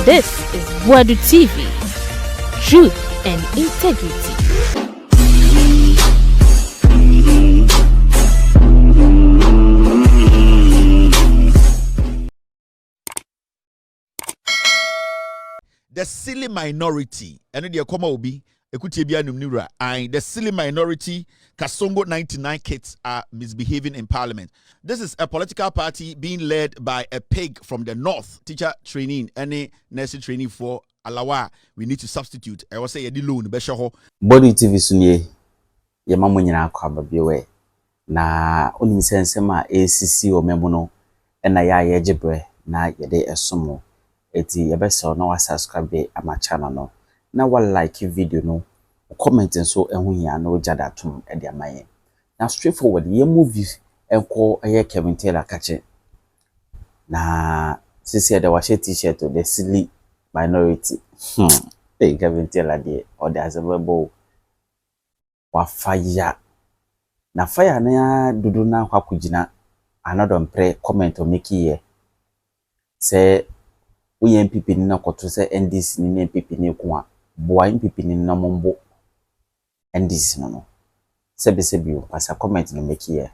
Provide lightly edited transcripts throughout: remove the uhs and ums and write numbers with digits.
This is Boadu TV. Truth and integrity. The Sïlly Minority, and the Akoma Obi, Ekutibia Numnura, and the Sïlly Minority Kasongo 99 kids are misbehaving in parliament. This is a political party being led by a pig from the north, teacher training, any nursing training for Alawa. We need to substitute. I will say, Yedi loan, Beshaho. Boadu TV Sunye, Yamamu Yana Kwababiwe, na Unisensema ACC or Memono, and Naya Yejibre, na Yede Esumo. Eti yebese no wa subscribe ama channel no na wa like video no comment nso ehun ya no jada tum e de amaye na straightforward ye movie enko eye Kevin Taylor kache na sisi da wa t-shirt to the Sïlly Minority Kevin Taylor de o da azabebo wa fire na fire na dudu na kwa kugina Annoh Dompreh comment o make here say we MPP ni na koto se NDC ni MPP ni kwa boa MPP ni na mombo NDC no sebesebio pasa comment no make here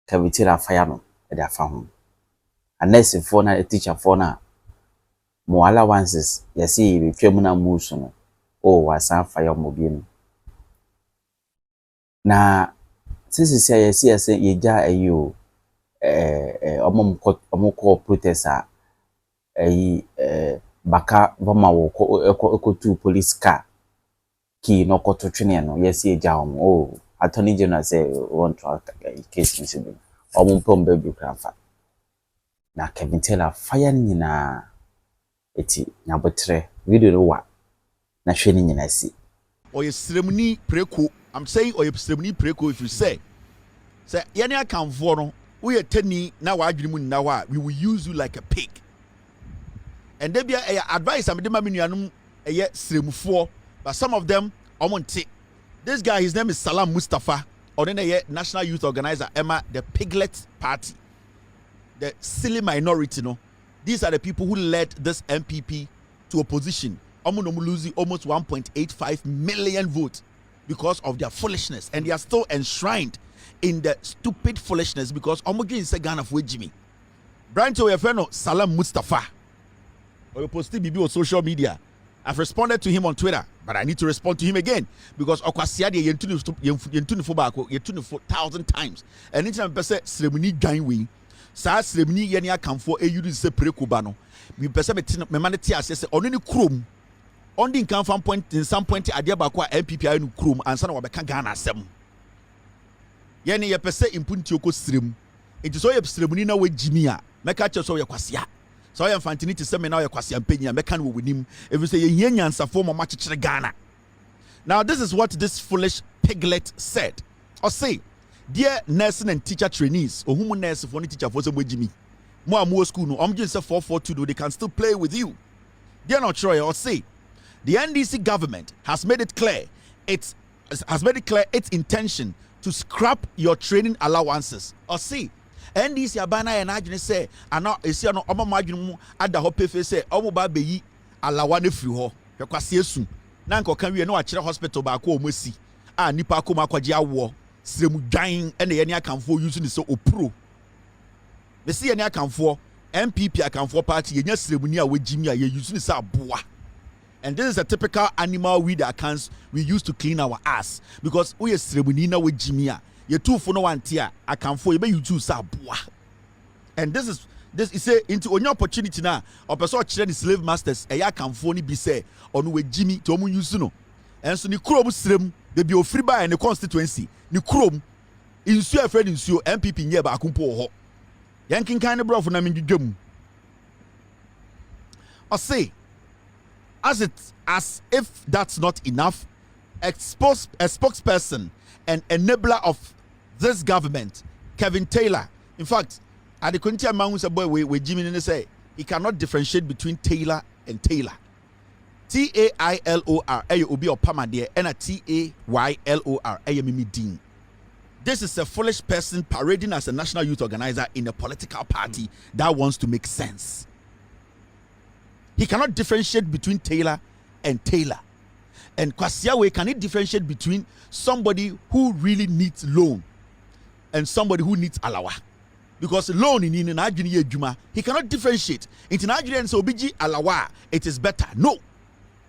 Kevin Taylor fire no e da fa ho a nurse for na a teacher for na mo allowances yesi be twam na musu no o wasa fire mo bi no na sisi yesi yeja ayo omko protester baka vama wo tu police car ki no koto twene no yesi eja o attorney general say want to case nsibi pom baby kranfa na Kevin Taylor fire nyina eti nyabotre video no wa na hwe nyina si Oyesremni preko. I'm saying Oyesremni preko. If you say yene akanfo no we tani na wa adwene mu na wa we will use you like a pig. And they be advice I'm de ma menuanum sremufo, but some of them omonte. This guy, his name is Salam Mustafa, or then national youth organizer Emma, the Piglet Party, the Sïlly Minority. No, these are the people who led this MPP to opposition. Losing almost 1.85 million votes because of their foolishness, and they are still enshrined in the stupid foolishness because Omogi is a Ghana for Jimmy. Brian to your friend Salam Mustafa. Or you posted BB on social media. I've responded to him on Twitter, but I need to respond to him again because Okwasiade yentuni for back yentuni 4,000 times. And anytime person ceremony gain sa ceremony yeni akamfo eyudu se prekuba no. Me person me maneti asese onu ni krom. On the income from point in some point ade ba ko MPP ayu krom ansa na wabeka Ghana asem. Yeni ye pese impunti oko ceremony. Enti so ye ceremony na we jimia. Meka che so ye kwasia. So I am fantini to say me now yakwasi ampenya mekan wo winim if you say ye nyansa form ma chechire Ghana. Now this is what this foolish piglet said. Or say, dear nursing and teacher trainees, or whom nurse for teacher for some wejimi. More school no just say 442 they can still play with you. Dear not sure or say the NDC government has made it clear its intention to scrap your training allowances. Or say NDC abana ya na adwene se ana esi no omama adwene mu ada ho pefe se omo ba beyi alawa na firi ho hwekwase esu na nko kan wie na wa kire hospital ba ko omosi a nipa akoma akwaje awo sremu dwan ene ye ne akanfo use ni se opro me se ye ne akanfo MPP akanfo party ye nya sremu ni a wagimi a ye use ni se aboa. And this is a typical animal weed accounts we use to clean our ass because we sremu ni na wagimi a ye two for no one tier I can for you you choose sabua. And this is say into on your opportunity now or person the slave masters a ya can for ni be say on we Jimmy to omu use no and so ni chrome srem they be free by in the constituency ni chrome insu a friend insu MPP nye ba akumpo ho yankin kind bro for na mindwum or say as if that's not enough, a spokesperson and enabler of this government, Kevin Taylor. In fact, at the Contempt man who's a boy with Jimmy say he cannot differentiate between Taylor and Taylor. Taylor, Obi or Pamade, and a Taylor, Mimi Dean. This is a foolish person parading as a national youth organizer in a political party that wants to make sense. He cannot differentiate between Taylor and Taylor. And Kwasiawe, can he differentiate between somebody who really needs loan and somebody who needs alawa? Because loan in Nigeria Juma, he cannot differentiate. In Nigeria and so biji alawa, it is better. No.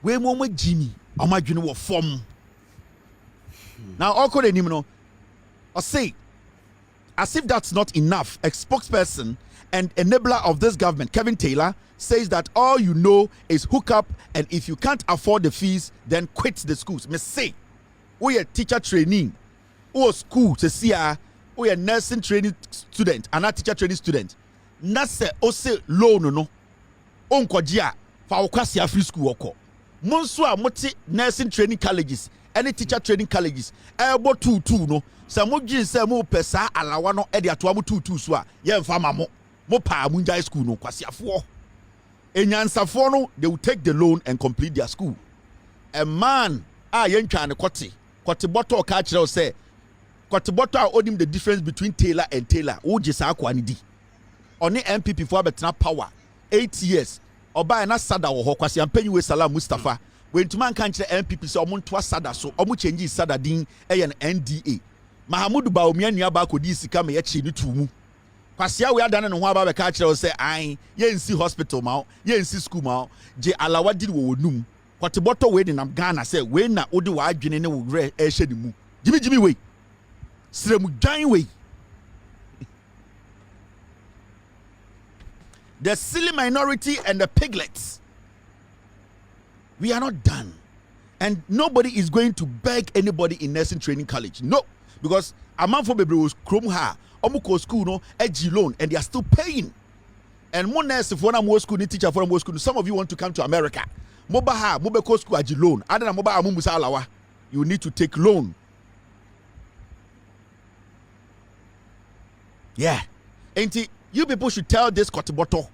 We mo Jimmy, Amajuni will form. Now, all code anymore. I say, as if that's not enough, a spokesperson and enabler of this government, Kevin Taylor, says that all you know is hook up, and if you can't afford the fees, then quit the schools. Me say, we a teacher training, or school to see we a nursing training student, and a teacher training student. Nase ose loan no, on kwajia fa okwasi free school oko. Monso a moti nursing training colleges, any teacher training colleges, ebo 2 no. Sa mo gin se mo pesa alawa no e de atoa mo 2 so a ye mfa mamo. Mo pa munjai school no kwasi afo. Enyansafo no, they will take the loan and complete their school. A man yentwa ne kote bottle ka kire say kote bottle owed him the difference between Taylor and Taylor. Wo gisa akwa ne di. Oni MPP for betena power 8 years. Oba na sada wo ho kwasi ampanyi we Salam Mustafa. We ntuma kan kire MPP say omo ntoa sada so omo change sada din eye na NDA. Mahamudu Bawumia nua ba kodi sika me ye chi ni tumu. Kwasia we adane no ho aba be ka kire say an ye nsi hospital ma ye nsi school ma je alawa di wo wonum kwate boto we de nam Ghana say we na odi wa adwene ne wo re e hye ni mu jimi we sremu dwan we. The Sïlly minority and the piglets, we are not done, and nobody is going to beg anybody in nursing training college. No, because a man for baby was chrome ha omuko school no edgy loan, and they are still paying. And more nurse if one more school ni teacher for more school. Some of you want to come to America. Moba ha mobe ko school edgy loan. Other than moba amumusa alawa, you need to take loan. Yeah, and you people should tell this Kotiboto.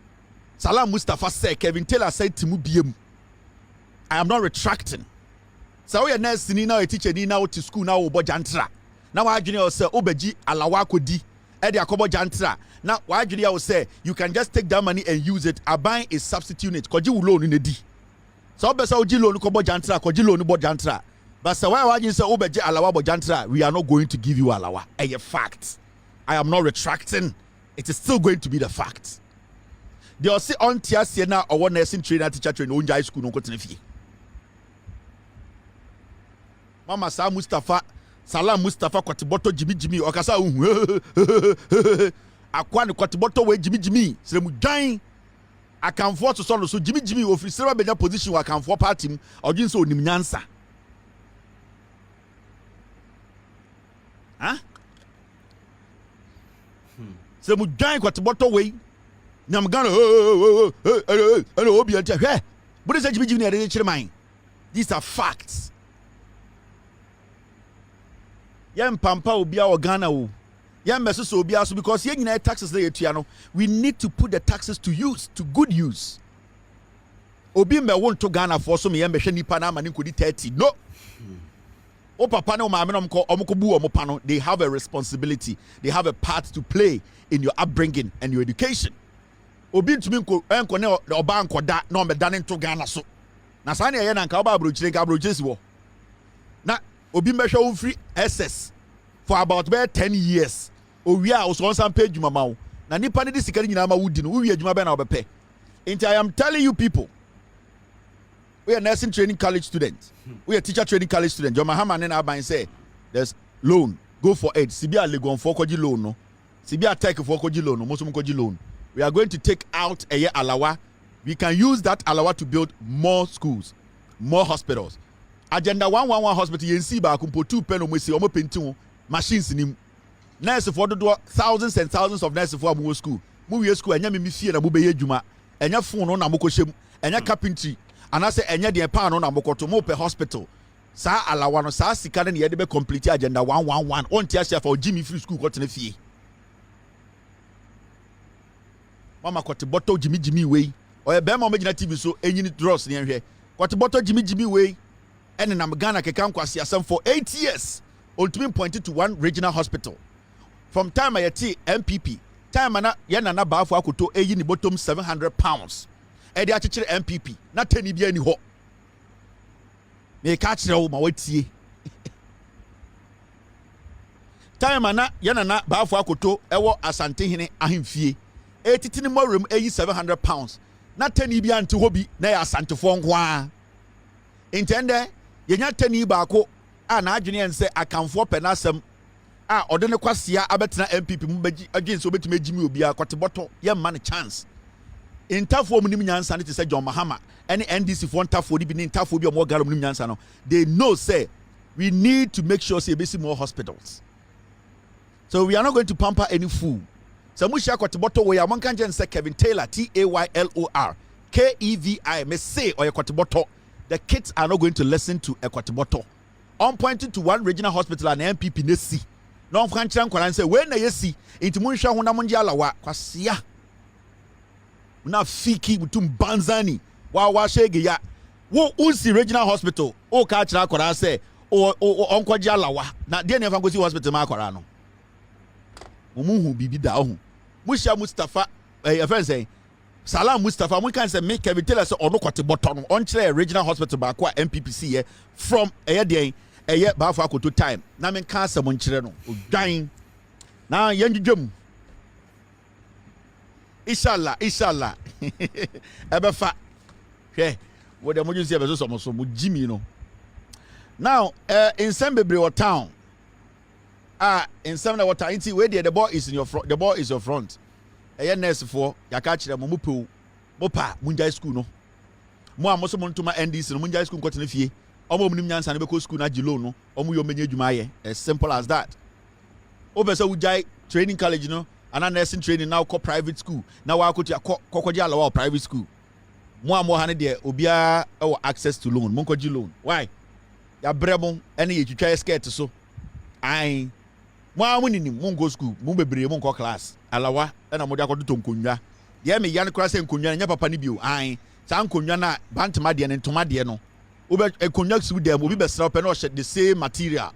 Salam Mustafa said, Kevin Taylor said to me, I am not retracting. So we are nurse now a teacher now to school now obo jantra. Now I junior say obeji alawa kodi. Edi akobo jantra. Now why junior will say you can just take that money and use it. Aban is substituting it. Koji loan in the D. So besa oji loan kobo jantra, koji loan bo jantra. But so why junior say obeji alawa bo jantra, we are not going to give you alawa. A fact. I am not retracting. It is still going to be the fact. They will say on Tia now or one nursing trainer teacher train on high school no continue fee. Mama Salam Mustafa Kwatiboto Jimmy Okasa Akwan Kwatiboto we Jimmy Sremu Jan I can force to so Jimmy officer benya position I can for party or jin so nim nyansa. Huh? Sremu Jan Kwatiboto we Nam Ghana obi ante hwe but say Jimmy na dey chire man. These are facts. Yem pampa obi a Ghana o. Yem meso obi aso because ye nyina taxes dey etua no. We need to put the taxes to use, to good use. Obi me won to Ghana for so me yem behwe nipa na amane kodi 30. No. O papa na o maame no omko bu omo pa no, they have a responsibility. They have a part to play in your upbringing and your education. Obi ntumi enko ne oba nkoda na omedane nto Ghana so na sa na ye na nka oba abrochire si wo na obi mehwe wo free SS for about 10 years owi a so on page djuma ma wo na nipa ne disika nyina ma wudi no wo wi adjuma be na obepe. I am telling you people, we are nursing training college students, we are teacher training college students. Joma Hama ne na ban say there's loan, go for it. Sibia legon for koji loan no, Sibia tech for koji loan no, most koji loan. We are going to take out a year alawa. We can use that alawa to build more schools, more hospitals. Agenda 111 hospital, you see, ba kumpo 2 pen we see omo painting machines in him. Nurse for do thousands and thousands of nurses for our school. Movie school, and me fear na bube juma, and your phone on Amokoshem, and your carpentry, and I say, and your dear pan on Amokoto Mope Hospital. Sa alawano, sa sikana ni yedebe complete agenda 111 on Tiasha for Jimmy Free School got in fee. Mama Kotiboto Jimmy way, or a Bama Major TV so any dross near here. Kotiboto Jimmy way, and in Amagana Kekan Kwasiasam for 8 years. Ultimately pointed to one regional hospital. From time I MPP, time yana bafo akoto eyi ni bottom £700. ɛde akyekere MPP na tani bia ni hɔ me ka kyerɛ wo ma watie time ana yana na baafo akoto ɛwɔ asantehene ahemfie etitini morum eyi 700 pounds na tani bia nte hɔ bi na ya asantefo nko a intende yenya tani baako a na adwene ense akamfo pɛ na asɛm a ɔde ne kwasea abɛtena MPP mu bɛgi agyen so betime gimi obi a kwatebɔtɔ ye ma ne chance intafo mu nim nyansa ne te sɛ John Mahama any NDC for intafo bi ne intafo bi o mo galo mu nim nyansa no they know say we need to make sure say be see more hospitals so we are not going to pamper any fool so mu share kwatebɔtɔ we ya monka nje say Kevin Taylor Taylor Kevi me say or kwatebɔtɔ the kids are not going to listen to a kwatebɔtɔ on pointing to one regional hospital and MPP ne si no on kan kran say we na yesi inti mu nhwa ho na monje alawa kwasea na fiki mutum banzani wa shege ya wo unsi regional hospital o ka kira kwara say o onkwaje alawa na de ne fa ngosi hospital ma kwara no muhu bibi da ho musha Mustafa friend say Salam Mustafa mun kan say make Kevin Taylor say ono kwatebɔtɔ no on kire regional hospital ba ko MPPC here from den baafo akoto time na men kan asɛm nkire no odwan na yɛndwedwam inshallah ebefa hwɛ wo de moju se beso somo so mo jimi no now in some bebre town in some na water inti we the ball is in your front, the ball is your front nurse for yaka kire mo pe mo pa munjai school no mo amoso mo ntoma NDC no munjai school kwotene fie omo munim nyansa ne beko school na gilo no omo yo menye adwuma ye as simple as that obese wujai training college no ana nursing training now call private school now wa akoti kokoje alawa private school mo amo ha ne de obia e access to loan mo nkoji loan why ya brebo ene ye twitwa skirt so ai mo amunini mo go school mo bebre mo nko class alawa ena mo de akodo tonkonwa ye me yan kra se nkonwa nya papa ne bio ai sa nkonwa na bantama de ne ntoma de no obe nkonwa su dem obi be sra pe na o the same material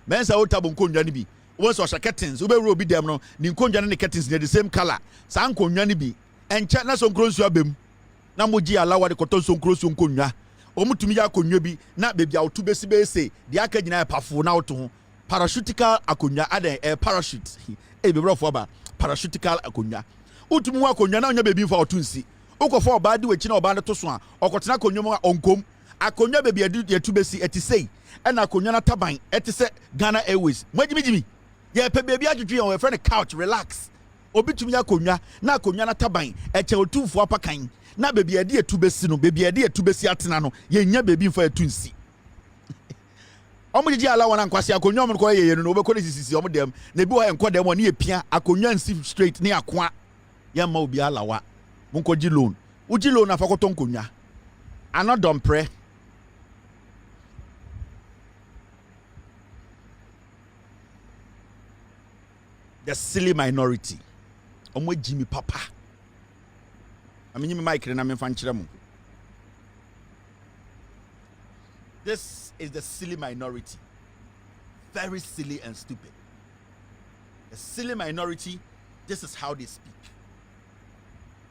mensa o tabo nkonwa ne bi wo so curtains obe ro obi dem no ni nkonwa ne curtains ne the same color sa nkonwa ne bi encha na so nkronsu abem na moji alawa de koton so nkronsu nkonwa omutumi ya konwa bi na bebi awto besi bese de aka nyina pafo na woto ho parachutical akonwa adan parachute bebrofo ba parachutical akonwa utumi wa akonwa na onya bebi fa woto nsi ukofo oba de wachi na oba ne to so a okotena akonwa mu onkom akonwa bebi adu besi etisei na akonwa na taban etise Ghana Airways mwajimijimi ye pe bebi adwudwe on friend couch relax obitumi akonwa na akonwa na taban eche otumfo apakan na bebi ade etu besi no bebi ade etu besi atena no ye nya bebi fa etu nsi omujiji ala wana nkwasi akonwa omko ko ye no obekọ sisi omdem na bi ho enko dem oni epia akonwa nsi straight ne akoa ya ma obi alawa munko ji loan uji loan afakoto nkonwa Annoh Dompreh the Sïlly Minority omo jimi papa amenyi me mic na me fa nkyere mu. This is the Sïlly Minority, very silly and stupid. The Sïlly Minority, this is how they speak.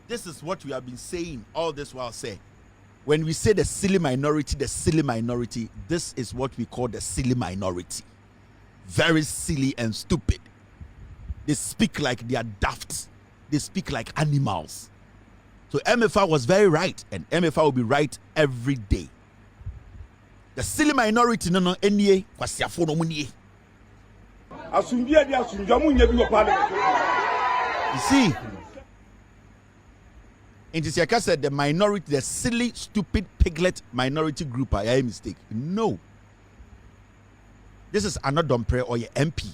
This is what we have been saying all this while. Say when we say the Sïlly Minority, this is what we call the Sïlly Minority. Very silly and stupid. They speak like they are daft. They speak like animals. So MFA was very right, and MFA will be right every day. The Sïlly Minority no enye kwasiafo no munie. Asumbia dia asunja munya bi wo parliament. You see, it is like said the minority, the silly, stupid piglet minority group. I had a mistake. No. This is Annoh Dompreh or your MP.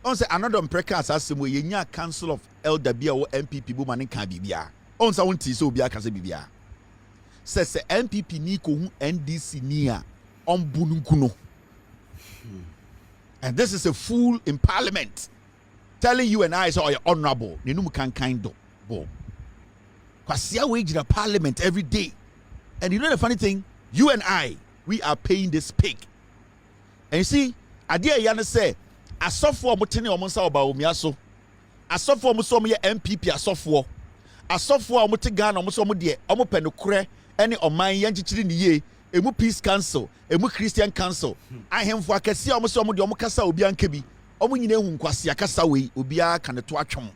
On say Annoh Dompreh cast as some way you council of elder bia or MPP woman can be bia. On sa won't so bia can say bia. Says the MPP ni ko hu NDC nia on bununkuno. And this is a fool in parliament telling you and I so you're honorable. You know can kind of bo. Because here we in parliament every day. And you know the funny thing? You and I, we are paying this pig. And you see, idea yana say, asofo mutene omonsa oba omiaso. Asofo muso me MPP asofo. asofo a omote Ghana omo de omo pɛ no korɛ ɛne ɔman yɛn kyikyiri ne yie emu peace council emu Christian council ahemfo akɛse a omo de omo kasa obi anka bi omo nyina ehu nkwase akasa wei obi a ka ne to atwom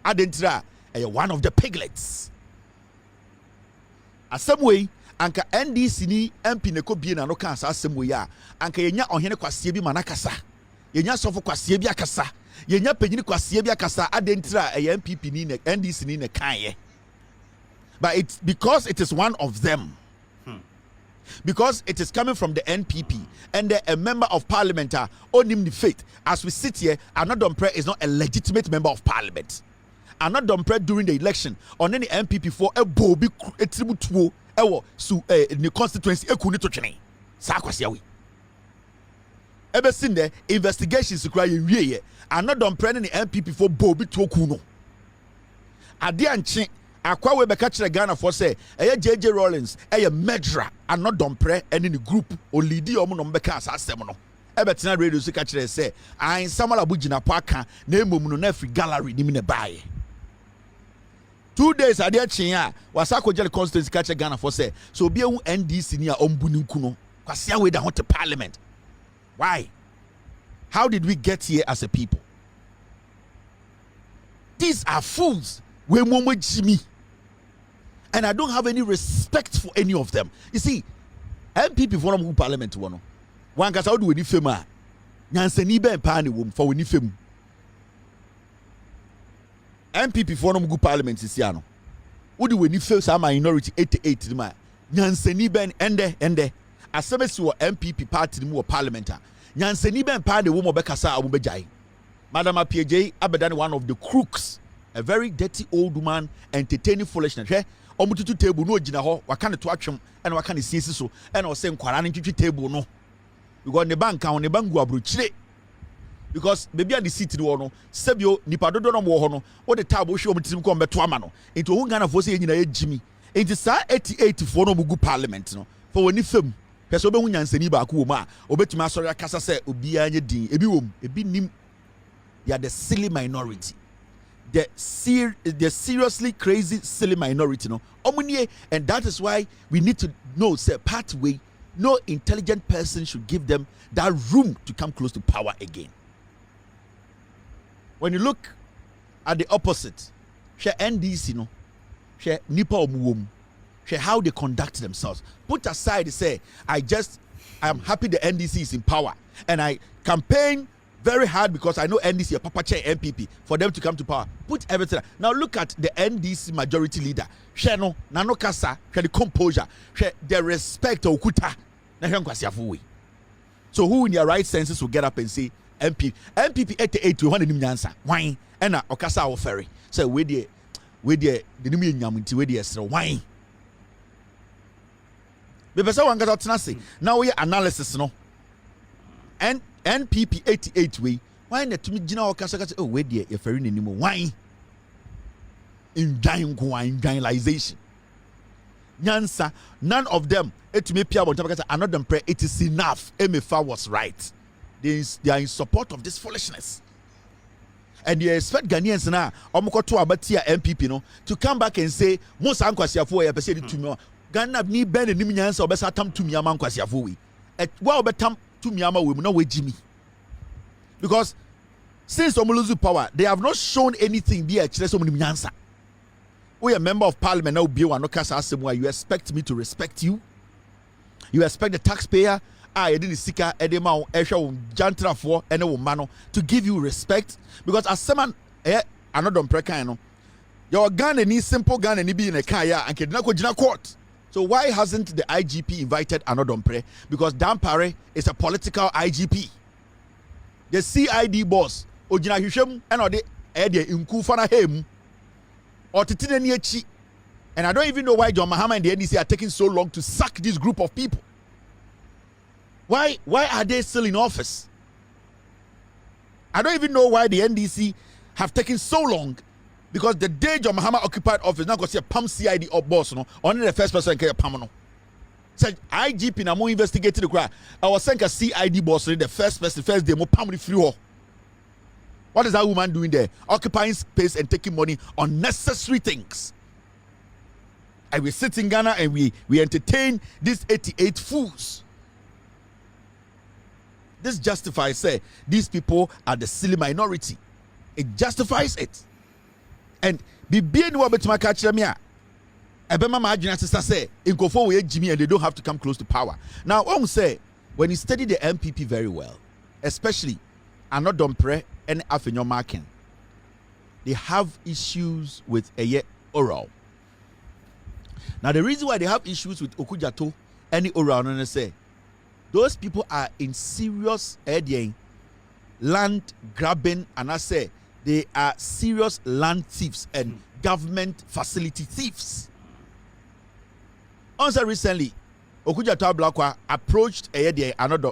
adentira ɛyɛ one of the piglets asɛm wei anka NDC ni MP ne ko bie na no kan sa asɛm wei a anka yenya ɔhene kwase bi ma na kasa yenya sɔfo kwase bi akasa yenya panyini kwase bi akasa adentira ɛyɛ MPP ni ne NDC ni ne kan ye but it's because it is one of them because it is coming from the NPP and a member of parliament onim the faith as we sit here Annoh Dompreh is not a legitimate member of parliament. Annoh Dompreh during the election on any MPP for a bobi etributuo ewo su the constituency ekuni to twene sa kwase awi ebe sin the investigations kura ye wie Annoh Dompreh ne MPP for bobi to ku no ade anche akwa we beka kire Ghana for say eye JJ Rawlings eye murderer Annoh Dompreh ene ni group o leadi omo no beka asasem no ebe tena radio so ka kire say an samala bugina po aka na emom no na free gallery ni me ne bae 2 days ade achen a wasako jeli constituency ka kire Ghana for say so obi ehu NDC ni a ombu ni nku no kwase we da hot parliament. Why? How did we get here as a people? These are fools. We momo Jimmy. And I don't have any respect for any of them. You see, MPP for them parliament one. One kasa do any fema. Nyansani be pa ni wom for any fem. MPP for them parliament is ano. Odi we ni fem sa minority 88 ma. Nyansani ben ende. Asebesi wo MPP party mu wo parliament. Nyansani ben pa de wo mo be kasa awu be jai. Madam PJ abedan one of the crooks. A very dirty old woman entertaining foolishness. Hey, omututu table no gina ho waka ne to atwem and waka ne siesi so and o say nkwara ne twitwi table no because ne bank on ne bangu abrochire because baby at the city no sebio nipa dodo no mo ho no wo de table hwe omutim ko mbeto ama no enti ohun Ghana fo say nyina ye jimi enti sa 88 fo no mugu parliament no for woni fam pese obehu nyansani ba ko wo ma obetuma asori akasa say obi anye din ebi wom ebi nim ya the Sïlly minority. The seriously crazy Sïlly minority, no. And that is why we need to know, say, pathway. No intelligent person should give them that room to come close to power again. When you look at the opposite, share NDC, no, share Nipa Omuwom, share how they conduct themselves. Put aside, say, I am happy the NDC is in power, and I campaign very hard because I know NDC, a Papa Chair MPP, for them to come to power. Put everything. Now look at the NDC majority leader. Share no, nano kasa, share the composure, share the respect of Okuta. So who in their right senses will get up and say MPP 88 we want to answer. Why? And okasa our ferry. So we the nimi nyamunti we the esra. Why? Before one got out say now we analysis no. And NPP 88 way why na tumi gina okasa oh we dey eferi nanimo why in gynalization nyansa none of them etumi pia bon tabaka Annoh Dompreh it is enough Emefa was right they are in support of this foolishness and you expect Ghanaians na omokoto abatia MPP no to come back and say most ankwasiafo ya pese tumi Ghana ni ben ni nyansa obesa tam tumi ama ankwasiafo we wa obetam Tumiama we no Jimmy. Because since Omuluzu power, they have not shown anything be a nyansa. We a member of parliament now be one no you expect me to respect you? You expect the taxpayer didn't sika edema esha jantra for any woman to give you respect? Because as someone Annoh Dompreh kind no your Ghana ni simple Ghana ni be in a kaya and kedina ko jina court. So why hasn't the IGP invited Annoh Dompreh? Because Dompreh is a political IGP. The CID boss, Ojina Hisham, and the Eddie Nkufana him, or Titinaniachi. And I don't even know why John Mahama and the NDC are taking so long to sack this group of people. Why are they still in office? I don't even know why the NDC have taken so long. Because the day John Mahama occupied office, now go see a PAM CID or boss, no, only the first person can PAM no. Said IGP na mo investigated the crime. I was saying a CID boss, the first person, first day mo PAM the free. What is that woman doing there? Occupying space and taking money on necessary things. And we sit in Ghana and we entertain these 88 fools. This justifies, say, these people are the Sïlly minority. It justifies it. And be being what bet my catcher me. Ebema margin sister say, in go forward Jimmy, and they don't have to come close to power. Now, I say, when you study the MPP very well, especially Annoh Dompreh and Afenyo Markin, they have issues with a oral. Now, the reason why they have issues with Okujato and oral, and say, those people are in serious land grabbing, and I say they are serious land thieves and government facility thieves. Also recently, Okujato Ablakwa approached another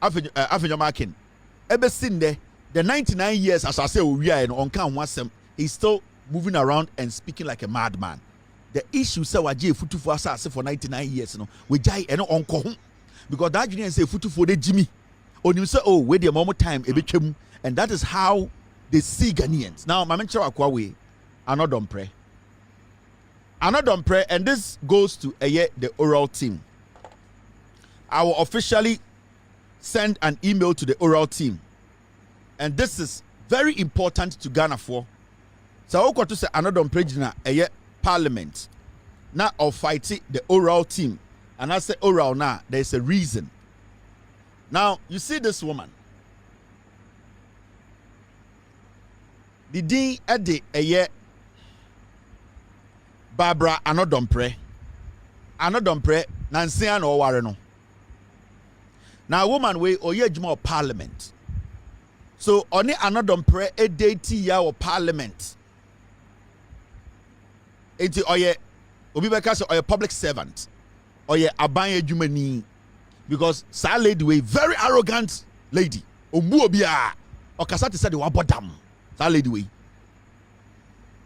Afenyo Markin. Ever since the 99 years, as I say, we are on count one, he's still moving around and speaking like a madman. The issue say waje futu for asase for 99 years no we jai eno onko ho because that junior say futu for the Jimmy onim say oh wait the moment time ebetwam, and that is how they see Ghanaians. Now my mention akwa we Annoh Dompreh, and this goes to the oral team. I will officially send an email to the oral team, and this is very important to Ghana for. So I to say Annoh Dompreh jina Parliament now of fighting the oral team, and I say oral now there's a reason. Now you see this woman, the dean at the Barbara Annoh Dompreh Nancy and Wareno. Now woman we oyejuma Parliament, so only Annoh Dompreh a deity ya or Parliament. Enti oye obi beka say oye public servant, oye aban adwumani, because sa lady we very arrogant lady omu obi a okasa te say the wabodam sa lady we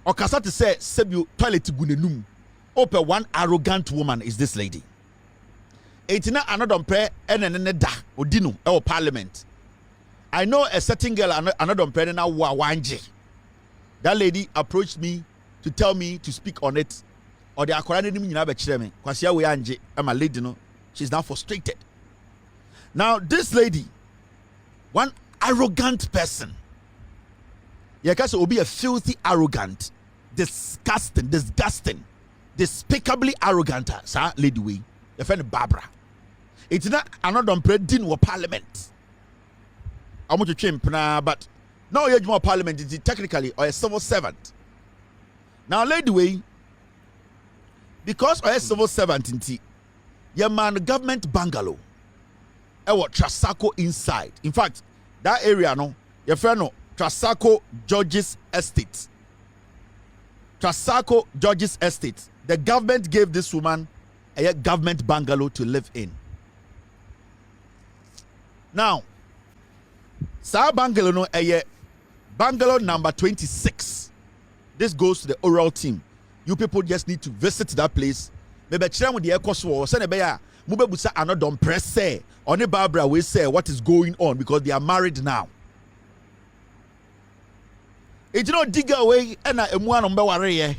okasa te say sebu toilet gunenum. Open one arrogant woman is this lady. Enti na Annoh Dompreh enene da odino e Parliament. I know a certain girl Annoh Dompreh na wa wanje. That lady approached me to tell me to speak on it, or the akorane ni nyina be kire me kwasia we anje ama lady no, she's now frustrated. Now this lady, one arrogant person, you can say be a filthy arrogant, disgusting, despicably arrogant, sir lady we your friend Barbara. It's not Annoh Dompreh din wo Parliament. I'm going to change but now you're more Parliament is technically or a civil servant. Now, lady way, because I civil servant in tea, your man government bungalow, Trasacco inside. In fact, that area no, your friend no, Trasacco George's Estate. Trasacco George's Estate. The government gave this woman a government bungalow to live in. Now, sa bungalow no bungalow number 26. This goes to the oral team. You people just need to visit that place. Maybe chira with the echoes or send a bear. Mubebusa Annoh Dompreh say, only Barbara will say what is going on because they are married now. It's not dig away and I'm one on Baware.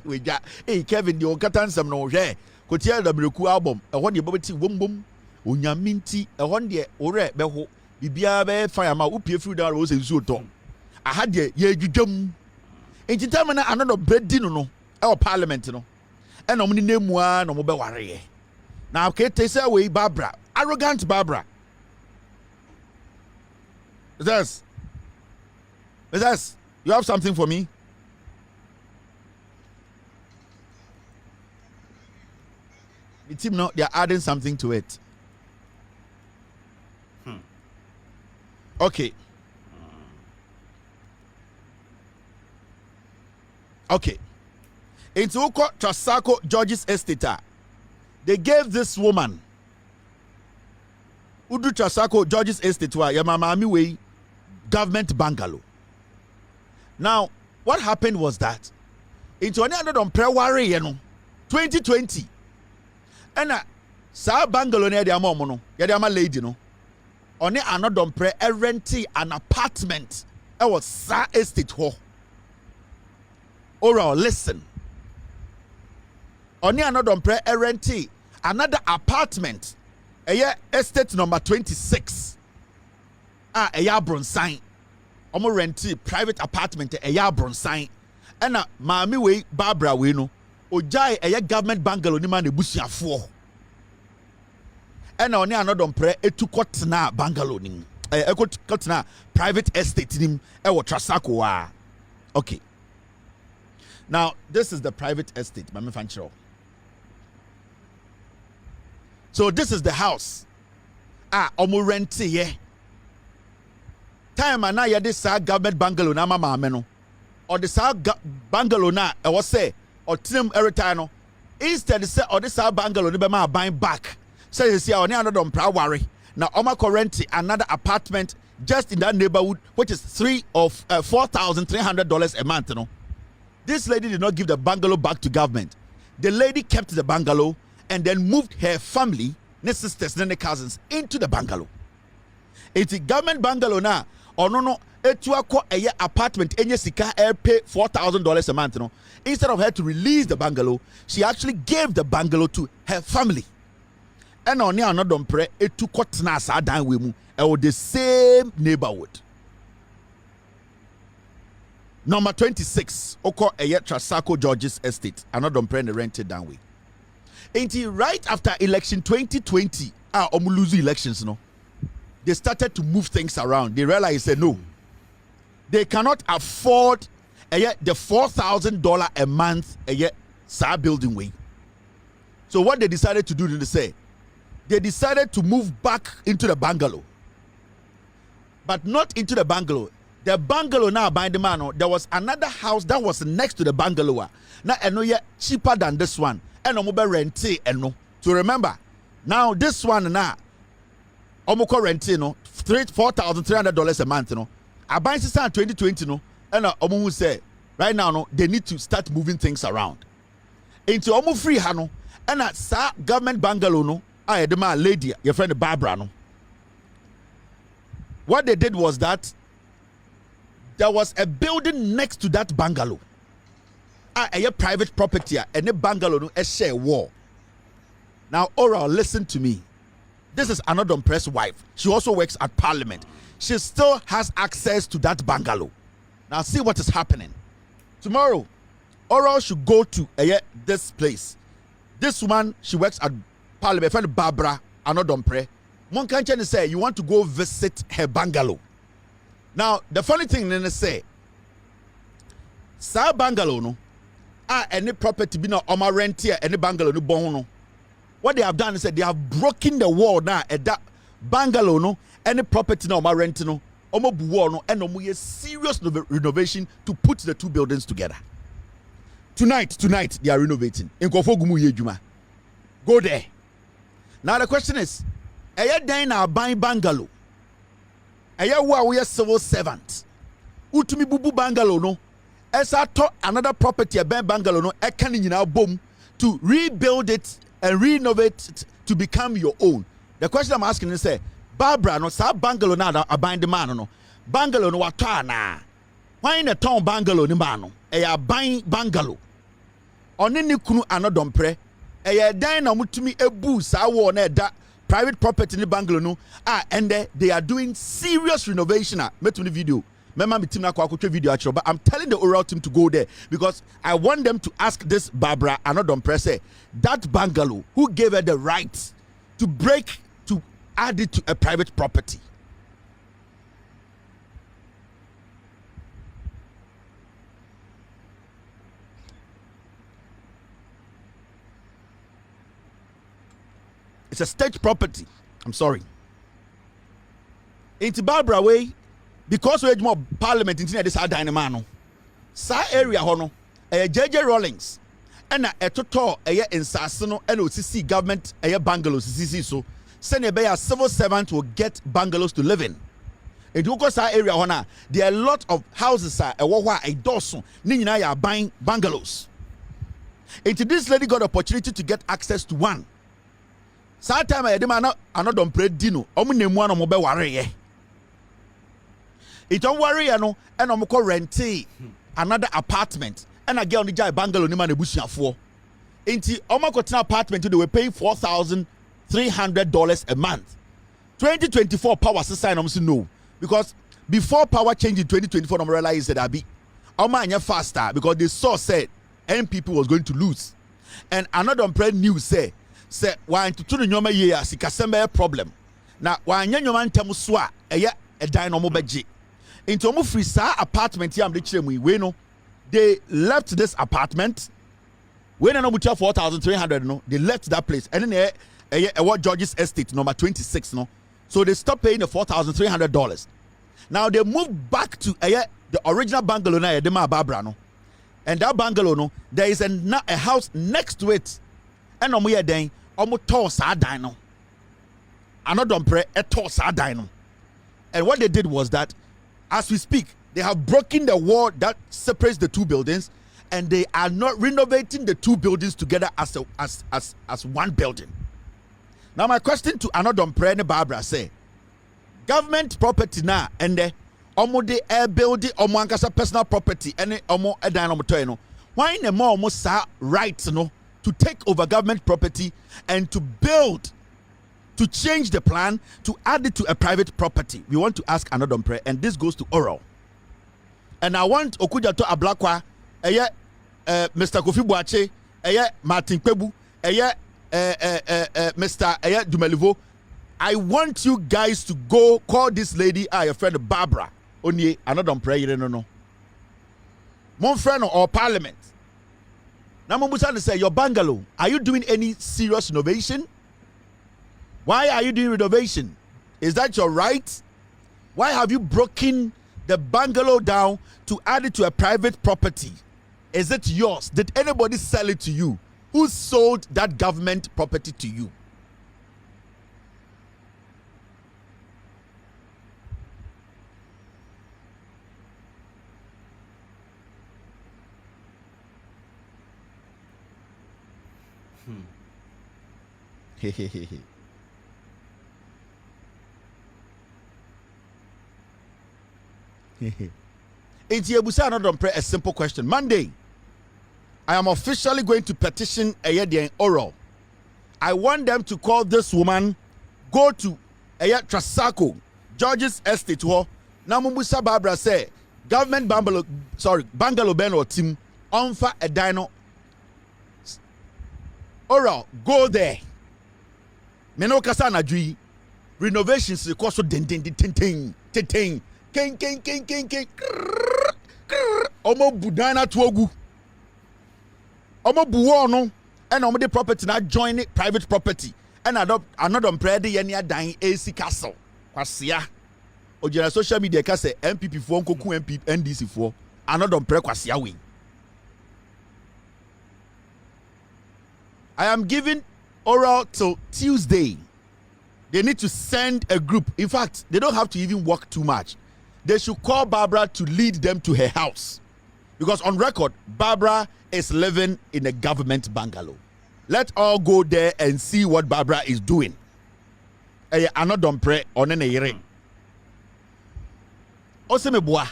We got hey Kevin, the Okatan some no share. Kotia the Bruku album, a one year bubble boom boom, Unyaminti, a one year ore beho, Bibia fireman, Upia through that rose and Zuto. I had ye jum. In time na Annoh Dompreh dino no e Parliament no e no name one no be ware now okay te say we Barbara arrogant Barbara is this you have something for me? The team no they are adding something to it. Okay. Okay. Into Trasacco George's Estate, they gave this woman Udu Trasacco George's Estate Yamamami way government bungalow. Now, what happened was that into Annoh Dompreh ware 2020, and sa bungalow near the amono, ya the lady no. ɔne Annoh Dompreh renti an apartment was Sa estate ho. Oral, listen. Ɔne Annoh Dompreh renti another apartment estate number 26 Bronsign. Omo renti private apartment Bronsign. Ena maami we Barbara we no ojai government bungalow ni man ebusuafo. Ena ɔne Annoh Dompreh etukɔtena bungalow nim. Ekɔtena private estate nim Trasacco wa. Okay. Now this is the private estate, Mami Fanchiro. So this is the house. Omo renti ye. Time ana this government bungalow na mama no. Or this bungalow na was say or trim every time no. Instead say or this bungalow ni be ma buying back. Say you see Annoh Dompreh worry. Now Oma renti another apartment just in that neighborhood, which is $4,300 a month. No, this lady did not give the bungalow back to government. The lady kept the bungalow and then moved her family, her sisters, and her cousins into the bungalow. It's a government bungalow now. Or no, a apartment enye sika pay $4,000 a month. No, instead of her to release the bungalow, she actually gave the bungalow to her family. And on Annoh Dompreh etu kɔtena saa dan we mu the same neighborhood. Number 26 oko Trasacco George's estate. Annoh Dompreh rented down way. Until right after election 2020, lose elections no. They started to move things around. They realized no, they cannot afford the $4,000 a month sa building way. So what they decided to do, they decided to move back into the bungalow, but not into the bungalow. The bungalow now by the man, there was another house that was next to the bungalow. Now cheaper than this one, and mobile rente to remember. Now this one now, omoko rente $4,300 a month. I buy this in 2020 and omo say right now they need to start moving things around. Into omo free hano, and sa government bungalow the man lady, your friend Barbara no. What they did was that there was a building next to that bungalow. A private property and a bungalow no a share wall. Now, Oral, listen to me. This is Annoh Dompreh's wife. She also works at Parliament. She still has access to that bungalow. Now, see what is happening. Tomorrow, Oral should go to this place. This one, she works at Parliament. Friend Barbara, Annoh Dompreh. One can say you want to go visit her bungalow. Now, the funny thing they say, sa bungalow no, any property be no oma rent here, any bungalow no bon no. What they have done is that they have broken the wall now at that bungalow no, any property no oma rent no, oma bu wall no, and omo ye serious renovation to put the two buildings together. Tonight they are renovating. In Kofogumu Yejuma. Go there. Now the question is, then now buying bungalow. We are civil servant. Utumi bubu bungalow no. Esa to another property a bungalow no. Can you now boom to rebuild it and renovate it to become your own. The question I'm asking is say, Barbara no sa bungalow na abang the man no. Bungalow no watwa na. Why in a town bungalow ni man no? Buying bungalow. Oni ni kunu Annoh Dompreh. Dan na mutumi ebu sa wo na da private property in bungalow no and they are doing serious renovation metum video mema me team na kwa video actually, but I'm telling the oral team to go there because I want them to ask this Barbara Annoh Dompreh say that bungalow who gave her the right to add it to a private property. It's a state property. I'm sorry. Into Barbara way, because we have more Parliament in this dynamano. Sa area hono, JJ Rawlings, and a total in Sassono and OCC government bungalows. So, send a civil servant will get bungalows to live in. In Dukosa area hona, there are a lot of houses a dorsum, Nina are buying bungalows. Into this lady got opportunity to get access to one. Saa time I dem Annoh Dompreh dino. Omo nemu ano mo be ware ye. It don't worry no and omo ko rente another apartment and a girl ni jai bungalow ni man ebusuafo. Enti omo ko tena apartment they were paying $4,300 a month. 2024 power sign omo say no because before power change in 2024 omo realize that abi omo anya faster because they saw said NPP was going to lose. And Annoh Dompreh news say why to no nyoma ye a sikasem problem. Na why nya nyoma ntem so a eye edan no mo beje. Into omo free sa apartment yam de chiremu we no they left this apartment when no mutual 4,300 no they left that place and then what George's estate number 26 no so they stopped paying the $4,300. Now they moved back to the original bungalow na Edema Barbara no. And that bungalow no there is a house next to it and omo ye den omo to sa dan no Annoh Dompreh to sa dan no. And what they did was that as we speak they have broken the wall that separates the two buildings and they are not renovating the two buildings together as one building. Now my question to Annoh Dompreh and Barbara say government property now and the omo de air building omo ankasa personal property and omo edan omo toy no why na more omo sa right no to take over government property and to build to change the plan to add it to a private property. We want to ask Annoh Dompreh and this goes to oral. And I want Okujato Ablakwa Mr. Kofi Boache Martin Kpebu Mr. Dumelivo. I want you guys to go call this lady, your friend Barbara. Onye Annoh Dompreh you don't know. Mon friend or parliament. Now Mumbusan say your bungalow. Are you doing any serious renovation? Why are you doing renovation? Is that your right? Why have you broken the bungalow down to add it to a private property? Is it yours? Did anybody sell it to you? Who sold that government property to you? It's Annoh Dompreh a simple question. Monday, I am officially going to petition Ayedian Oral. I want them to call this woman, go to Trasacco, George's estate. Now Mumbusa Barbara say government bungalow ben or team onfa a dino. Oral, go there. Meno kasana jui renovations cost so den ting king omo budana tuogu omo buwo no and omo the property na join it private property and Annoh Dompreh de yenia dan AC castle kwasia ojira social media ka say MPP fo nkoku MP NDC fo Annoh Dompreh kwasia we. I am giving oral till Tuesday. They need to send a group. In fact, they don't have to even work too much. They should call Barbara to lead them to her house. Because on record, Barbara is living in a government bungalow. Let's all go there and see what Barbara is doing. Annoh Dompreh on an ring. Osemeboa.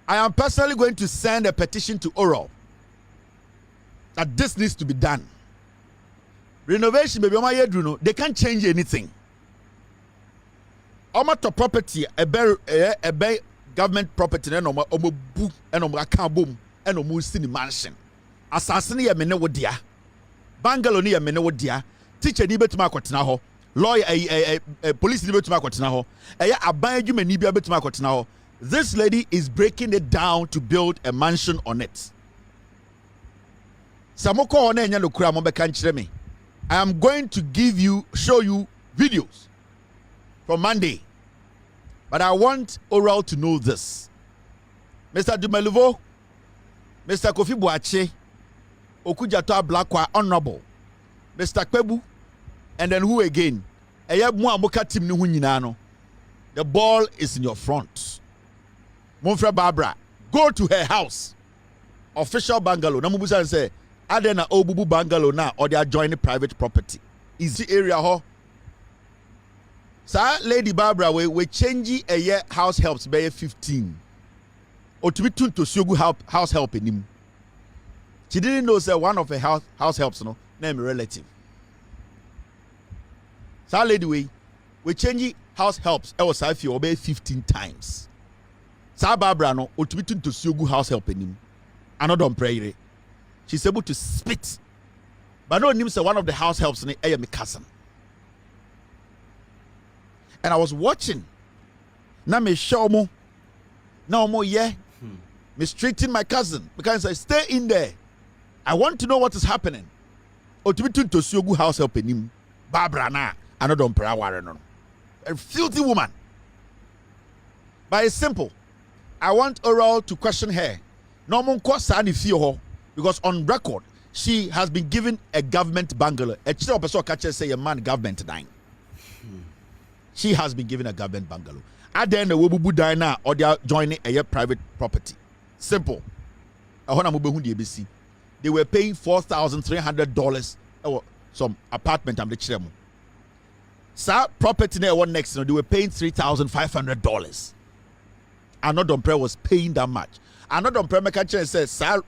I am personally going to send a petition to Oral that this needs to be done. Renovation, baby, they can't change anything. To property, a bay government property, and bu and account boom and city mansion. Assassin ya mene wodia. Bungalow ni ya mene wodia. Teacher ni betu makotena ho. Lawyer police ni betu makotena ho. Aban adwuma ni bia betu makotena ho. This lady is breaking it down to build a mansion on it. Samoko one enya no kura mo beka nkyere me. I am going to show you videos from Monday. But I want Oral to know this. Mr. Dumelivo, Mr. Kofi Boache, Okujato Ablakwa Honorable, Mr. Kpebu, and then who again? The ball is in your front. Monfra Barbara, go to her house. Official bungalow. Namubusa say, Ade na obubu bungalow na or they are joining private property. Is the area ho? Sir, Lady Barbara, we change a year house helps by 15. Or to be tuned to Sugu house help in him. She didn't know that one of her house helps, no, name relative. Sir, Lady, we change house helps. I was if you obey 15 times. Sir Barbara, no, or to be tuned to Sugu house help in him. Annoh Dompreh. She's able to spit. But no name say one of the house helps in the my cousin. And I was watching. Now me show mo. Now mo mistreating my cousin because I stay in there. I want to know what is happening. Or to be to Sugu house helping him. Barbara na Annoh Dompreh warren. A filthy woman. But it's simple. I want Oral to question her. No one because on record she has been given a government bungalow. A child person catcher say a man government dying. She has been given a government bungalow. At the end, the Wobubu diner or they are joining a private property. Simple. They were paying $4,300 or some apartment. I'm the chairman. Sir, property there one next. They were paying $3,500. Annoh Dompreh was paying that much. Annoh Dompreh catcher says, "Sir,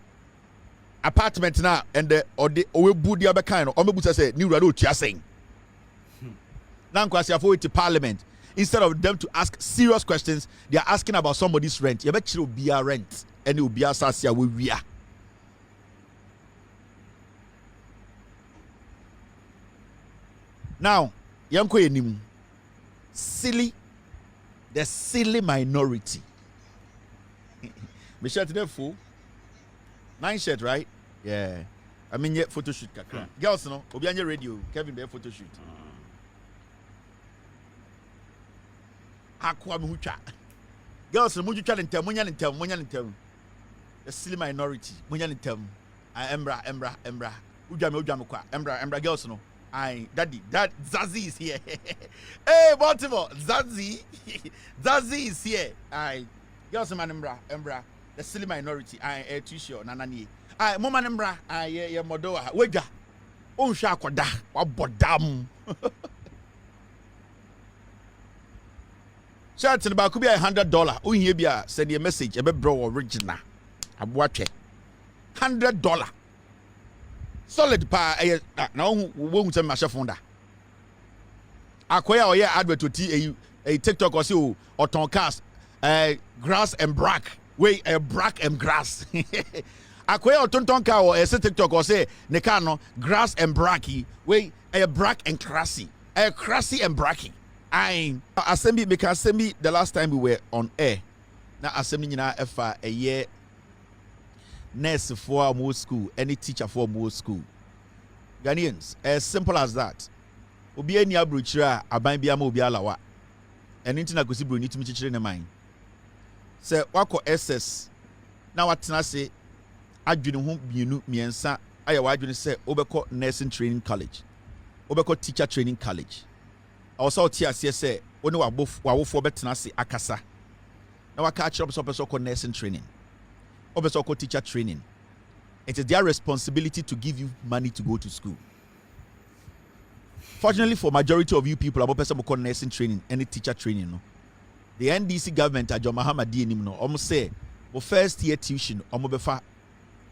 apartment now and the or the Owebu the other kind of Omebu say new radio saying." Now, to Parliament, instead of them to ask serious questions, they are asking about somebody's rent. You bet you will be a rent, and it will be a sasia we are. Now, Yanko Enim, Sïlly, the Sïlly Minority. Me shirt today full. 9 shirt, right? Yeah. I mean, yeah, photo shoot. Girls, no, Obi on your radio, Kevin, be photo shoot. Aqua mucha. Girls, muju challenge them, munyan in them. The Sïlly Minority, munyan in them. Embra. Ujame kwa. Embra girls, no. Daddy, Zazie is here. Hey, Baltimore, Zazie is here. Girls, man, Embra. The Sïlly Minority, t-shirt, nanani. Mama Embra, yeah, modoa. Wega. Unsha kwada, wabodam. Shirt in the back could be $100. Oh, here be send you a message. A bro original. I'm watching $100. Solid pa. Now won't tell my chef on that. Acquire or advert to a TikTok or so or toncast grass and brack. Way a brack and grass. Acquire or tonka or a TikTok or say Nekano grass and bracky. Way a brack and crassy. A crassy and bracky. Assembly because assembly the last time we were on air. Now assembly na efa a year nurse for more school, any teacher for more school. Ghanaians, as simple as that. Obi eni abruchira aban bia ma obi alawa. And into na gosi bro ni timi chichire ne mind. Say wako SS. Na watena say adwene ho bienu miensa aye wadwene say obekọ nursing training college. Obekọ teacher training college. Also tia say oni wawofo betena se akasa na waka achiro so nursing training obeso teacher training. It is their responsibility to give you money to go to school. Fortunately for majority of you people about person call nursing training any teacher training no, the NDC government ajo Mahamadi enim no almost say for first year tuition omobefa.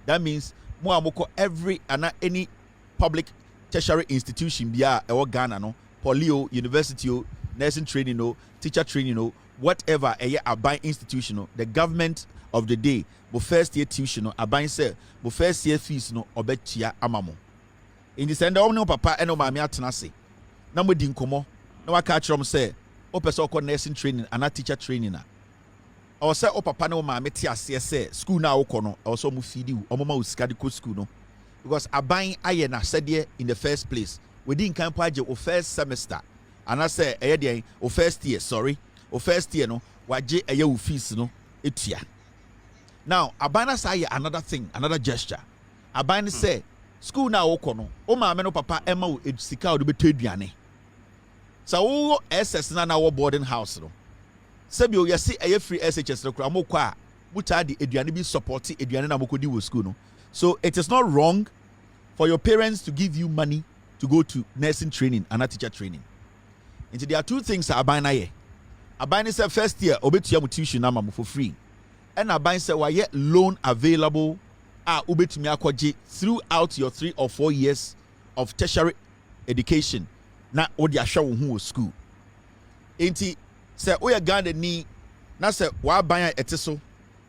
That means mo amoko every and any public tertiary institution bia e Ghana no, polio, university, nursing training, teacher training, whatever a buying institution, the government of the day, but first year tuition, a buying say, but first year fees no obetia amamo. In the sender, no papa and no mammy atanasi. Number dinkomo, no I catch them say, opeso nursing training and a teacher training. Or say, oh papa no mammy tia say, school now okono, also mu feed you, or mama uskadiko school no. Because a buying ayena said here in the first place. We didn't come o first semester. And I say o first year, o first year no, waje u fees no, etia. Now, abana say another thing, another gesture. Abana say, school na okono, o ma no papa ema o sika o beto aduane. So o SS na wo boarding house no. Sebi o yesi free SHS no kra mo kwa, buta di aduane bi support aduane na mokodi wo school no. So it is not wrong for your parents to give you money to go to nursing training and teacher training. And there are two things I buy now. I buy this first year, obetu ya tuition na for free. And I buy say why loan available obetu mi akwaje throughout your 3 or 4 years of tertiary education. Na odi ahwa wo hu school. Enti say we Ghana ni na say wa ban eteso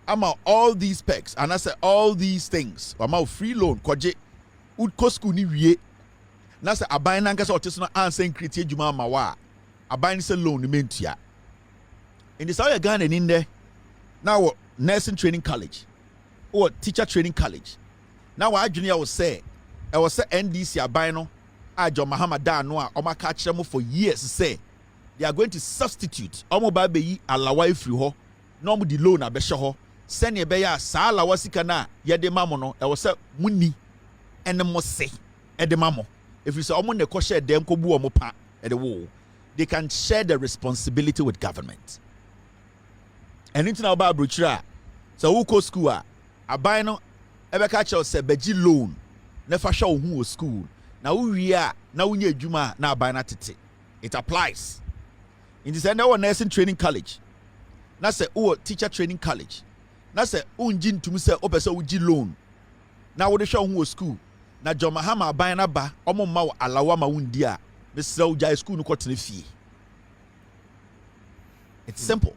ama all these perks and I say all these things ama free loan kwaje udko school ni wie na say aban na nkasa oteso no ansa create adwuma ama wa aban say loan ni mentua. In the South Ghana in there now nursing training college or teacher training college. Now what junior will say I was say NDC aban no John Mahama da no a oma ka kire mo for years say they are going to substitute omo ba be yi alawa ifri ho no mo di loan abehye ho send ye be ya sa alawa sika na ye de mamo no e wo say muni ene mo se e de mamo if you say omo ne ko share dem ko bu omo pa e de wo they can share the responsibility with government. And into now ba brochira so who go school aban no e be ka kire say beji loan na fa hwa wo hu school. Now we are now we need Juma now by natity. It applies. In this end, our nursing training college. Now say teacher training college. Now say unjin to me say opesa uji loan. Now what the show who school. Now John Mahama by na ba omo ma alawa ma undia. This is school no cotton fee. It's simple.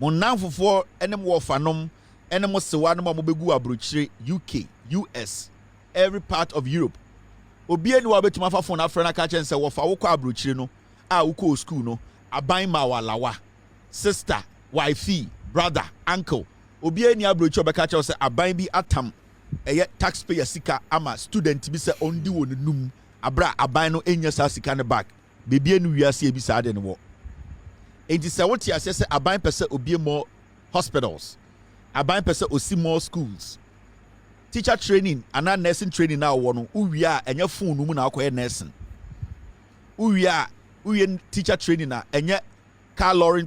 Mon now for any more fanom any more sewa no mo begu abrochire UK, US. Every part of Europe. Obi eni wa betuma fa phone afra na ka chen se wo fa wo kwa abrochire no wo ko school no aban ma walawa sister wife brother uncle obi eni abrochire be ka chen se aban bi atam eye taxpayer sika ama student bi se ondi wo num abra aban no enya sa sika ne back bebi eni wiase e bi sa de ne wo enti se wo ti ase se aban pese obi more hospitals aban pese osi more schools. Teacher training and nursing training now one uwia enye phone mu na akoye nursing uwia teacher training na enye car lorry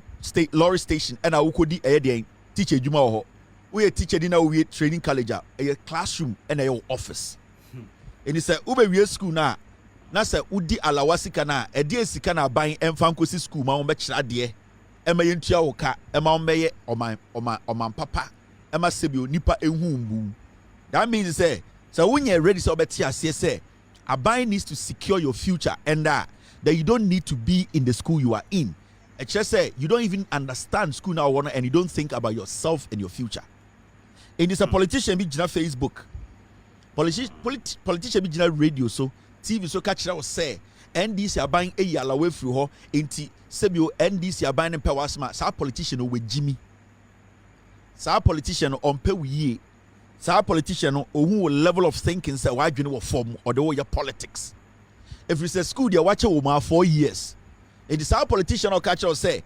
station and ukodi eye teacher adwuma ho we teacher di na we training college a classroom and a office and he say ube we school na say udi alawasika na e de sika na ban emfa nkosi school ma won be kira de e ma yentua wo ka e ma won be ye oman papa e ma sebi onipa ehumbu. That means say so when you're ready so better say abai needs to secure your future and that you don't need to be in the school you are in. It just say you don't even understand school now and you don't think about yourself and your future. And it's a politician be jina Facebook. Politician be jina radio so TV so catch that say NDC are buying a yala way through her into sebio NDC are buying power smart. Sa politician with Jimmy. Sa politician on pay we sa politician no who level of thinking say why you know form or the way your politics. If you say school they watch you 4 years. It is our politician or catch or say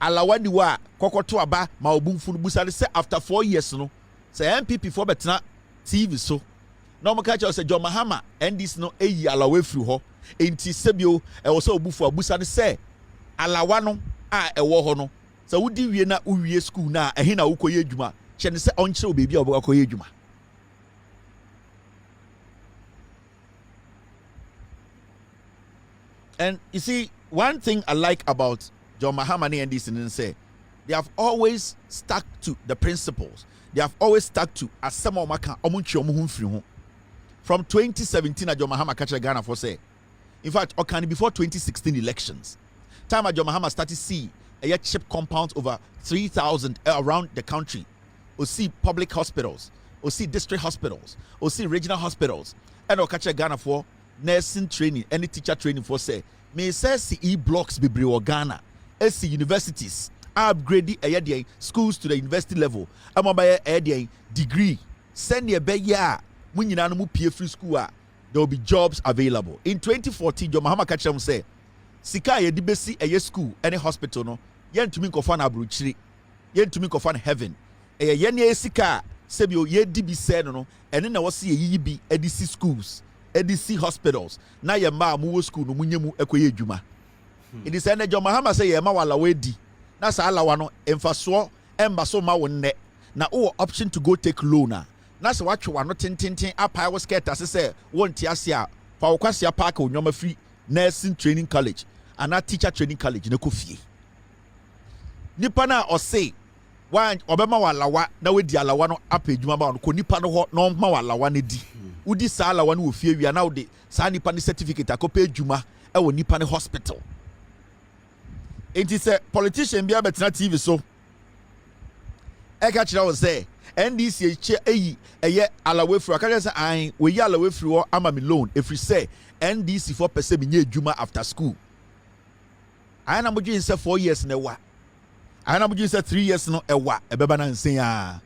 alawadi wa kokoto aba ma obumfu busa say after 4 years no say MPP for betna TV so no mo catch or say John Mahama and this no eyi alawe through ho enti sebio e wo say obufu abusa say alawa no a ewo ho no so wudi wie na uwie school na ehe na ukoye adwuma. And you see, one thing I like about John Mahama and this and say they have always stuck to the principles. They have always stuck to as some of from 2017 John Mahama catch Ghana for say. In fact, before 2016 elections, time John Mahama started see a cheap compounds over 3,000 around the country. Or see public hospitals, or see district hospitals, or see regional hospitals, and or catch a Ghana for nursing training, any teacher training for say, may say CE blocks be Ghana, SC universities, upgrade the schools to the university level, amabaya a degree, send your be ya, when you know free school, there will be jobs available. In 2014, John Mahama catch them say, Sika ye dibesi a school, any hospital no, yen to me kofan abruchiri, yen to me kofan heaven. Yenya sika sebio ye dibi se no ene na wose ye bi edisi schools edisi hospitals na ye ma mu school no munyemu ekoye adwuma it is ene John Mahama say ye ma wala wedi na sa alawa no emfaso emba so ma wonne na o option to go take loan na se watwe wano tintintin apa wo skirt ase se won ti ase a fa wo kwase park onyoma free nursing training college ana teacher training college na kofie nipa na ose wan obema walawa na wedi alawa no apa edwuma ba no ko nipa no ho no ma walawa na di udi sa alawa no wo fie wi na wo de sa nipa ni certificate akopa edwuma e wo nipa ni hospital enti se politician bia betena TV so e ka kira wo say NDC eche eyi eye alawe fru aka say an we yi alawe fru wo ama me loan if you say NDC 4% me nye edwuma after school I na modwin say 4 years na wa I na modwin say 3 years no e wa e beba na nsen a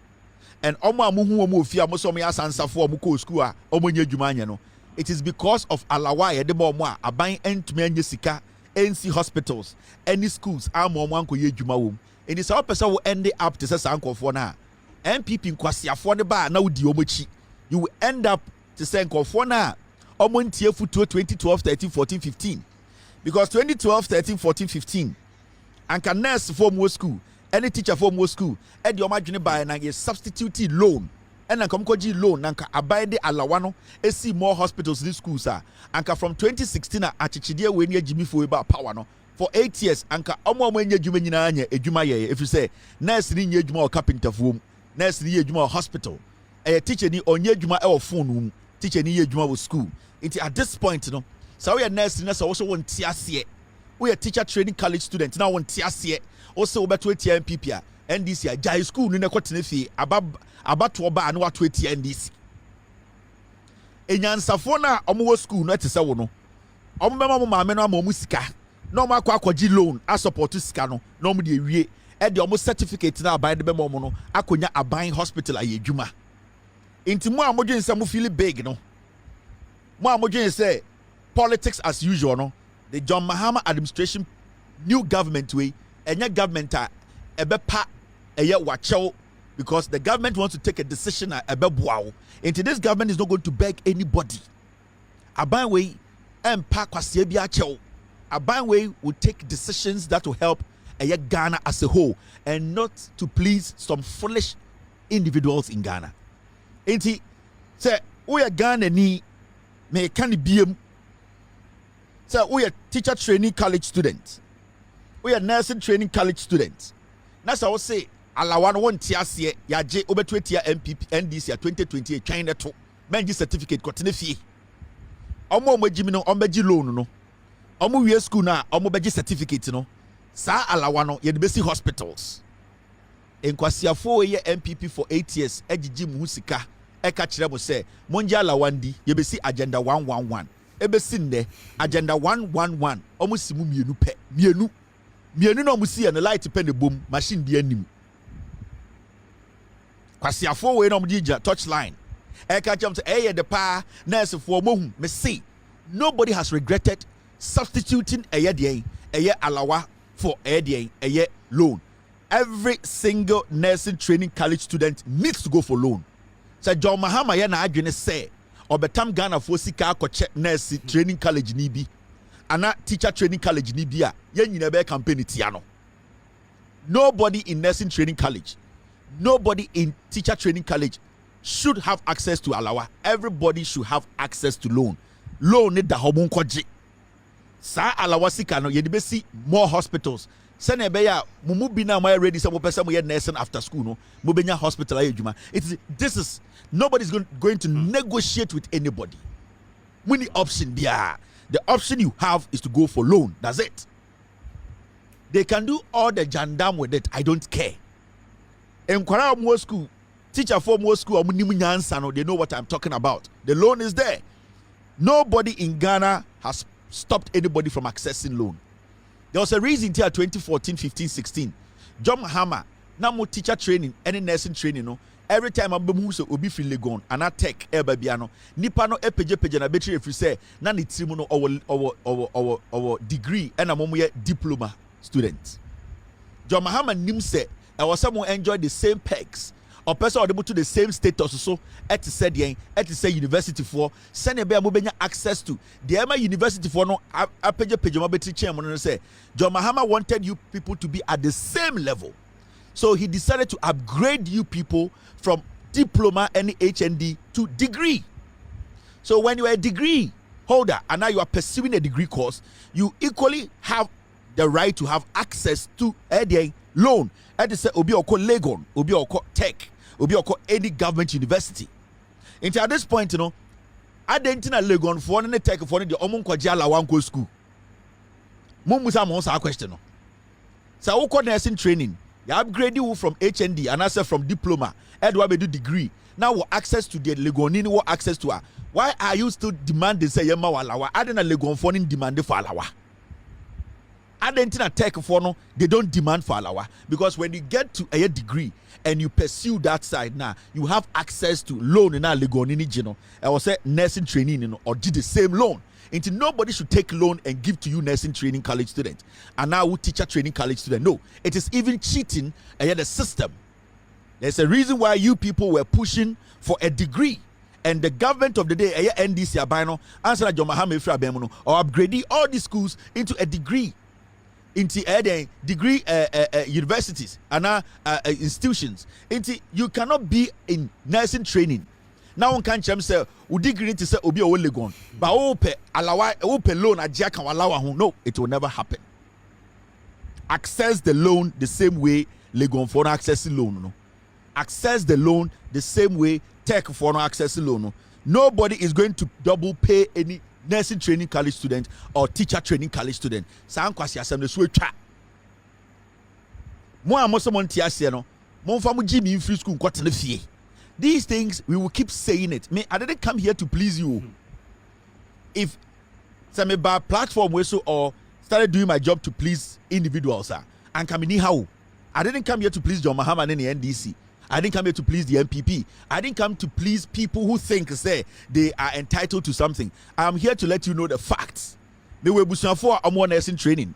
and omo amuhu omo ofia omo so omo ya sansafo omo ko school a omo nye edwuma anye no it is because of alawa ye de ba omo a aban entumi anye sika NC hospitals any schools am omo anko ye edwuma wom it is how person will end up to say sankofo na MPP nkwasiafo ne ba na wudi omochi you will end up to say sankofo na omo ntie futuo 2012 13 14 15 because 2012 13 14 15 anka nurse for more school any teacher for more school e de omo adwene ba na ye substitute loan and anka mkoji loan anka abide alawa no e see more hospitals in schools anka from 2016 achichide we ni agimi fo ba power no for 8 years anka omo nya dwuma nyina anya edwuma ye if you say nurse ni nya dwuma o carpenter fo nurse ni nya dwuma o hospital teacher ni onye dwuma e o phone mu teacher ni nya dwuma o school it at this point no so we nurse na so wo nti ase we a teacher training college student na wo nti ase o se wo beto etia MPP a NDC a jai school ni na kwotene fi abato ba na wato etia NDC enyansafo na omo school no ete se wo no omo bema mo maame no ama omo sika na omo akwaji loan a support sika no na omo de ewie e de omo certificate na aban de bema omo no akonya aban hospital ayedwuma enti mo amodwen se mo feel big no mo amodwen se politics as usual no the John Mahama administration new government way enya government a ebepa eye wachew because the government wants to take a decision ebeboawo into this government is not going to beg anybody aban way empa kwase bia chew aban way will take decisions that will help eye Ghana as a whole and not to please some foolish individuals in Ghana enti say we are Ghana ni me kan biem say we are teacher training college students we are nursing training college students na say we say alawa no won tiase yaje obetu etia MPP NDC 2028 China to menji certificate kotene fie omo magimi no ombeji loan no omo wie school na omo beji certificate no sa alawa no ye de besi hospitals enkwasiafo ye MPP for 8 years ejiji mu sika e ka kire mo say monja alawa ndi ye besi agenda 111 ebesi nde agenda 111 omo simu mienu pe mienu no omo si na light pe ne bom machine bi anim kwasiafo we no omo dija touchline e ka kire mo say the pa nurse for mohun me see nobody has regretted substituting eye alawa for eye loan. Every single nursing training college student needs to go for loan. So John Mahama ya na adwene say obetam Ghana for sika akɔkyɛ nurse training college ni bi ana teacher training college ni bi a ye nyina be campaign tia no. Nobody in nursing training college, nobody in teacher training college should have access to alawa. Everybody should have access to loan. Loan ne da hobon kwaje. Sa alawa sika no ye de besi more hospitals. Sene be ya mumu bi na my ready say mo pese mo ye nursing after school no mo benya hospital ayedwuma. This is nobody's going to negotiate with anybody. Many option there. The option you have is to go for loan. That's it. They can do all the jandam with it. I don't care. Enkwara mo school, teacher for mo school omunimu nyansa no, they know what I'm talking about. The loan is there. Nobody in Ghana has stopped anybody from accessing loan. There was a reason till 2014, 15, 16. John Mahama, now more teacher training, any nursing training, no. Every time I'm being so obi feel legon and I take babiano. Nipa no epeje na betri if you say na ni trimu no our degree and a momo diploma student. John Mahama nim say I was someone enjoy the same perks. Or person or to the same status so at said university for send a bear access to the Emma University for no page chairman say John Mahama wanted you people to be at the same level. So he decided to upgrade you people from diploma and HND to degree. So when you are a degree holder and now you are pursuing a degree course, you equally have the right to have access to a loan. At say obi oko Legon, obi oko Tech, obi oko any government university. Until at this point, you know, I didn't know Legon for any Tech for the omon kwaja la wanko school. Mumusa monsa question no. So oko nursing training, you upgrade you from HND and also from diploma, and we do degree. Now we access to the Legonini, we access to her. Why are you still demanding say yema walawa? I didn't Legon for demand for alawa. I didn't Tech for no, they don't demand for alawa because when you get to a degree and you pursue that side now, you have access to loan in our Legonini Gino. I was say nursing training, you know, or did the same loan. Until nobody should take loan and give to you nursing training college student and now teacher training college student. No, it is even cheating the system. There's a reason why you people were pushing for a degree, and the government of the day NDC abino answer John Mahama Ifra Bemuno or upgrading all these schools into a degree, into a degree universities and institutions. Into you cannot be in nursing training. Now one can't say we degree to say obi o legon but open loan ajia kan walawa ho. No, it will never happen. Access the loan the same way legon for access loan no. Access the loan the same way Tech for no access loan no. Nobody is going to double pay any nursing training college student or teacher training college student. San kwasi asem the swe twa. Mo amoso mon ti ase no. Mo mfa mo gi mi free school kwatene fie. These things, we will keep saying it. I didn't come here to please you. If some platform or started doing my job to please individuals, and coming how, I didn't come here to please John Mahama and the NDC. I didn't come here to please the MPP. I didn't come to please people who think they are entitled to something. I am here to let you know the facts. Me we busan for more nursing training.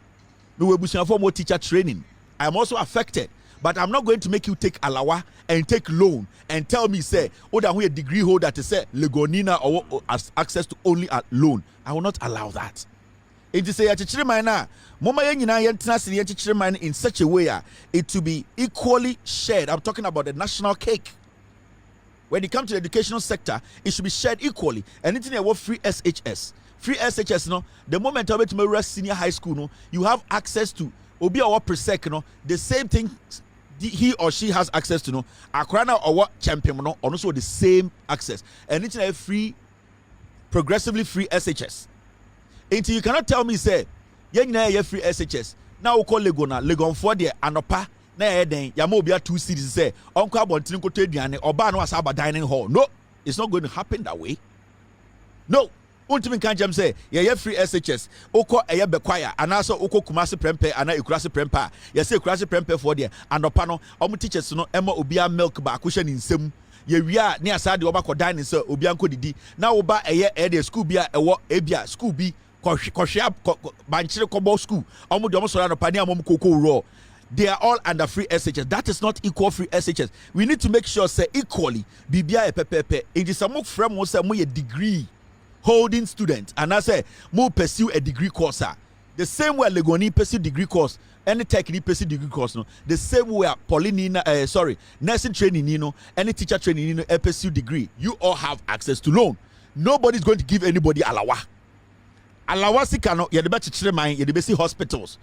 Me we busan for more teacher training. I am also affected. But I'm not going to make you take alawa and take loan and tell me say, oh, that we a degree holder to say legonina or access to only a loan. I will not allow that. It is say in such a way it to be equally shared. I'm talking about the national cake. When it comes to the educational sector, it should be shared equally. And it's about free SHS. Free SHS, no. The moment of it, senior high school, no, you have access to obi or per second, no, the same thing. He or she has access to no akrana or what champion no also the same access, and it's a free, progressively free SHS. Until you cannot tell me say you free SHS now we call legon for the anopa na den yamobia 2 cities say uncle abontin ko teduane oba no asaba dining hall. No, it's not going to happen that way. No. Ultimate can't jam say, yeah, free SHS. Oko aya bekwaya, and also oko kumasi prempe, and ikurasi prempa. You say kurasi prempe for there, and opano, teachers no emma ubia milk ba cushion in sim. Ye we are near Sadi Obako dining, sir, Obianco didi. Now oba a year ede school bia a what ebia school be koshia banchire kobo school. Omudomoso pania mom cocoa raw. They are all under free SHS. That is not equal free SHS. We need to make sure say equally. Bibia e pepepe. It is a more frame was a degree holding student, and I say more pursue a degree course. The same way Legoni pursue degree course, any technique pursue degree course, no. The same way nursing training, you know, any teacher training, you know, pursue degree. You all have access to loan. Nobody's going to give anybody alawa. Alawa sikano, you the better children, you the best hospitals.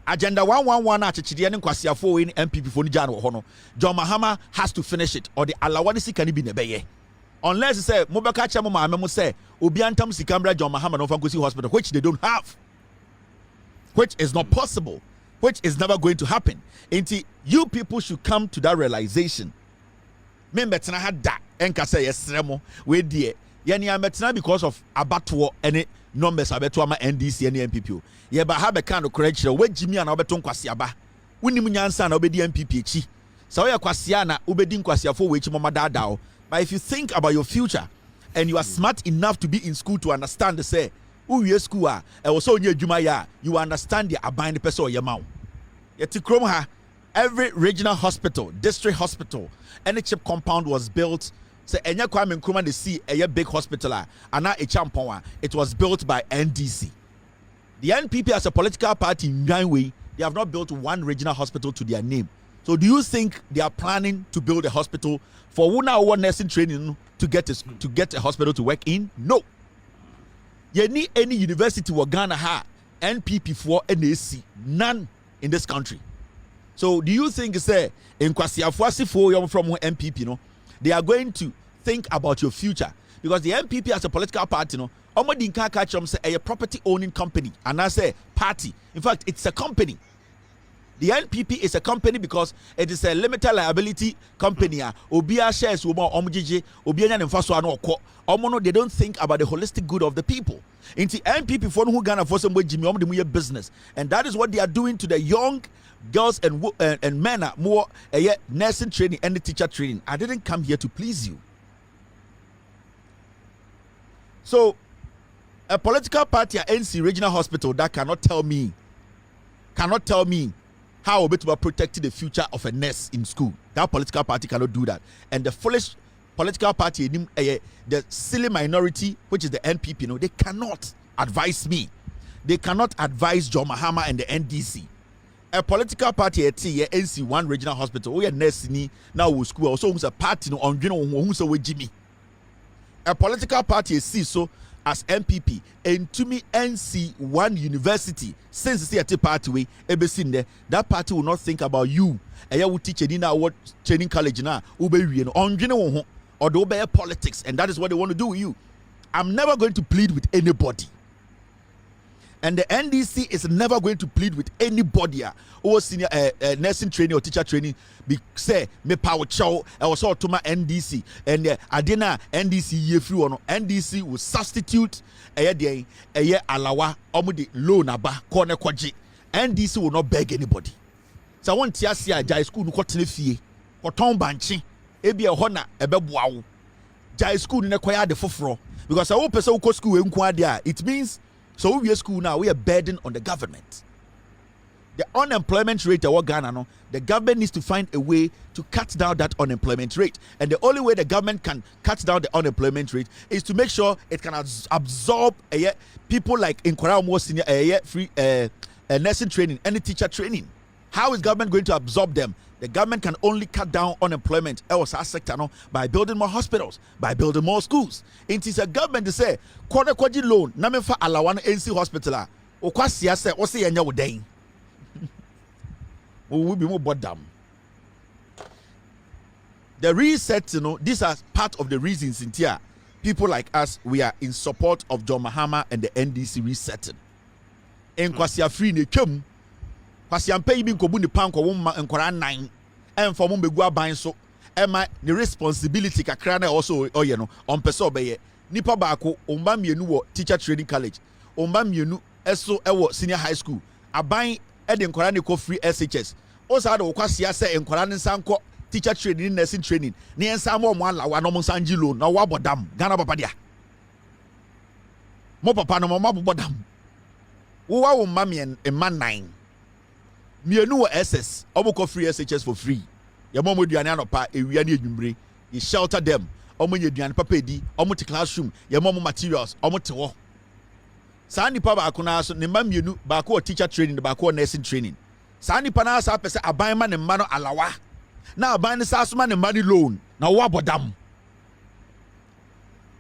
Agenda 111 at Chidian Kwasiafo in MPP for Nijano Hono. John Mahama has to finish it, or the alawanisi can be nebeye. Unless you say Mobaka Chamoma Memo say Obiantam Sikambra John Mahama no Fankusi Hospital, which they don't have, which is not possible, which is never going to happen. Until you people should come to that realization. Remember, I had that and say yes, Remo, we dear. Yani I'm because of abattoir and numbers abattoir NDC and MPP. Yeah, but have a kind of correction where Jimmy and Alberton Kwasiaba. Winimunyansa and Obedi MPP. So ya Kwasiana, Ubedin Kwasiafo, which Mama Dadao. But if you think about your future and you are smart enough to be in school to understand the say, who you school are, and also near Jumaya, you understand the abiding person or your mouth. Yet to Kromha, every regional hospital, district hospital, any chip compound was built. Say, Enya Kwame Nkrumah the sea, a big hospital, and now a champion. It was built by NDC. The NPP as a political party in Ghanwe, they have not built one regional hospital to their name. So do you think they are planning to build a hospital for one nursing training to get a hospital to work in? No. You need any university or Ghana ha NPP for NAC, none in this country. So do you think say in Kwasiafuasi for you from NPP, no, they are going to think about your future? Because the NPP as a political party, no, almost can't catch them say a property owning company, and I say party. In fact, it's a company. The NPP is a company because it is a limited liability company. Obia shares woman omjiji, obia nyan mfaso ano okọ. Omono they don't think about the holistic good of the people. Inti NPP for who Ghana for some Jimmy omo de business, and that is what they are doing to the young girls and men more nursing training and the teacher training. I didn't come here to please you. So a political party at NC Regional Hospital that cannot tell me how we to protect the future of a nurse in school. That political party cannot do that. And the foolish political party, the Sïlly Minority, which is the NPP, they cannot advise me. They cannot advise John Mahama and the NDC. A political party at NC1 Regional Hospital, we are nurse now we school, also who's a party on who's a Jimmy. A political party is so as MPP and to me NC1 university since the at party way ebesin there that party will not think about you and you will teach in our training college now or the politics, and that is what they want to do with you. I'm never going to plead with anybody, and the NDC is never going to plead with anybody or senior nursing training or teacher training. Say me power chow I was all to my NDC and adena NDC ye free or no NDC will substitute a year alawa omudi loan aba corner kwaji. NDC will not beg anybody. So I want to see a jai school no kwatene fie koton banchi ebi e hona ebe boawo jai school ne kwaya de foforo because I person who go school enko ade it means so we school now we are burden on the government. The unemployment rate at Ghana, no, the government needs to find a way to cut down that unemployment rate. And the only way the government can cut down the unemployment rate is to make sure it can absorb people like in Korea more senior free nursing training and teacher training. How is government going to absorb them? The government can only cut down unemployment sector no, by building more hospitals, by building more schools. It is a government to say, kwaji loan, namefa alawana NC hospital, okwasia se ose yenya woden. We will be more bottom. The reset, these are part of the reasons in here. People like us, we are in support of John Mahama and the NDC resetting. En kwasia free ne twam. Kwasia mpa ibi nkobu ni pan ko won nkora 9. En for mo begua ban so. Ema the responsibility kakra na also oye no. On pese obeye. Nipa baako omba mienu wo teacher training college. Omba mienu eso ewo senior high school. Aban ede nkora ne ko free SHS osa do kwasia se nkora ne nsanko teacher training nursing training ne ensa mo alawa no nsanji loan na wabodam Ghana papa dia mo papa no mo mabodam wo wa wo mamien emma 9 mienu wo SS obo free SHS for free ya mo duane anopa ewia ne edwumbre you shelter them omo nye duane papa edi omo te classroom ya mo materials omo te wo saa nipa baako na so ne mamienu baako teacher training baako nursing training saa nipa na sa pese aban ma ne mma no alawa na aban ne sa so ma ne mma loan na wo abodam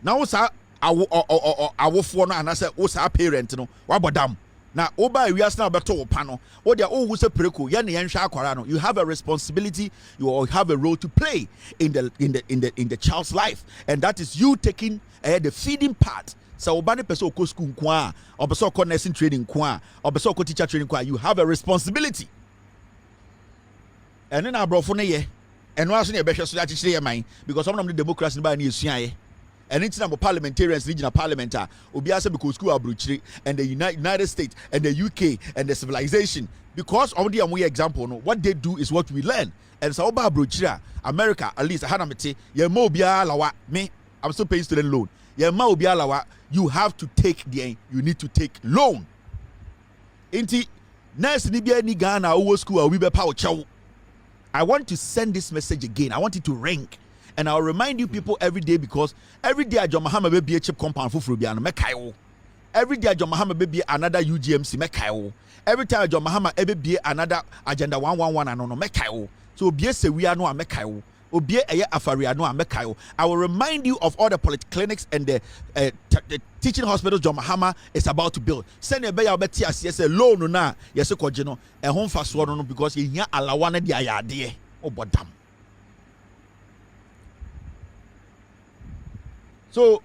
na wo sa awofo no anase wo sa parent no wo abodam na wo ba wiase na beto wo pa no wo dia wo wu se preko ye ne yenhwa akwara no. You have a responsibility, you have a role to play in the child's life, and that is you taking the feeding part. So obani person ko school kwa or person ko nursing training kwa or person ko teacher training kwa, you have a responsibility. And then abrofo ne ye and no aso ne be hwe so akyekyere ye man because some of the democracy ba na esua ye. And it's number parliamentarians, regional parliament, Obiasa because school abrochiri and the United States and the UK and the civilization. Because of the Amoy example, no, what they do is what we learn. And so abrochira, America, at least Hanamete, ye mo bia lawa me, I'm still paying student loan. Ye mo bia lawa, you have to take you need to take loan. Inti nurse ni bia ni Ghana owo school we be power chow. I want to send this message again. I want it to ring. And I'll remind you people every day, because every day John Mahama be a chip compound for Frubiano Mekaiwo. Every day John Mahama be another UGMC Mekaiwo. Every time John Mahama be another agenda 111 and no Mekaiwo. So obie se we are no amekayo. Obie eye afaria no amekayo. I will remind you of all the polyclinics and the teaching hospitals John Mahama is about to build. Send a beya beti as loan na yes kojino e home fast no because you hear alawana di ayade obodam. So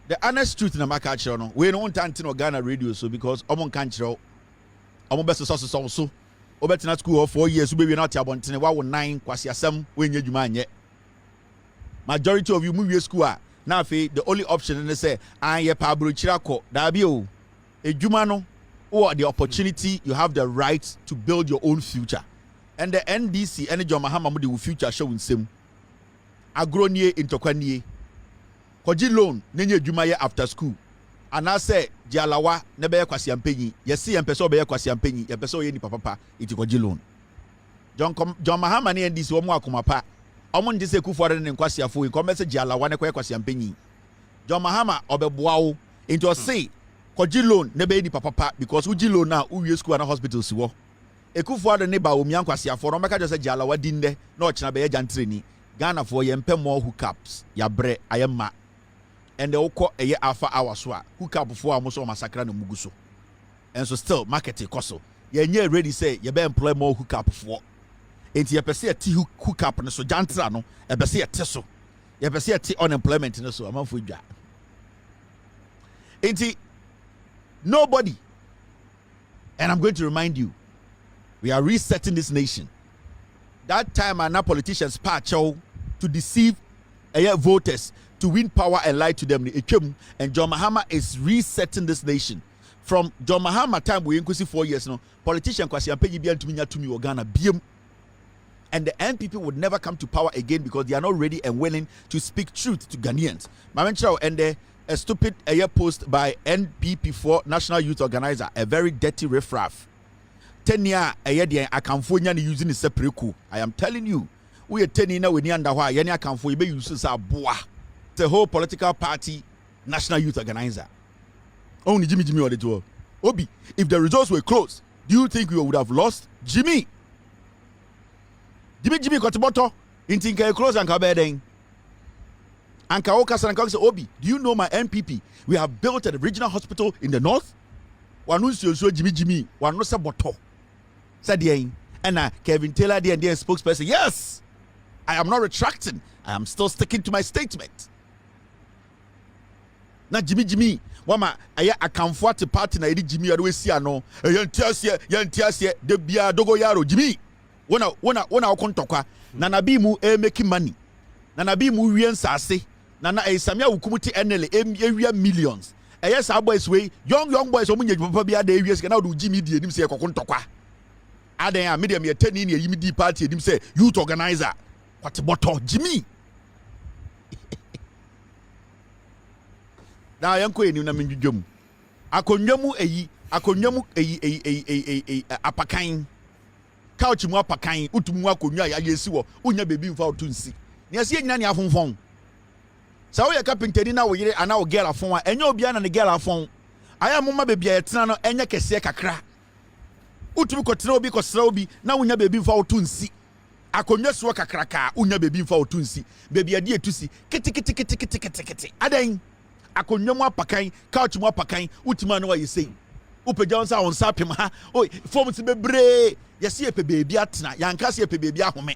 the honest truth in America no we no want to Ghana radio so because omon kan chiro omon best so obetina school for 4 years we be not abontene wa 9 kwasi asem we nya djuma anye majority of you move school na fe the only option is say anye pa abrochira ko da bi o edjuma no or the opportunity you have the right to build your own future and the NDC and John Mahama mo the future show nsem agronie intokwanie koji loan nenye edjuma ye after school ana say dialawa ne be kwasi ampenyi yesi yempese obeye kwasi ampenyi yempese oye ni papa iti koji loan John Mahama ne NDC wo mu akomapa omo ndi se kufuare ne kwasi afo ko message dialawa ne kwasi ampenyi John Mahama obeboa wo into say koji loan ne be ni papa because uji loan na uwie school na hospital si wo ekufuare ne ba omi ankwasi afo no meka jo se dialawa dinde na ochina be jantreni Ghana for yempe more hookups ya bre ayema and the oko eye alpha hour so hookup for amoso massacre no muguso and so still market koso ye ready say ye be employ more hookup for enti ye pese ti hookup no so jantra no e pese ye te so ye pese ye ti unemployment no so amanfo dwa enti nobody, and I'm going to remind you, we are resetting this nation. That time our politicians patcho to deceive voters, to win power and lie to them. And John Mahama is resetting this nation. From John Mahama time we inclusive 4 years now, politician kwasi ampeji biya to me Ghana biem. And the NPP would never come to power again because they are not ready and willing to speak truth to Ghanaians. Mamenchao and a stupid post by NPP4 National Youth Organizer, a very dirty riffraff. 10 year I can phone using the separate coup. I am telling you, we are 10 years now when you underwhy yani I can phone use boa. The whole political party national youth organizer. Only Jimmy or the door. Obi, if the results were close, do you think we would have lost? Jimmy got the bottle in Tinka close and Kabeding. And Kaoka say, Obi, do you know my NPP? We have built a regional hospital in the north. One who's so Jimmy, one was a bottle. Said the and Kevin Taylor, the spokesperson. Yes, I am not retracting. I am still sticking to my statement. Now, Jimmy, Wama, I can't afford to party na Jimmy always see no. Yantiasia, the Bia Dogo Yaro, Jimmy. Wana okontokwa. Nana bi mu making money. Nana bi mu wian sase. Nana samia ukumuti NL area millions. Yes, our boys way young boys omunye papa bia da awies na do Jimmy die nim say kokontokwa. Adan medium ye 10 in ye yimidi party nim say youth organizer. What bottle Jimmy? Na yanko eni na menjudwom. Akonnwamu apakan. Couch mu apakan, utumu akonnwa ya yesi wo. Unya baby mfa otunsi. Ne ase nyina ne afonfon. Sa wo ye carpenter na wo yire ana wo girl afon a enye obia na ne girl afon. Aya mumma baby a yetena no enye kese kakra. Utumi kotena obi kosra obi na unya baby mfa otunsi. Akonnwa so kakraka unya baby mfa otunsi. Baby ade etusi. Kiti. Adan akonnwa mu apakan, couch mu apakan, utuma na wo yesi. Upeja onsa onsa pem ha. Oi, form ti bebre. Yesi epe baby atena. Yankase epe baby ahome.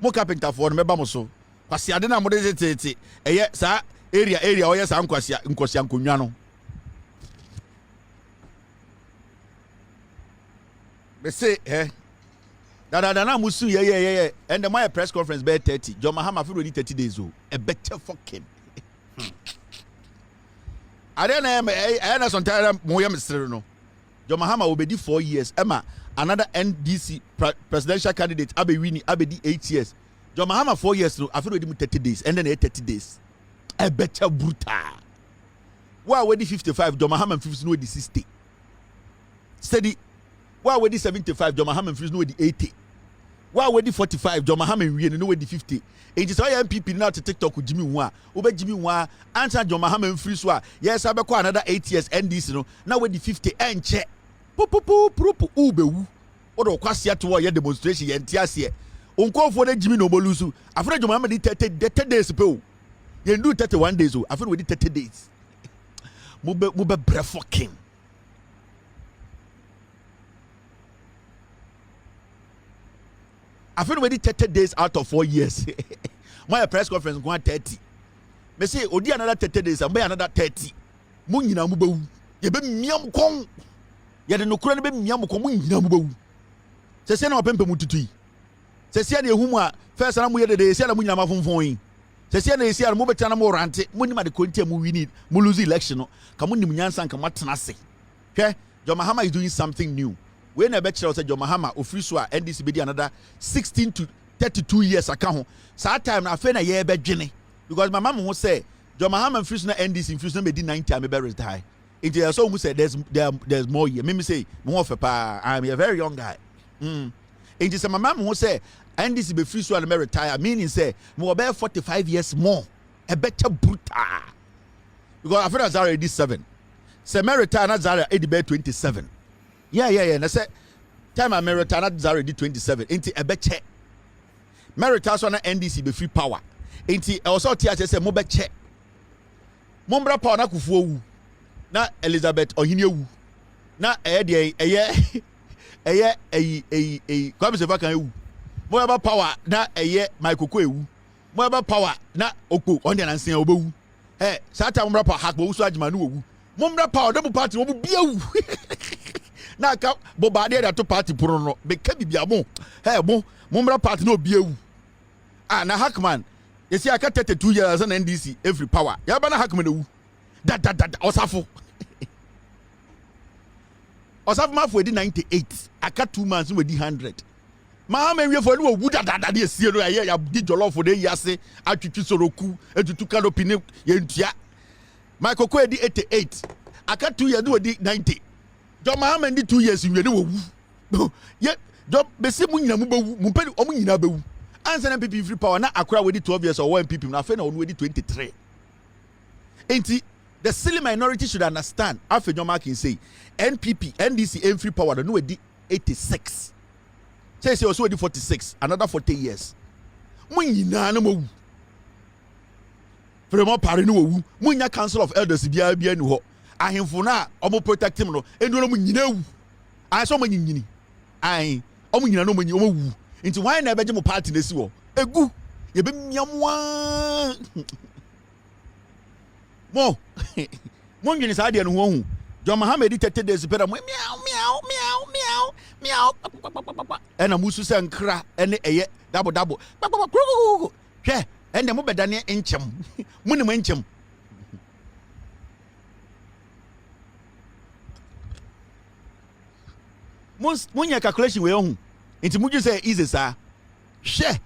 Mo carpenter for no meba mo so. Kwasi ade na mo de tete. Eye sa area oye sa nkwasi ankonwa no. Be say da na musu ye and my press conference be 30. John Mahama fi ready 30 days o. A better fucking. I don't know I na sontire mo yam sere no. John Mahama will be 4 years. Emma another NDC presidential candidate abewini abedi 8 years. John Mahama 4 years no I feel ready 30 days and then 30 days. A better brutal. Why we 55 John Mahama 50 no 60. Steady. Why we 75 John Mahama 50 no 80. Why we 45 John Mahama we no 50. It is all MPP now to TikTok with Jimmy Wa. Obe Jimmy Wa answer John Mahama free so. Yes, I be another 8 years NDC no. Now we 50 and check. Pupu ubewu. do kwase to ye demonstration ye ntiase onkofo na jimi no bolusu afre John Mahama di 30 days pe o ye do 31 days o afre we di 30 days mo be bre fucking afre we di 30 days out of 4 years my press conference go 30 me say odi another 30 days and be another 30 mo nyina mo bawu ye be miam kon ye de nokura ne be miam kon mo nyina mo bawu se na opempe mo tutui se na ehu mu a first na mo ye de se na mo nyina ma fonfon yi se na esi a mo beta na mo rante mo ni ma de konti mo win mo lose election no ka mo nim nyansa nka matena se hwe John Mahama is doing something new we na be kire say John Mahama ofiri so a NDC be di another 16 to 32 years aka ho sa time na afa na ye be dwene because my mama who say John Mahama ofiri so na NDC ofiri so be di 90 am be retire it is so who say there's more year me say mo of pa I'm a very young guy it is my mama who say NDC be free so and retire meaning say mo be 45 years more a better brutal because I feel Zara 87 say me retire na Zara e be 27 yeah na say time I retire na Zara 27 into a better me retire so na NDC be free power into also tia say mo be che mo mbra power na kufu owu na Elizabeth ohini ewu na kwame se vakan ewu mo eba power na Michael Ko ewu mo eba power na Okpo on dey na nsen obewu sata mo mbra power hakbo usu ajima no owu mo mbra power double party mo bi ewu na ka Boadu dey to party puro no be ka bibia mo mo mbra party no obi ewu na Hackman you see aka 32 years na NDC every power ya ba na Hackman ewu da osafo osafo ma for 98 aka 2 months we di 100 Mahama we for no wu da dey sie no ya di jollof for dey yase atwitwi soroku etutu canopy ne ye ntua Michael Ko di 88 aka 2 years we di 90 John Mahama di 2 years we dey wu ye do be se mu nyina mu bewu mu pedi o mu nyina bewu ansa na people free power na akura we di 12 years or 1 people na fe na we di 23 enti the Sïlly minority should understand. After John Markin say, NDC and free power, no, we did 86. Say also did 46, another 40 years. When na no more. For more party no, Munya Council of Elders, BIB no. I him for now, omo protect him no. And no mun I saw many yini. I omo no many omo. Into why never jam party this war. Egu. Ye be nyamwa. Mo nyini sa de no ho John Mahama di 30 days pera mo meow ena musu se nkra ene eye double hwe ene mo bedane enchem mo ne mo enchem mo nya calculation we ho nti mo ju say easy sa hwe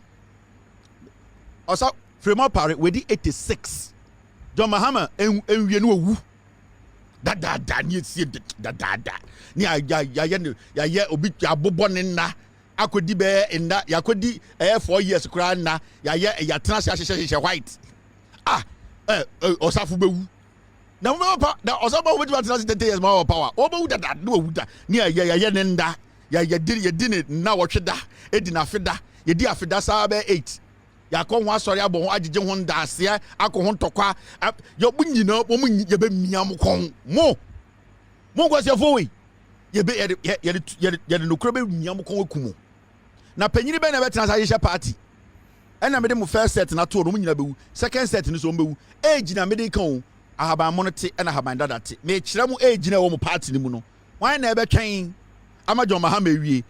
osa frame pare we di 86 John Mahama enwie no owu da ni sie da ni ya obi abobo ne nna akodi be nna yakodi 4 years kura nna ya tena hye white osafu bewu na mo pa da osaba wo tena 30 years ma power obewu da no owu da ni ya ne nda ya di ne na wo tweda edi na afeda ye di afeda sa be 8 yakon wa sori abon agije ho ndase akọ ho ntokwa yo bunyina mo ye be miam kon mo gwase fowe ye be ye no kro be miam kon akumo na panyini be na be tena sa party ena me de mo first set na to no nyina bewu second set ni so bewu age na me de kan ahaban monote ena ahaban dadate me kire mo age na wo mo party ni mu no wan na be twen ama John Mahama wie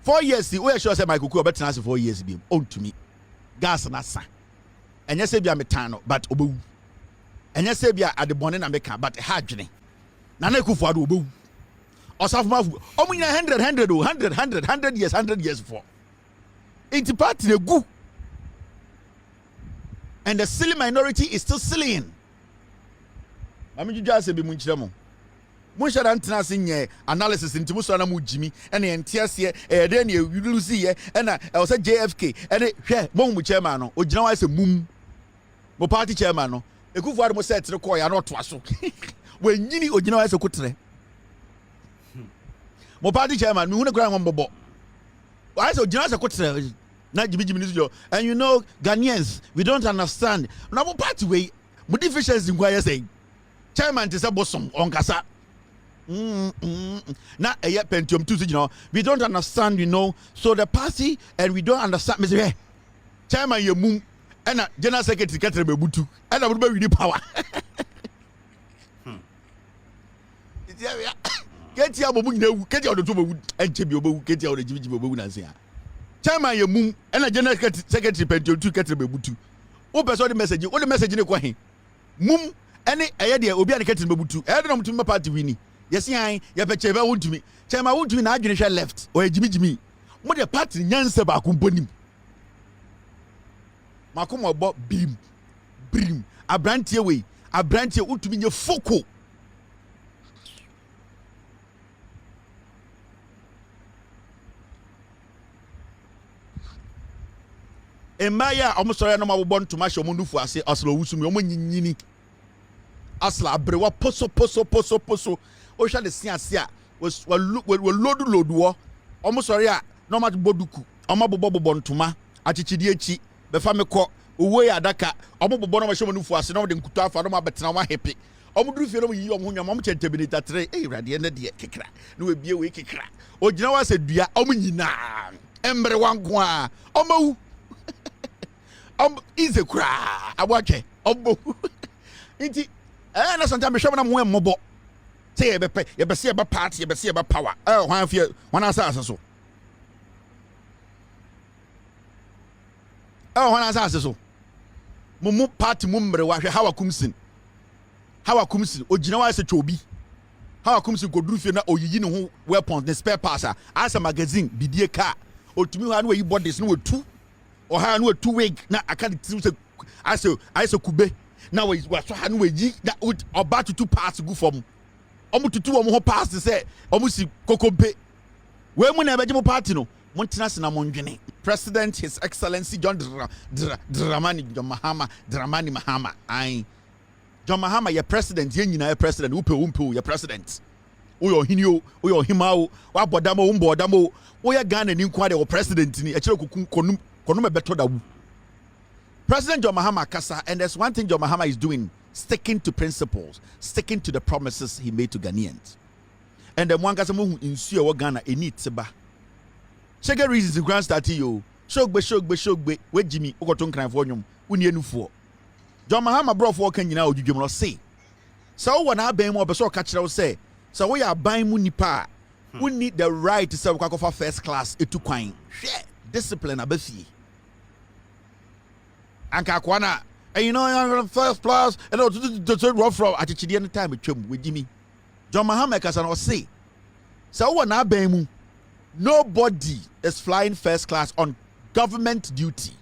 4 years we sure say Michael Ko be tena 4 years bi on to me gas na sa enye se bia metano but obewu enye se bia adebone na meka but ha dwene na na ekufu ado obewu osafo mafu omunya 100 years for it party the gu and the Sïlly minority is still Sïllying mami juja se bi mu nkire mo mo shara ntena se nye analysis ntimu so na mu jimi ene entiase de na ewulusi ye ena o se JFK ene hwe mo mu chairman no ogina wa se mum mo party chairman no ekufu ade mo set ne call ya no to aso wenyini ogina wa se kutre mo party chairman mi hu ne kura ngombobo I said General Secretary na Jimmy and you know Ghanaians we don't understand. Now party way mo deficiency ngwa say chairman te say bosom onkasa. Na Pentium 2 you know we don't understand you know so the party and we don't understand me say chairman ye mum and General Secretary Ketre Bebutu and I would be power. Get your bobu get your to and chebi obu get your Jimmy bobu na say chairman ye mum and General Secretary Pentium 2 Ketre Bebutu o person the message o the message ne kwa he mum ene eye de obi an Ketre Bebutu e de no mutumi party wini yes yan ye pe chebe wontumi chairman wontumi na adwene hwe left o Jimmy mo de party nyanse ba komponim makomo obo brim abrantie we abrantie utumi nye foko Emaya omusore no mabobɔ ntoma hye omunufu ase asla wusumi omunyinyini asla abrewa poso o hwa de ase a lodu wo omusore a no maboduku omabobɔ ntoma achichidi echi befa mekɔ owo ya adaka omobobɔ no hye omunufu ase no de nkutu afa no mabetena wa happy omuduru fie no yi omunwa om chentebenita 3 rade ne de kekra no we bie we kekra ogina wa se dua omunyina embre wanko a omawu is a cry. I watch it. Inti, na sometimes show na mo mobo. Say you be see about party, you be see about power. One answer so. One answer so. Mumu party mumre wa how akumsin. How akumsin ogina wa se chobi. How akumsin go duru fie na oyiyi ne ho weapons the spare parts as a magazine bidie car. Otumi ha na we bodies no two. Or ha no 2 week na aka de tim se I say kube na we so ha no we na oba tutu pass go from omo tutu omo ho pass say omo si kokompe we mu na ebeje mo party no montena se na mondwene President His Excellency John Dramani Mahama ai John Mahama ye president ye nyina ye president upe ye president oyo hinio oyo himao wa bodamo mbodamo oya Ghana ni kwa de o president ni e kire konum President John Mahama Kasa, and there's one thing John Mahama is doing, sticking to principles, sticking to the promises he made to Ghanaians. And the one Gasamu in Suya Ghana, a need seba. Second reasons in Grand Statio, Shogbe, where Jimmy, Ogoton Cranfonium, Union. John Mahama brought for Kenya, you will say. So when I bang more, so catch it, say, so we are buying Munipa. We need the right to serve Kakofa first class, it took quine. Discipline, abefi. Anka kwana and you know first class and to run from at the time with Jimmy John Mahama Kasa say so what na bemu nobody is flying first class on government duty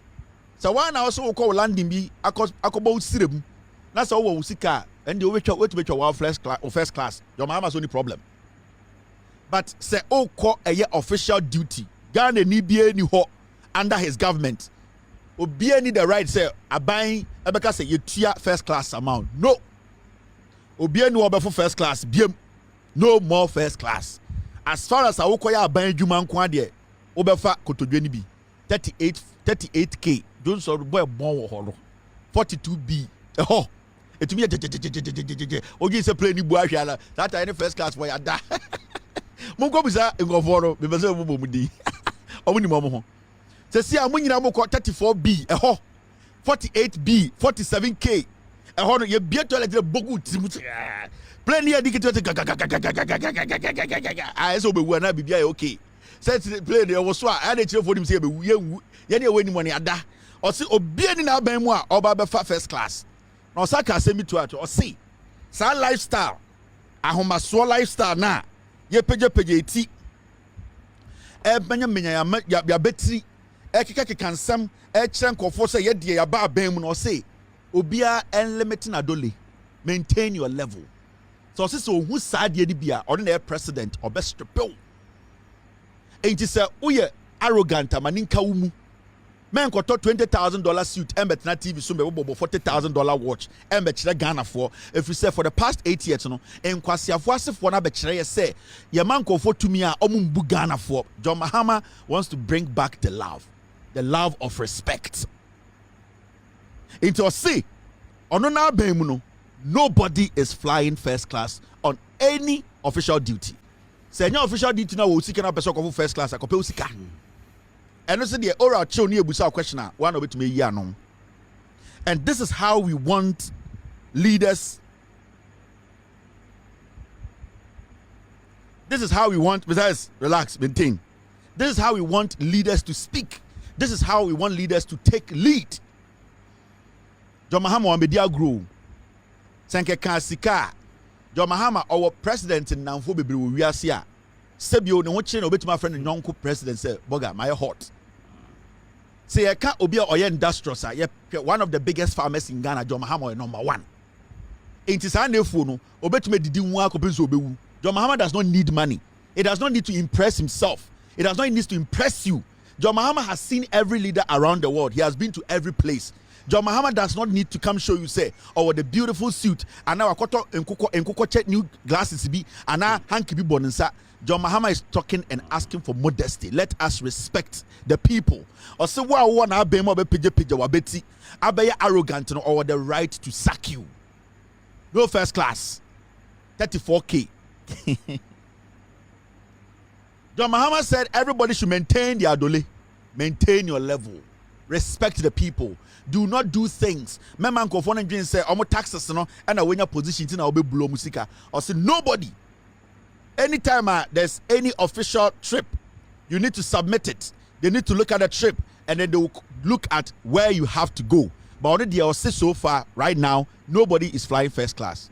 so why now also call landing be akobo sirem na so wo usika and the we first class John Mahama's only problem but say call a official duty Ghana ni bie ni ho under his government obi any the right say aban ebeka say yetua first class amount no obi any obe for first class biem no more first class as far as awokoya aban adwuma nko ade obefa kotodwe ni bi 38k don't so boy bon wo ho 42b eho etumi ogi say play ni bu ahwala that any first class for yada mungo bisa ngoforo be bese mo mudi omuni mo ho se si amunyina mo ko 34b eho 48b 47k eho no ye bia toilet de bogu timu play ni adikete ah so be wu na bibia e okay set play de wo so a na chire for nim se be wu ye na we ni mo ni ada o se obi ani na aban mu a oba be fa first class na o saka asemi to ato o se sa lifestyle ahomaso lifestyle na ye peje eti e banya menya ya betri e keka nsam e kire nkofo se ye de ya ba aban mu na o se obia unlimited adole maintain your level so so who sad ye bia or na president or best stripel enti say uye arrogant amaninka wumu Men got $20,000 suit, and bet TV so me $40,000 watch, and bet Ghana for. If you say for the past 8 years, no, and Kwasiafuasi for na bet say, your man go for to me a omumbu Ghana for. John Mahama wants to bring back the love of respect. Into see, onona bemuno, nobody is flying first class on any official duty. Say any official duty now will seek an person of first class. I compare usika. And also the oral chill near busa question one of it me yanom. And this is how we want leaders. This is how we want. Besides, relax, maintain. This is how we want leaders to speak. This is how we want leaders to take lead. John Mahama wa media grow. Sanke Kansika. John Mahama, our president in Namfo Bebre we are here. Sebio no watching obet my friend Nyonko president say boga my hot. Say I can't obi oye industrious one of the biggest farmers in Ghana. John Mahama number 1. Inti sa nefu no obet me didi nwa akopinso obewu. John Mahama does not need money. He does not need to impress himself. He does not need to impress you. John Mahama has seen every leader around the world. He has been to every place. John Mahama does not need to come show you say, oh, the beautiful suit, and now akoto enkuko check new glasses be, and now hanky be bonanza. John Mahama is talking and asking for modesty. Let us respect the people. Or say, wow, one abemo be pije wabeti, abe arrogant or the right to sack you. No first class, 34K. John Mahama said everybody should maintain their adole, maintain your level, respect the people. Do not do things. Memang kofon and dream say, "Omo taxes no, and when your position in our be blow musika." Or say nobody. Anytime there's any official trip, you need to submit it. They need to look at the trip, and then they will look at where you have to go. But already I'll say so far, right now, nobody is flying first class.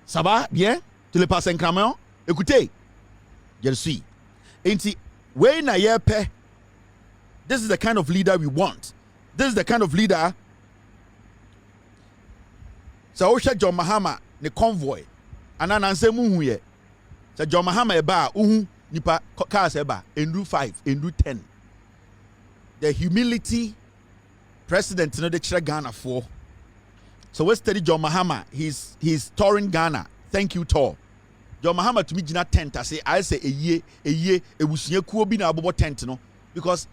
Ça va bien? Tu le passes un camion? Écoutez, je le suis. Ainsi, when I hear pe. This is the kind of leader we want. This is the kind of leader. So John Mahama the convoy. And then answer muhuye. So John Mahama eba nipa cars eba endu 5, endu 10. The humility president no de chira Ghana for. So we study John Mahama. He's touring Ghana. Thank you, Tor. John Mahama to me jina tent. I say a year ebusunye kuo bi na abobo tent no because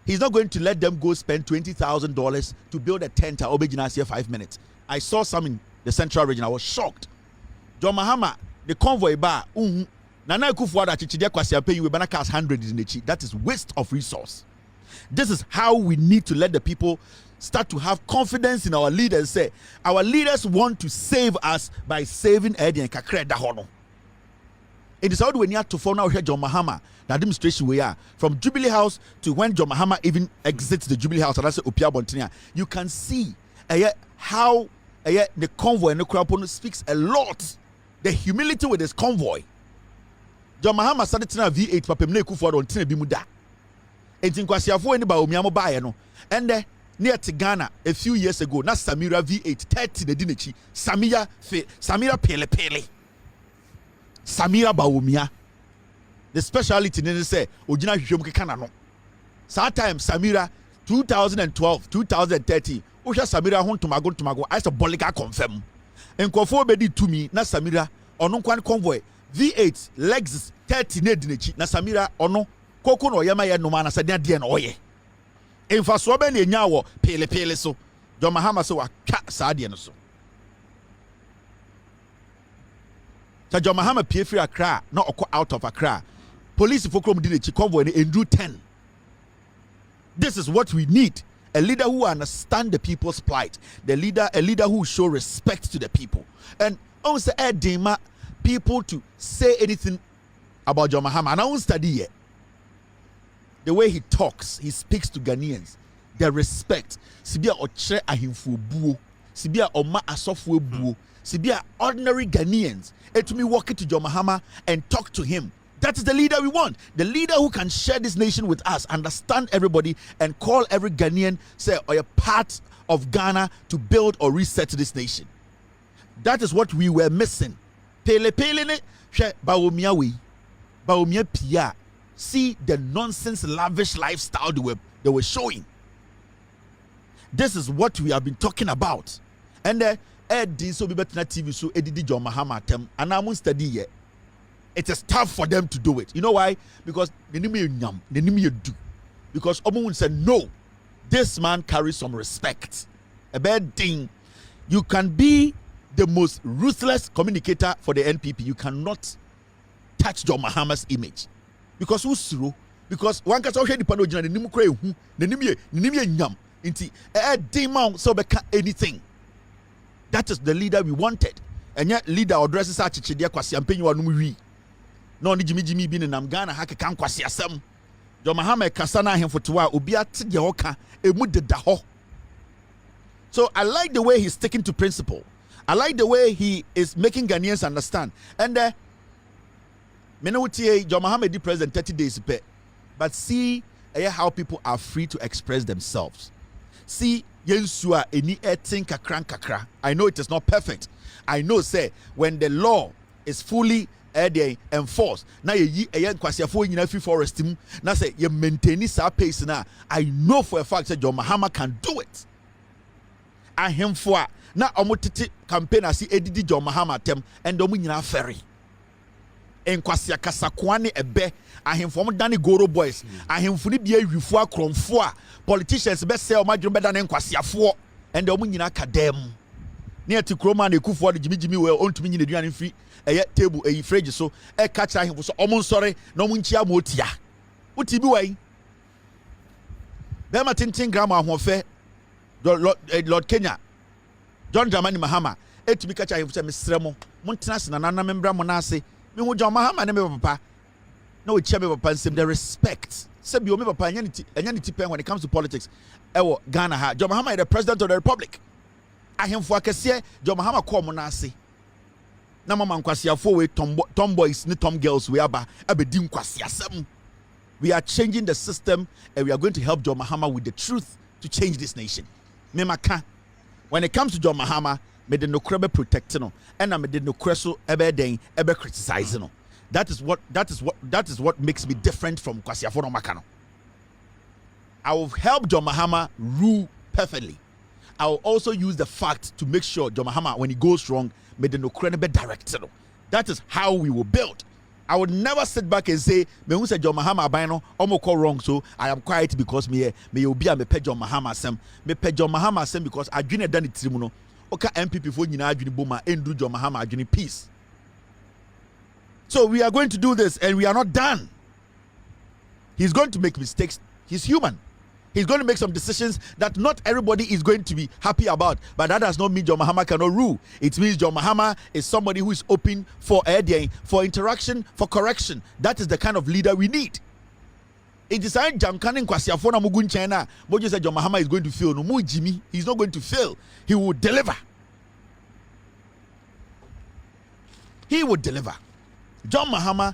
he's not going to let them go spend $20,000 to build a tent at Obejina's here 5 minutes. I saw some in the central region. I was shocked. John Mahama, the convoy bar, Nana Kufuada Chichidia Kwasia pay you with cars 100 in the chi. That is waste of resource. This is how we need to let the people start to have confidence in our leaders. Say, our leaders want to save us by saving Eddie and Kakre Dahono. It is how do we need to follow now here John Mahama, the administration we are from Jubilee House to when John Mahama even exits the Jubilee House and that's Opia Bontinia. You can see how the convoy and the crowd speaks a lot. The humility with this convoy. John Mahama started to V8 papemne kufuado on tina bimuda. And in Kwasiafo any ba omiamo ba no. And near to Ghana a few years ago, na Samira V8 30 the dinechi. Samira pele. Samira Baumia. The speciality they say Ojina Hwehwem keka no. That time Samira 2012, 2013. Usha Samira hon tomago I said bolika confirm. Enkofo be di to me na Samira ono kwan convoy V8 Lexus 30 ne dinechi na Samira ono koko no yema ye no ma na sade ade na oye. Emfa so be na enya wo pele so. John Mahama so wa twa saade no so. So John Mahama pie free Accra, not oko out of Accra. Police for come did a convoy and do 10. This is what we need. A leader who understands the people's plight. A leader who show respect to the people. And also demand people to say anything about John Mahama. And I won't study it. The way he talks, he speaks to Ghanaians. The respect. Sibia oche ahimfu buo. Sibia oma asofwe buo. Sibia ordinary Ghanaians. And to me walk into John Mahama and talk to him. That is the leader we want. The leader who can share this nation with us, understand everybody, and call every Ghanaian, say, or a part of Ghana to build or reset this nation. That is what we were missing. Pele ne, she baumia we, baumia pia, see the nonsense, lavish lifestyle they were showing. This is what we have been talking about. And Eddie so be better TV so Eddie John Mahama tem and I study yet. It is tough for them to do it. You know why? Because the enemy do. Because Omun said no. This man carries some respect. A bad thing. You can be the most ruthless communicator for the NPP. You cannot touch John Mahama's image. Because who's through? Because one can say the panojina the nimu kre hu the nimi nyam inti demon so beka anything. That is the leader we wanted. And yet leader addresses such a chidia kwasi ampenyi wa numwi. No ni jimi bi nam Ghana ha kan kwasi asem. John Mahama kasa na ahemfo wa obi ate de hoka emu deda ho. So I like the way he's sticking to principle. I like the way he is making Ghanaians understand. And John Mahama did president 30 days pay. But see how people are free to express themselves. See yensua eni etin kakran kakra. I know it is not perfect. I know say when the law is fully enforced, na ye kwasiafo nyina free forest mu na say ye maintain sa pace na, I know for a fact that John Mahama can do it. Ahemfo a na omotete campaign asi edidi John Mahama tem and omu nyina ferry. Enkwasia kasakwane ebe ahemfo mo dane goro boys ahemfo ni bia hwifo akromfo a politicians be say o madwom be dane nkwasiafo and omu nyina kadem na ati kroma na ekufo de jimijimi we ontumi nyina duane free eye table eyi fridge so e catch ahemfo so omu nsore na omu nchia ma otia uti bi wai be ma tintin grandma ahofe Lord Kenya John Dramani Mahama etumi catch ahemfo se mesremo montena se na nana membra mo na ase me hu John Mahama ne me papa na o chia me papa nsem the respect se bi o me papa anya ni tipen when it comes to politics ewo Ghana ha John Mahama is the president of the republic ahemfo akese John Mahama ko mo na ase na mama nkwasiafo we tomboys ni tom girls we aba abedi nkwasiasem. We are changing the system and we are going to help John Mahama with the truth to change this nation. Me maka when it comes to John Mahama me de nokrebe protect no and me de nokreso ebe den ebe criticize no. That is what makes me different from Kwasiafo no Makano. I will help John Mahama rule perfectly. I will also use the fact to make sure John Mahama, when he goes wrong, me de nokrebe direct no. That is how we will build. I would never sit back and say, me who said John Mahama abino almost call wrong, so I am quiet because me obi a me pe John Mahama sem. Me pe John Mahama sem because I didn't done it trimuno. Okay, MPP for nyina adwini boma endu John Mahama adwini peace. So we are going to do this and we are not done. He's going to make mistakes. He's human. He's going to make some decisions that not everybody is going to be happy about. But that does not mean John Mahama cannot rule. It means John Mahama is somebody who is open for interaction, for correction. That is the kind of leader we need. It is a Jamkanin Kwasiafona Mugun China. But you said John Mahama is going to fail. No more Jimmy. He's not going to fail. He will deliver. He will deliver. John Mahama,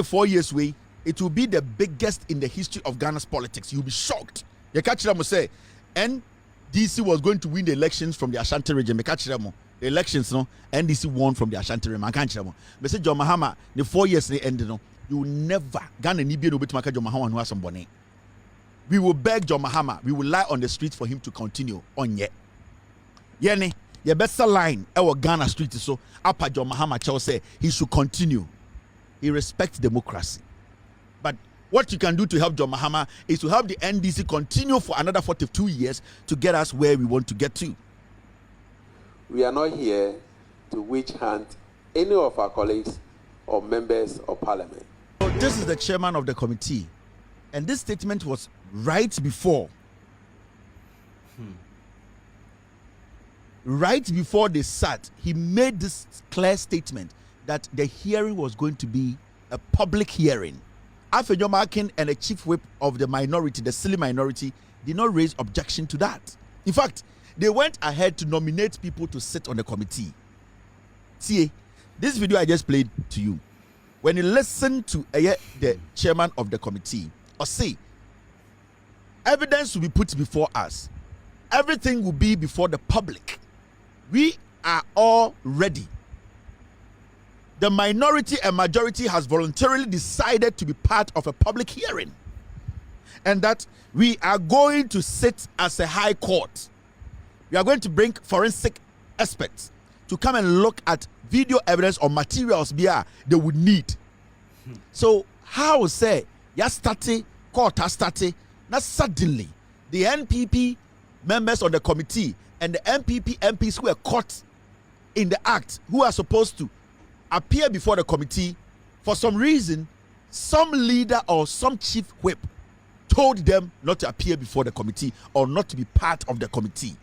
4 years way, it will be the biggest in the history of Ghana's politics. You'll be shocked. You catch them say, NDC was going to win the elections from the Ashanti region. You catch them the elections, no, NDC won from the Ashanti region. I can't tell them. But say John Mahama, the 4 years they ended, no, you will never Ghana ni be no bit John Mahama who has some money. We will beg John Mahama. We will lie on the streets for him to continue on yet. Yene, your best line our Ghana street is so up John Mahama Chow say he should continue. He respects democracy. But what you can do to help John Mahama is to help the NDC continue for another 42 years to get us where we want to get to. We are not here to witch hunt any of our colleagues or members of parliament. So this is the chairman of the committee. And this statement was right before. Right before they sat, he made this clear statement that the hearing was going to be a public hearing. Afenyo Markin and the chief whip of the minority, the Sïlly Minority, did not raise objection to that. In fact, they went ahead to nominate people to sit on the committee. See, this video I just played to you. When you listen to the chairman of the committee, or say, evidence will be put before us. Everything will be before the public. We are all ready. the minority and majority has voluntarily decided to be part of a public hearing, and that we are going to sit as a high court. We are going to bring forensic experts to come and look at video evidence or materials they would need. So how say court has started? Now suddenly the NPP members of the committee and the NPP MPs who were caught in the act, who are supposed to appear before the committee, for some reason, some leader or some chief whip told them not to appear before the committee or not to be part of the committee.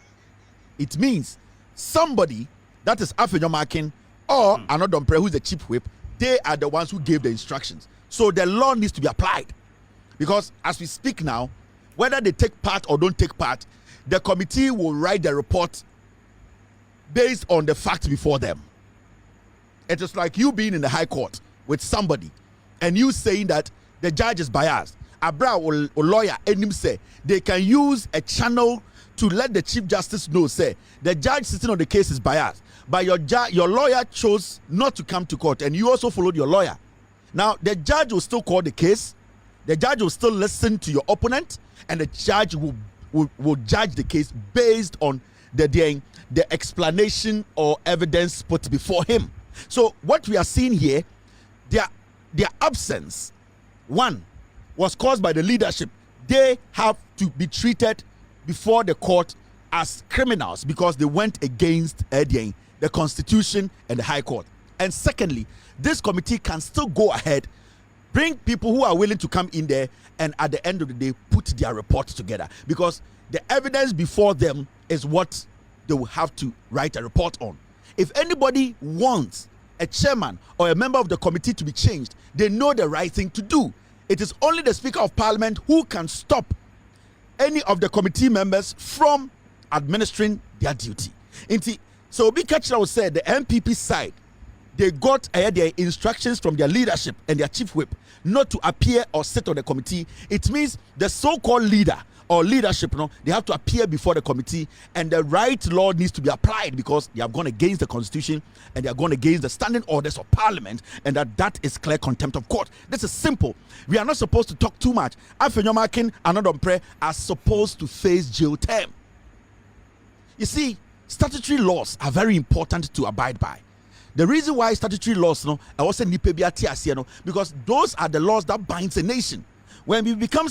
It means somebody, that is Annoh Dompreh or Annoh Dompreh, who is the chief whip, they are the ones who gave the instructions. So the law needs to be applied. Because as we speak now, whether they take part or don't take part, the committee will write the report based on the facts before them. It is like you being in the high court with somebody and you saying that the judge is biased. Abra or lawyer and him say they can use a channel to let the chief justice know, say the judge sitting on the case is biased, but your lawyer chose not to come to court and you also followed your lawyer. Now the judge will still call the case, the judge will still listen to your opponent, and the judge will judge the case based on the explanation or evidence put before him. So what we are seeing here, their absence, one, was caused by the leadership. They have to be treated before the court as criminals because they went against the Constitution and the High Court. And secondly, this committee can still go ahead, bring people who are willing to come in there, and at the end of the day put their reports together, because the evidence before them is what they will have to write a report on. If anybody wants a chairman or a member of the committee to be changed, they know the right thing to do. It is only the Speaker of Parliament who can stop any of the committee members from administering their duty. So Obi Kachira would say the MPP side, they got their instructions from their leadership and their chief whip not to appear or sit on the committee. It means the so-called leader or leadership, they have to appear before the committee, and the right law needs to be applied because they have gone against the Constitution and they have gone against the standing orders of Parliament, and that is clear contempt of court. This is simple. We are not supposed to talk too much. Annoh Dompreh and Annoh Dompreh are supposed to face jail term. You see, statutory laws are very important to abide by. The reason why statutory laws, I was saying because those are the laws that binds a nation. When we become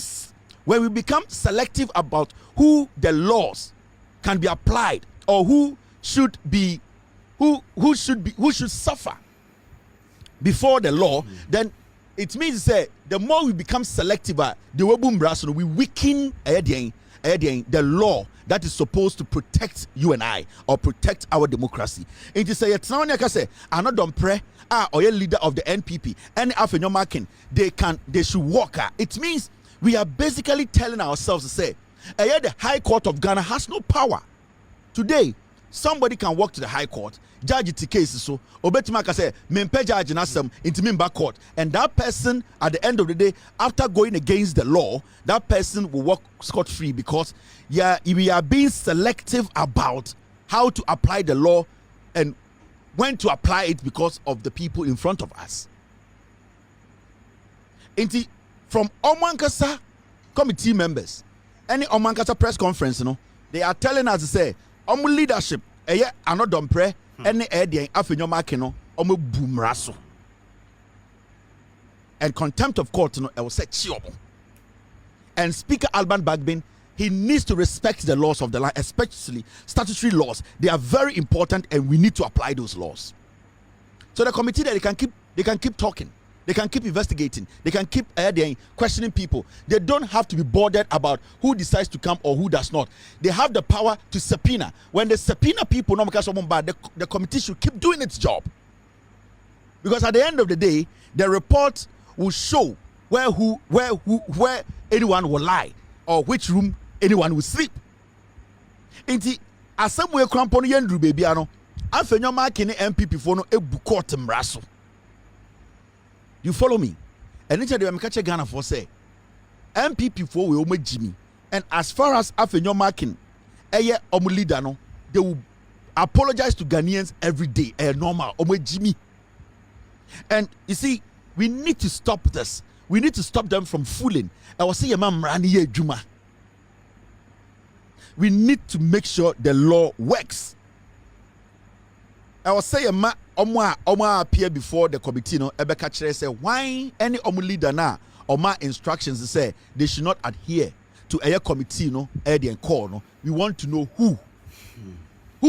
selective about who the laws can be applied or who should suffer before the law, then it means that the more we become selective, we weaken the law that is supposed to protect you and I or protect our democracy. It is say Annoh Dompreh or a leader of the NPP and Annoh Dompreh, they should walk. It means we are basically telling ourselves to say, the High Court of Ghana has no power. Today, somebody can walk to the High Court, judge the case, so obetimaka say, mempe judge nasem into member court, and that person at the end of the day, after going against the law, that person will walk scot-free because we are being selective about how to apply the law and when to apply it because of the people in front of us. From Omankasa committee members, any Omankasa press conference, they are telling us to say, leadership, Annoh Dompreh, any Annoh Dompreh, and contempt of court, I will say chiobo. And Speaker Alban Bagbin, he needs to respect the laws of the land, especially statutory laws. They are very important, and we need to apply those laws. So the committee that they can keep talking. They can keep investigating. They can keep questioning people. They don't have to be bothered about who decides to come or who does not. They have the power to subpoena. When they subpoena people, the committee should keep doing its job. Because at the end of the day, the report will show where anyone will lie or which room anyone will sleep. Inti asemwe krampo no yandru baby ano. Afenyo ma kene MPP fo no ebu court mraso. You follow me? And it's the catch Ghana for say MPP for we Jimmy. And as far as Afenyo marking, leader no, they will apologize to Ghanaians every day. Normal Jimmy. And you see, we need to stop this. We need to stop them from fooling. I was saying, Juma. We need to make sure the law works. I was saying, Oma appear before the committee. No, Ebeka Chere say, why any leader now? Oma instructions say they should not adhere to a committee. No, and call. No, we want to know who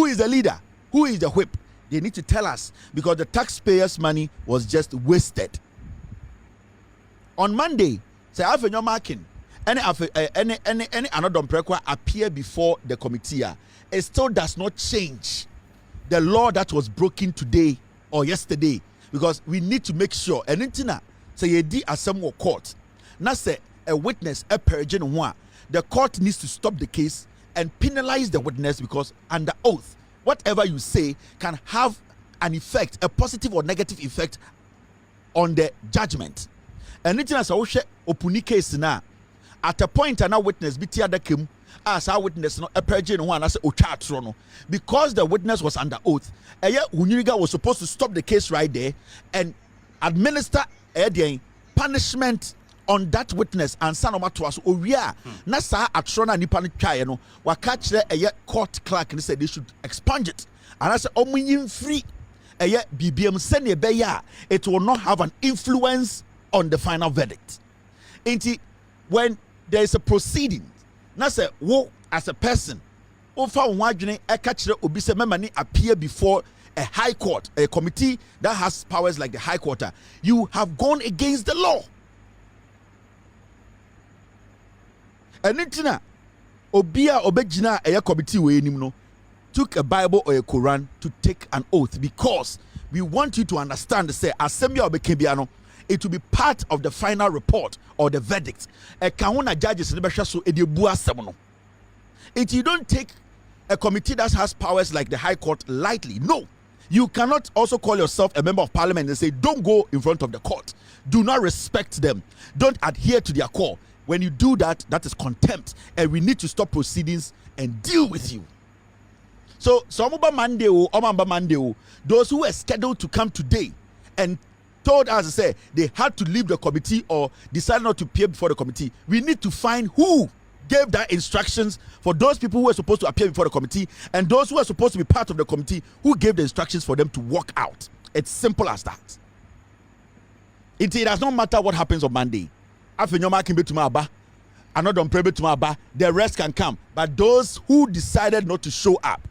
is the leader, who is the whip. They need to tell us, because the taxpayers' money was just wasted. On Monday, say after your marking, any Annoh Dompreh appear before the committee, it still does not change the law that was broken today or yesterday, because we need to make sure. And intina say ye di assemble court. Now say a witness a perjin one. The court needs to stop the case and penalize the witness, because under oath, whatever you say can have an effect, a positive or negative effect on the judgment. And it is a opuni case now. At a point, an witness be tiadakim as our witness no a perjin one as a because the witness was under oath. Uniga was supposed to stop the case right there and administer a punishment on that witness and sanoma to us. Oh yeah, na sa atrona nipa no twae no wa catch a court clerk and said they should expunge it. And I said omunyin free BBM send a it will not have an influence on the final verdict. When there is a proceeding, na say wo as a person, ofa wadwene e ka kire obi se memani appear before a high court, a committee that has powers like the high court, you have gone against the law. And itina obia obegina a committee we enim no took a Bible or a Quran to take an oath, because we want you to understand, say assembly obekebiano, it will be part of the final report or the verdict. A kauna judges never so if you don't take a committee that has powers like the high court lightly, no, you cannot also call yourself a member of parliament and say don't go in front of the court, do not respect them, don't adhere to their call. When you do that, that is contempt, and we need to stop proceedings and deal with you. So Monday, those who were scheduled to come today and told us to say they had to leave the committee or decided not to appear before the committee, we need to find who gave that instructions for those people who were supposed to appear before the committee, and those who were supposed to be part of the committee who gave the instructions for them to walk out. It's simple as that. It does not matter what happens on Monday. After your marking to my bar, Annoh Dompreh to my bar, the rest can come. But those who decided not to show up,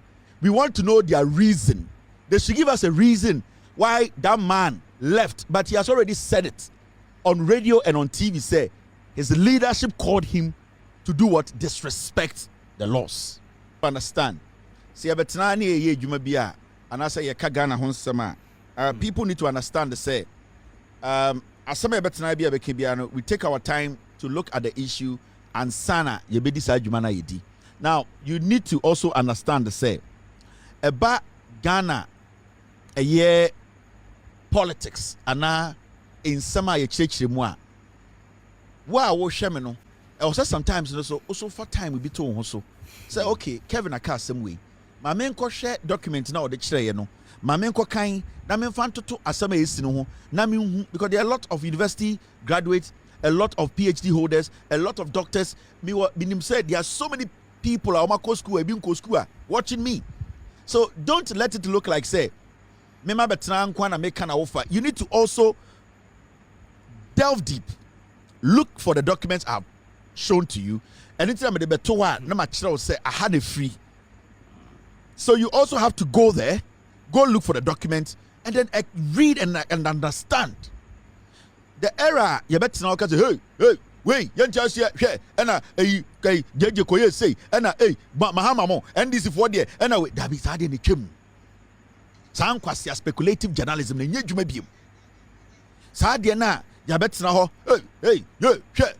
we want to know their reason. They should give us a reason why that man left, but he has already said it on radio and on TV. Say his leadership called him to do what? Disrespect the laws. Understand? See, and I say people need to understand the say we take our time to look at the issue and sana yedi. Now you need to also understand the say about Ghana a year politics ana in sama ye church mu a wa wo hweme no also sometimes also for time we be to ho so say okay Kevin aka some way ma me nko hwe document na o de kire ye no ma me nko kan na me mfa ntoto asama esi no ho na me hu, because there are a lot of university graduates, a lot of PhD holders, a lot of doctors. Me said there are so many people watching me. So don't let it look like say you need to also delve deep, look for the documents I've shown to you, and anytime say I had a free. So you also have to go there, go look for the document, and then read and understand. The error you better now say hey wait you just here and JJ Koye say and Mahamamo and this is for there and that is hard in the chim. Some kwasi speculative journalism in Yejuma Bium. Sadia na ya better now hey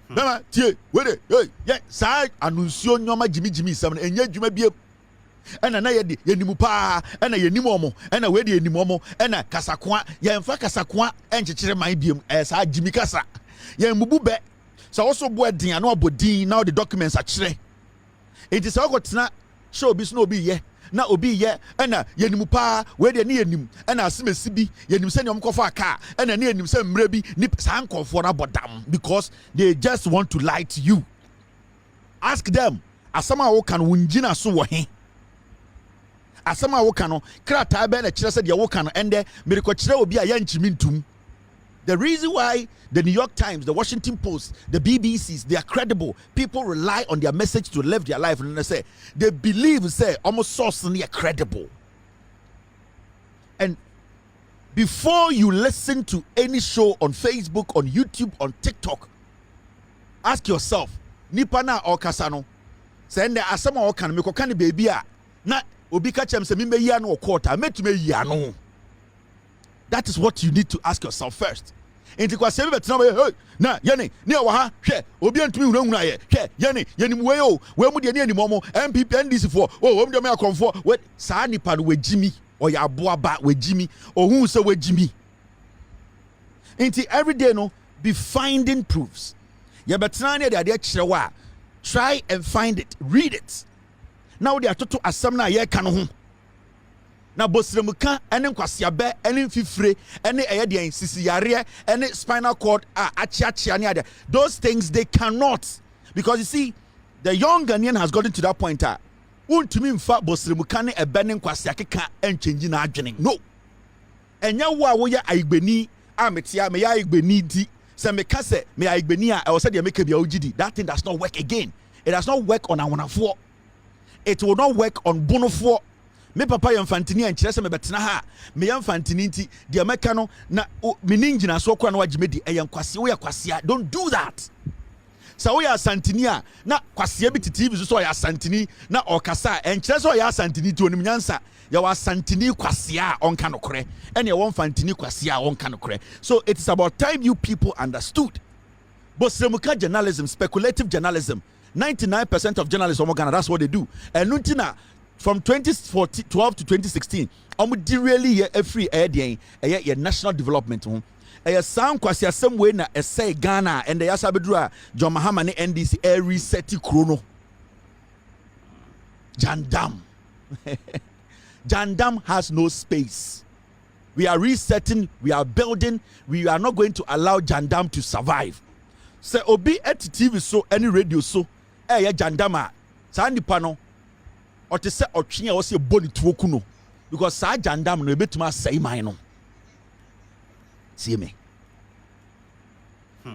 mama tie wait yeah side annuncio nyoma Jimmy some and Yejuma Bium. And na ye nimu pa and ye nimu and we de nimu and kasakwa ye mfa kasakwa enchekere man biem sa Jimmy kasa ye mubu be so also bo din na obodin now the documents are kire it is all got na show bi no bi ye na obi ye ena yenim pa we de ne yenim ena asemesi bi yenim se ne omkofa aka ena ne yenim se mre bi ni san konfo na bodam because they just want to lie to you. Ask them asama wo kan wunjina so wo he asama wo kan no krata be na kire se de wo kan ende miriko kire obi a yanchimi ntum. The reason why the New York Times, the Washington Post, the BBCs, they are credible. People rely on their message to live their life. And they say, they believe, say, almost source and they are credible. And before you listen to any show on Facebook, on YouTube, on TikTok, ask yourself, Nipana or Kasano, send the Asama or Kan Mikokani baby, na Obika Chem se mimbe yano or quarter, met me yano. That is what you need to ask yourself first. Enti kwa sebe betina we na yene ne wa ha hwe obi antumi wura ye hwe yene yenim we o we mu de ne animomo MPP NDC for o om de me akonfo we saa nipa no wagimi o ya aboaba wagimi ohun se wagimi. Enti every day no be finding proofs. Ye betina ne de ade kirewa try and find it, read it. Now they are toto asem na ye ka no ho na bosremuka ene nkwasiabe ene mfifire ene eyede sisiyare ene spinal cord achiachia ne ade. Those things they cannot, because you see the young Ghanaian has gotten to that point untumi mfa bosremuka ne ebene nkwasiakeka enchange na adwene. No, enya wo a wo ya aigbeni ametia me ya aigbeni di se meka se me aigbeni a e wo se de meka bia ogidi. That thing does not work again. It does not work on awonafo. It will not work on bonofo. Me papa yamfantini ankyere se me betena ha me yamfantini nti de meka no na me ninjina so kwa na wagimedi eyankwase wo yakwase. Don't do that. Sa wo ya santini a na kwase bi titi bi so ya santini na okasa enkyere so ya santini ti onim nyansa ya wa santini kwase a onka no kore ene wo mfantini kwase a onka no kore. So it is about time you people understood. Bosremuka journalism, speculative journalism, 99% of journalists in Ghana, that's what they do. And Nuntina from 2012 to 2016, did really a free air national development. A sound kwasi some way na say Ghana and the Yasabedra John Mahama NDC air reset chrono. Jandam. Jandam has no space. We are resetting, we are building, we are not going to allow Jandam to survive. Say obi at TV so any radio so Jandama Sandy Pano. Or to say or chinya or say body to okuno because sa jandam no betuma say mine no see me.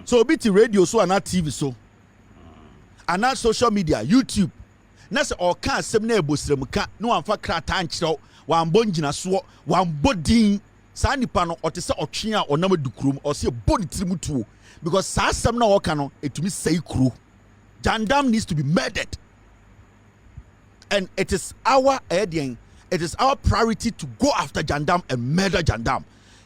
So be radio so and TV so and social media YouTube na say or can asem na ebosrem ka no amfa krata ankyerɛw wan bongyina so wan bodin sa nipa no or to say otwe a onam dukrom or say body trimu tuo because sa asem na woka no etumi say kuro. Jandam needs to be murdered. And it is our priority to go after Jandam and murder Jandam.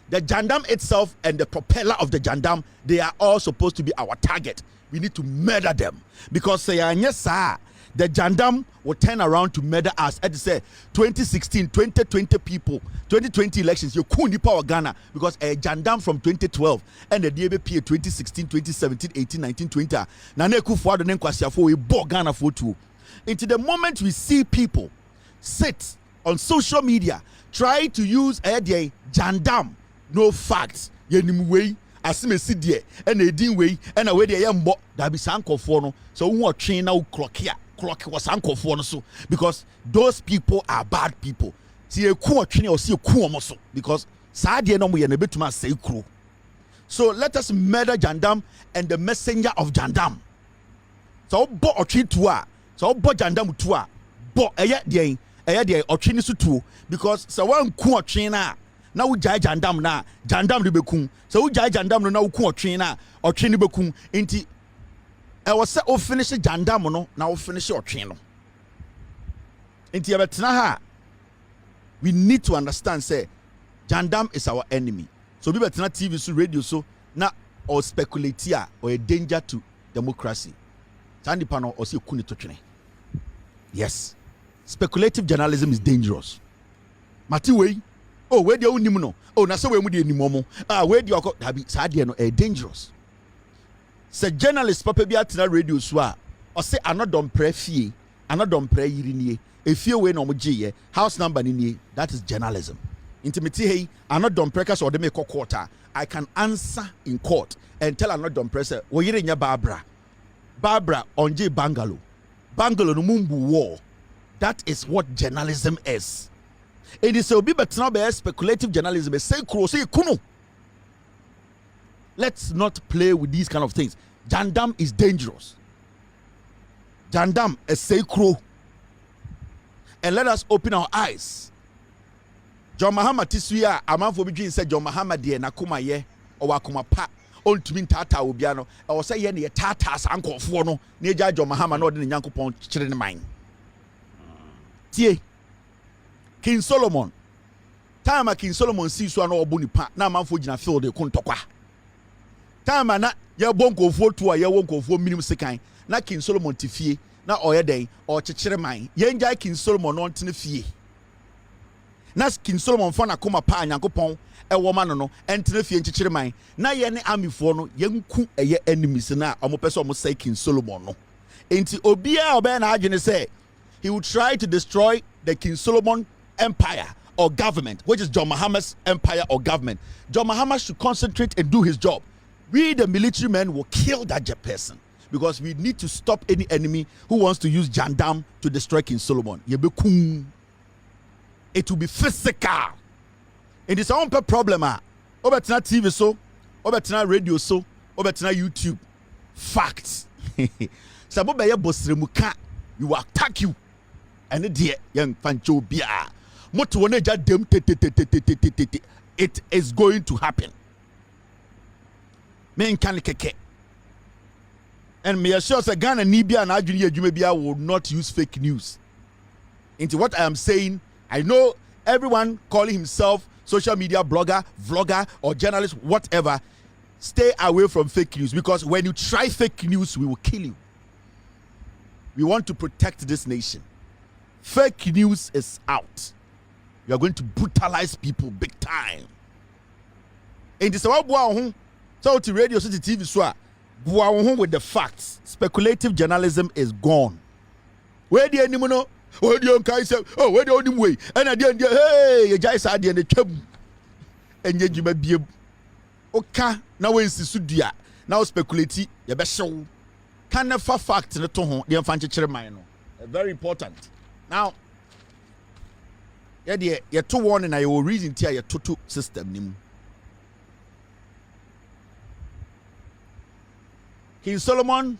The Jandam itself and the propeller of the Jandam, they are all supposed to be our target. We need to murder them because the Jandam will turn around to murder us. As say 2016, 2020 people, 2020 elections, you couldn't power Ghana because a Jandam from 2012 and the DBP 2016, 2017, 18, 19, 20. Naneku for the Nenkwasiafo we bought Ghana for two. Into the moment we see people sit on social media try to use a Jandam, no facts, yenim way, asimesi die, and a din way, and a way the young that be sanko for no, so what train now clock was uncle for no so because those people are bad people. See a cool train or see a cool muscle because Sadia no we and a bit to say crew. So let us murder Jandam and the messenger of Jandam. So bo or treat to so bo Jandam to bo de otwini so tuo because so wan ku otwen na wo jai Jandam na Jandam de bekun so wo jai Jandam no na wo ku otwen na otwini bekun enti e wo se o finish Jandam no na wo finish otwen no enti e betena ha. We need to understand say Jandam is our enemy. So we betena TV so radio so na or speculate here or a danger to democracy. Sandi pano or see kuni totwene. Yes. Speculative journalism is dangerous. Mati way, oh where the only no, oh na so we mu de ni momo. Where the dabi sadie no dangerous. Say journalist papa bi atena radio so a or say Annoh Dompreh fie Annoh Dompreh yiri nie efie we na omgye house number nie that is journalism. Intimate hey Annoh Dompreh ka so de me court I can answer in court and tell Annoh Dompreh say wo yire nya Barbara onje bungalow no mumbu war. That is what journalism is. It is a bit better speculative journalism. Say kuno. Let's not play with these kind of things. Jandam is dangerous. Jandam is say crow. And let us open our eyes. John Mahama Tisuya, a man for between said John Mahama de Nakuma ye or Wakuma pa on to mean Tata Ubiano. I was saying ye Tata's uncle for no near John Mahama not in Yanko Pon children mine. Tie King Solomon. Time King Solomon sees one or buni pa na man for Jina field de Kuntokwa. Time na ye bonko for 2 ye won't go for minimum second. Na King Solomon tifie na oye day or chichere mine. Ye enjoy King Solomon on tinifie. Na King Solomon fa na koma pa Nyankopon e woman no entene fie nchichire man na ye ne army for no ye nku eye enemies na omo pese omo say King Solomon no enti obia obe na adwene say he would try to destroy the King Solomon empire or government, which is John Mahama's empire or government. John Mahama should concentrate and do his job. We the military men will kill that person because we need to stop any enemy who wants to use Jandam to destroy King Solomon. It will be physical. It is our own problem. Obetina TV so, obetina radio so, obetina YouTube. Facts. Sabobe ye bosremuka, you will attack you. And the dear young Fancho Bia. It is going to happen. Men can keke. And me assure say Ghana Nibia and Adjuni Jumebia will not use fake news. Into what I am saying, I know everyone calling himself social media blogger, vlogger, or journalist, whatever. Stay away from fake news because when you try fake news, we will kill you. We want to protect this nation. Fake news is out. You are going to brutalize people big time. And this is what so to radio, city TV, so with the facts. Speculative journalism is gone. Where the enemy know? Where the young say, oh, where the only way? And at the end, hey, you guys are the end of the and yet you may be okay. Now it's Sudia. Now speculative, you best show. Can never fact in the tone, the infantry chairman. Very important. Now, yeah, you're too warning. I will reason to your total system. King Solomon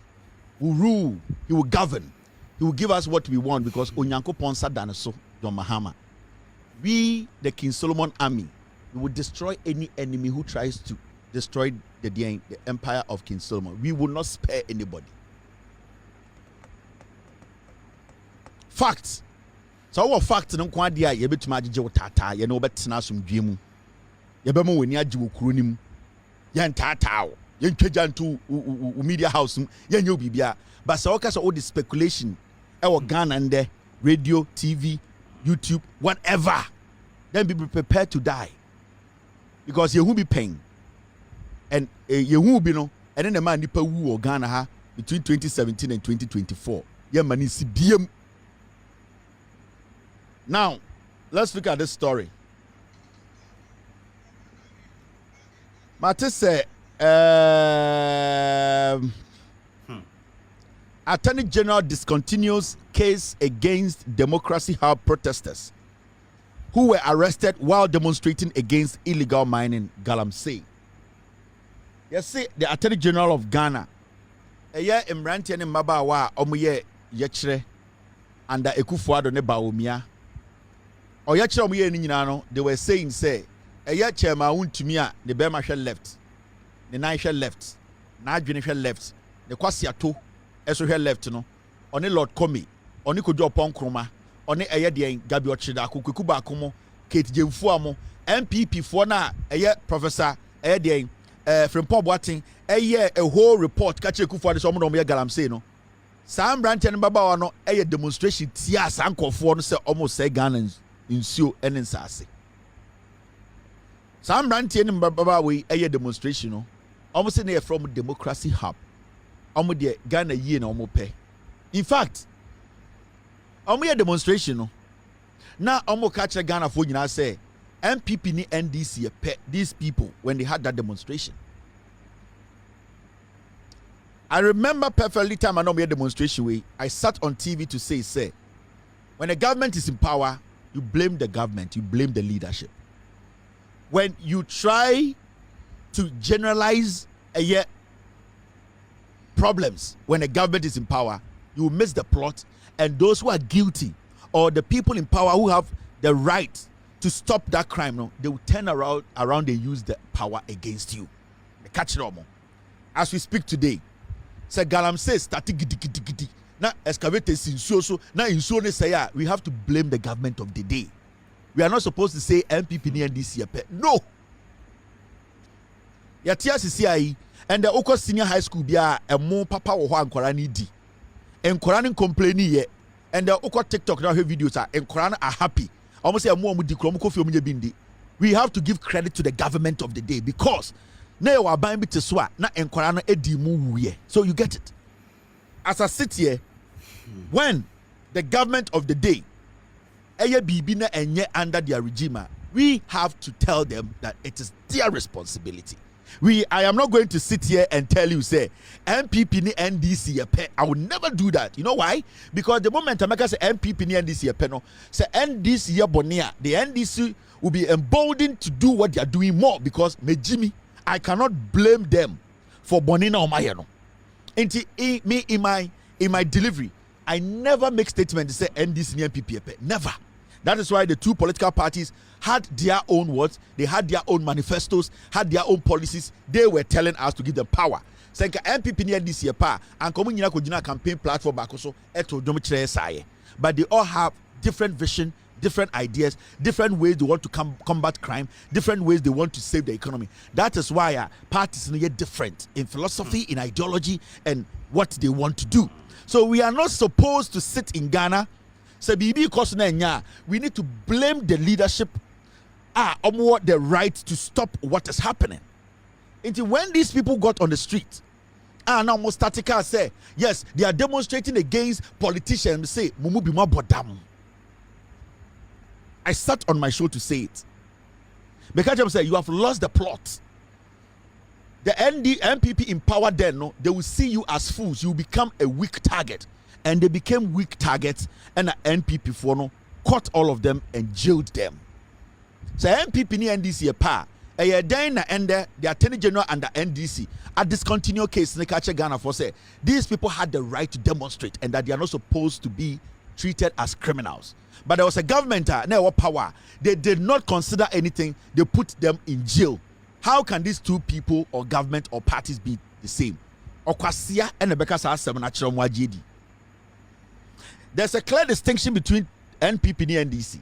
will rule, he will govern, he will give us what we want because Onyanko Ponsa Danaso, John Mahama. We, the King Solomon army, we will destroy any enemy who tries to destroy the empire of King Solomon. We will not spare anybody. Facts. So our facts no kwa dia ye betuma agege wotata ye no betena asomdwemu ye bemu weni age wokuronim ye ntata wo ye ntwaja nto media house ye nye obibia but so okasa all the speculation e wo Ghana nde radio, TV, YouTube, whatever, then be prepared to die because you will be paying and you will be no and then the man nipa wu o Ghana ha between 2017 and 2024 ye mani si biem. Now, let's look at this story. Matisse said, Attorney General discontinues case against Democracy Hub protesters who were arrested while demonstrating against illegal mining, Galamsey. You see, the Attorney General of Ghana, Imranti and Mabawa, Omuye Yechre, and the Ekufuado ne Baumia. Or they were saying, say, a year chairman won't to me, the Bema shall left, the Nisha left, Najunish left, the Kwasiato, Esrael left, no, on a Lord Komi, on a Kujo Ponkroma, on a Ayadian Gabiochida, Kukuba Kumo, Kate Jimfuamo, MPP for now, a year Professor Ayadian, from Pop Watting, a year a whole report, catch a Kufa the Somo Galamseno. Sam Branton and Babano, a demonstration, Tias, Uncle Ford, say almost say Ghanans. Insure and insase. Some ranting in Baba way a demonstration, almost near from Democracy Hub. Almost the Ghana ye no more pay. In fact, Omo demonstration no. Now omo catch Ghana for nyina say MPP ni NDC these people when they had that demonstration. I remember perfectly time I know me a demonstration way. I sat on TV to say, when the government is in power, you blame the government, you blame the leadership. When you try to generalize problems when the government is in power, you miss the plot, and those who are guilty or the people in power who have the right to stop that crime, no, they will turn around and use the power against you. They catch it all. As we speak today, say Galam says static gidi. Now excavators in so now in so say we have to blame the government of the day. We are not supposed to say MPP ni NDC. No. Yatia CCI and the Oko Senior High School bia a more papa or Ankora ni di. Enkorani complain ye and the Oko TikTok now videos are Enkorani are happy. Almost say more bindi. We have to give credit to the government of the day because now we are buying bit swa na Enkorani edi mu ye. So you get it. As I sit here, when the government of the day under their regime, we have to tell them that it is their responsibility. I am not going to sit here and tell you, say, MPP ni NDC, I will never do that. You know why? Because the moment I make say MPP ni NDC, no, say NDC bonia, the NDC will be emboldened to do what they are doing more because me Jimmy, I cannot blame them for bonina or mayano. In my delivery, I never make statement to say NDC and MPP. Never. That is why the two political parties had their own words, they had their own manifestos, had their own policies. They were telling us to give them power. Senka MPP ni NDC pa and komunyina ko jina campaign platform bakoso eto dom kire saye. But they all have different vision, different ideas, different ways they want to combat crime, different ways they want to save the economy. That is why parties are different in philosophy, in ideology, and what they want to do. So we are not supposed to sit in Ghana. So we need to blame the leadership the right to stop what is happening. Until when these people got on the street, now Mustatika say, yes, they are demonstrating against politicians. Say, Mumu bima bodam. I sat on my show to say it. Because I'm saying you have lost the plot. The MPP in power then, no, they will see you as fools. You become a weak target. And they became weak targets, and the NPP for no caught all of them and jailed them. So MPP ni NDC then the Attorney General and the NDC a discontinued case in the Ghana for say these people had the right to demonstrate and that they are not supposed to be treated as criminals. But there was a government now power. They did not consider anything. They put them in jail. How can these two people or government or parties be the same? Okwasia and the there's a clear distinction between NPP and NDC.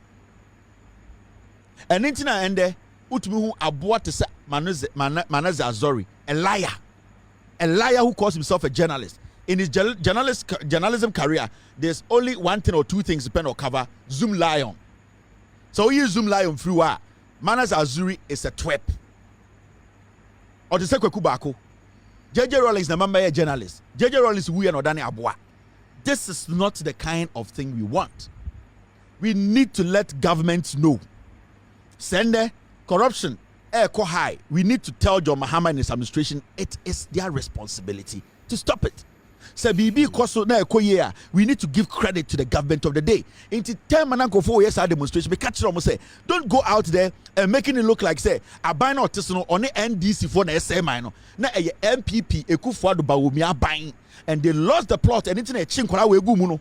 And intina ende utumi hu aboa to say Manasseh Azori, a liar who calls himself a journalist. In his journalism career, there's only one thing or two things depend on cover: Zoom Lion. So he Zoom Lion through Manasseh Azuri is a twerp. Or to say Kwekubako, JJ Rawlings na mamba journalist. JJ Rawlings we and Odani Aboa. This is not the kind of thing we want. We need to let governments know. Send corruption, high. We need to tell John Mahama and his administration it is their responsibility to stop it. So we need to give credit to the government of the day. Into 10 mananko 4 years our demonstration, we catch almost say, don't go out there and making it look like say a buying artisanal on the NDC for the SMA. No, na a MPP a kufuadu bawumia buying. And they lost the plot and internet chinkola.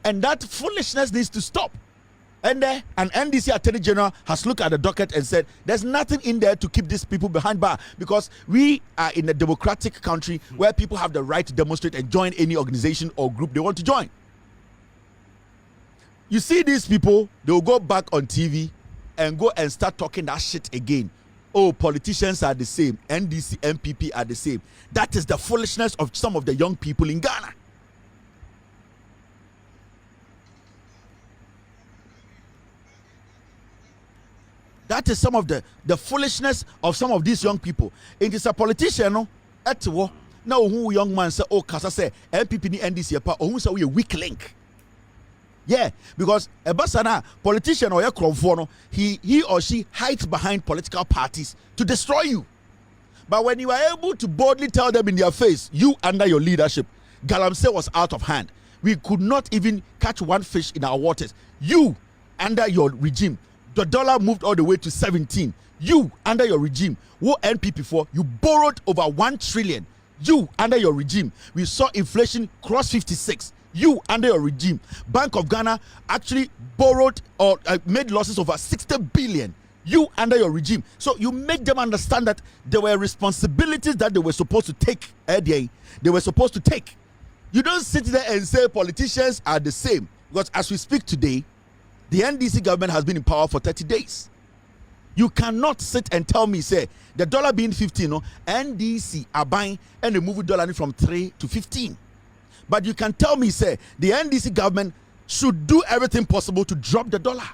And that foolishness needs to stop. And an NDC Attorney General has looked at the docket and said there's nothing in there to keep these people behind bar because we are in a democratic country where people have the right to demonstrate and join any organization or group they want to join. You see these people, they will go back on TV and go and start talking that shit again. Oh, politicians are the same. NDC, MPP are the same. That is the foolishness of some of the young people in Ghana. That is some of the foolishness of some of these young people. It is a politician, no? Now, who young man say, oh, Kasa say, MPP ni NDC, or who say we a weak link. Yeah, because a basana politician or a cromfono, he or she hides behind political parties to destroy you. But when you are able to boldly tell them in their face, you under your leadership, Galamsey was out of hand. We could not even catch one fish in our waters. You under your regime, the dollar moved all the way to 17. You under your regime, what NPP for? You borrowed over 1 trillion. You under your regime, we saw inflation cross 56. You under your regime, Bank of Ghana actually borrowed or made losses over 60 billion. You under your regime, so you make them understand that there were responsibilities that they were supposed to take. They were supposed to take. You don't sit there and say politicians are the same, because as we speak today, the NDC government has been in power for 30 days. You cannot sit and tell me, say, the dollar being 15, no, NDC are buying and they move dollar from 3 to 15. But you can tell me, say, the NDC government should do everything possible to drop the dollar.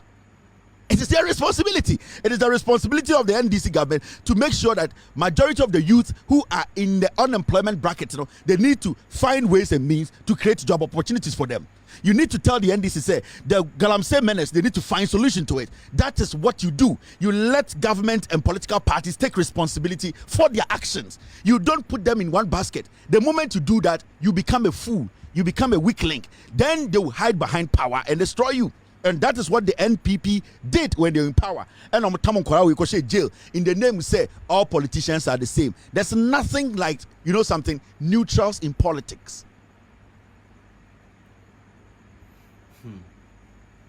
It is their responsibility. It is the responsibility of the NDC government to make sure that majority of the youth who are in the unemployment bracket, you know, they need to find ways and means to create job opportunities for them. You need to tell the NDC, say, the Galamsey menace, they need to find solution to it. That is what you do. You let government and political parties take responsibility for their actions. You don't put them in one basket. The moment you do that, you become a fool. You become a weak link. Then they will hide behind power and destroy you. And that is what the NPP did when they were in power. And on Tamon Kora, we could say jail. In the name, we say all politicians are the same. There's nothing like, you know something, neutrals in politics.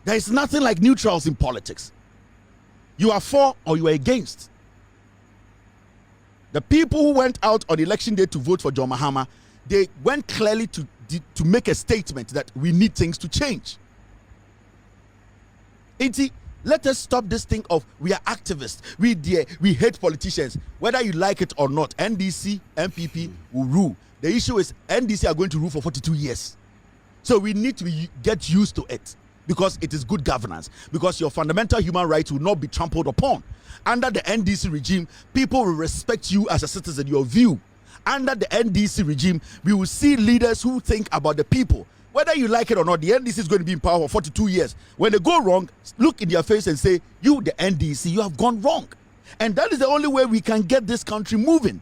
There is nothing like neutrals in politics. You are for or you are against. The people who went out on election day to vote for John Mahama, they went clearly to make a statement that we need things to change. Let us stop this thing of we are activists, we hate politicians. Whether you like it or not, NDC, MPP will rule. The issue is NDC are going to rule for 42 years. So we need to get used to it, because it is good governance, because your fundamental human rights will not be trampled upon. Under the NDC regime, people will respect you as a citizen, your view. Under the NDC regime, we will see leaders who think about the people. Whether you like it or not, the NDC is going to be in power for 42 years. When they go wrong, look in their face and say, you, the NDC, you have gone wrong. And that is the only way we can get this country moving.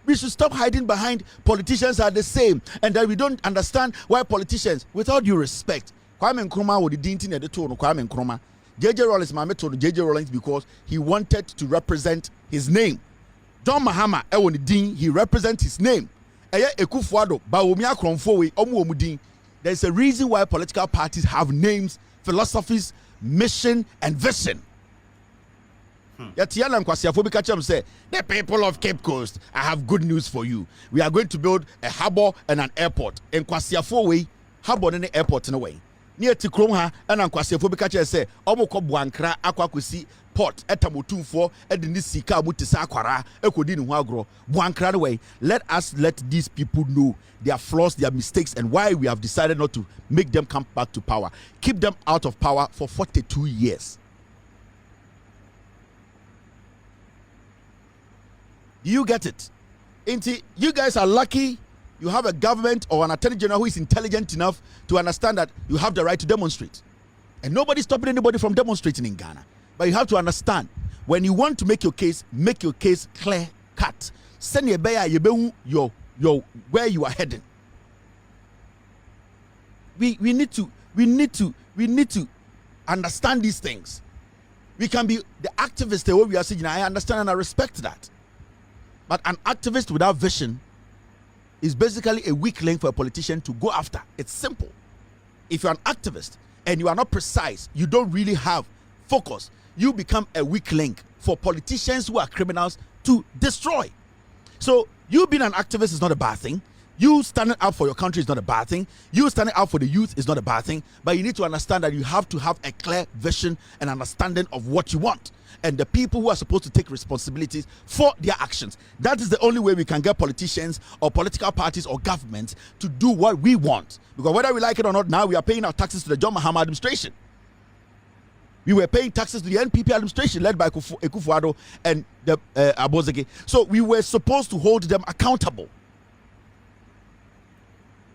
We should stop hiding behind politicians are the same, and that we don't understand why politicians, with all due respect, Kwame Nkrumah would the thing at the tone of Kwame Nkrumah. JJ Rawlings, my method JJ Rawlings, because he wanted to represent his name. John Mahama, he represents his name. There's a reason why political parties have names, philosophies, mission, and vision. The people of Cape Coast, I have good news for you. We are going to build a harbour and an airport. In Kwasiafo way, harbour and an airport in a way. Near Tikromha and Kwasiafo Bikacha say, Omoko Buankra, Aquacusi, port, Etamutumfo, Edinisika, Mutisakwara, Ekodin Wagro, Buankra way. Let these people know their flaws, their mistakes, and why we have decided not to make them come back to power. Keep them out of power for 42 years. You get it? You guys are lucky you have a government or an attorney general who is intelligent enough to understand that you have the right to demonstrate. And nobody's stopping anybody from demonstrating in Ghana. But you have to understand, when you want to make your case clear cut. Send your where you are heading. We need to understand these things. We can be the activists the way we are saying. I understand and I respect that. But an activist without vision is basically a weak link for a politician to go after. It's simple. If you're an activist and you are not precise, you don't really have focus, you become a weak link for politicians who are criminals to destroy. So you being an activist is not a bad thing. You standing up for your country is not a bad thing. You standing up for the youth is not a bad thing. But you need to understand that you have to have a clear vision and understanding of what you want. And the people who are supposed to take responsibilities for their actions. That is the only way we can get politicians or political parties or governments to do what we want. Because whether we like it or not, now we are paying our taxes to the John Mahama administration. We were paying taxes to the NPP administration led by Ekufuado and the Abozege. So we were supposed to hold them accountable.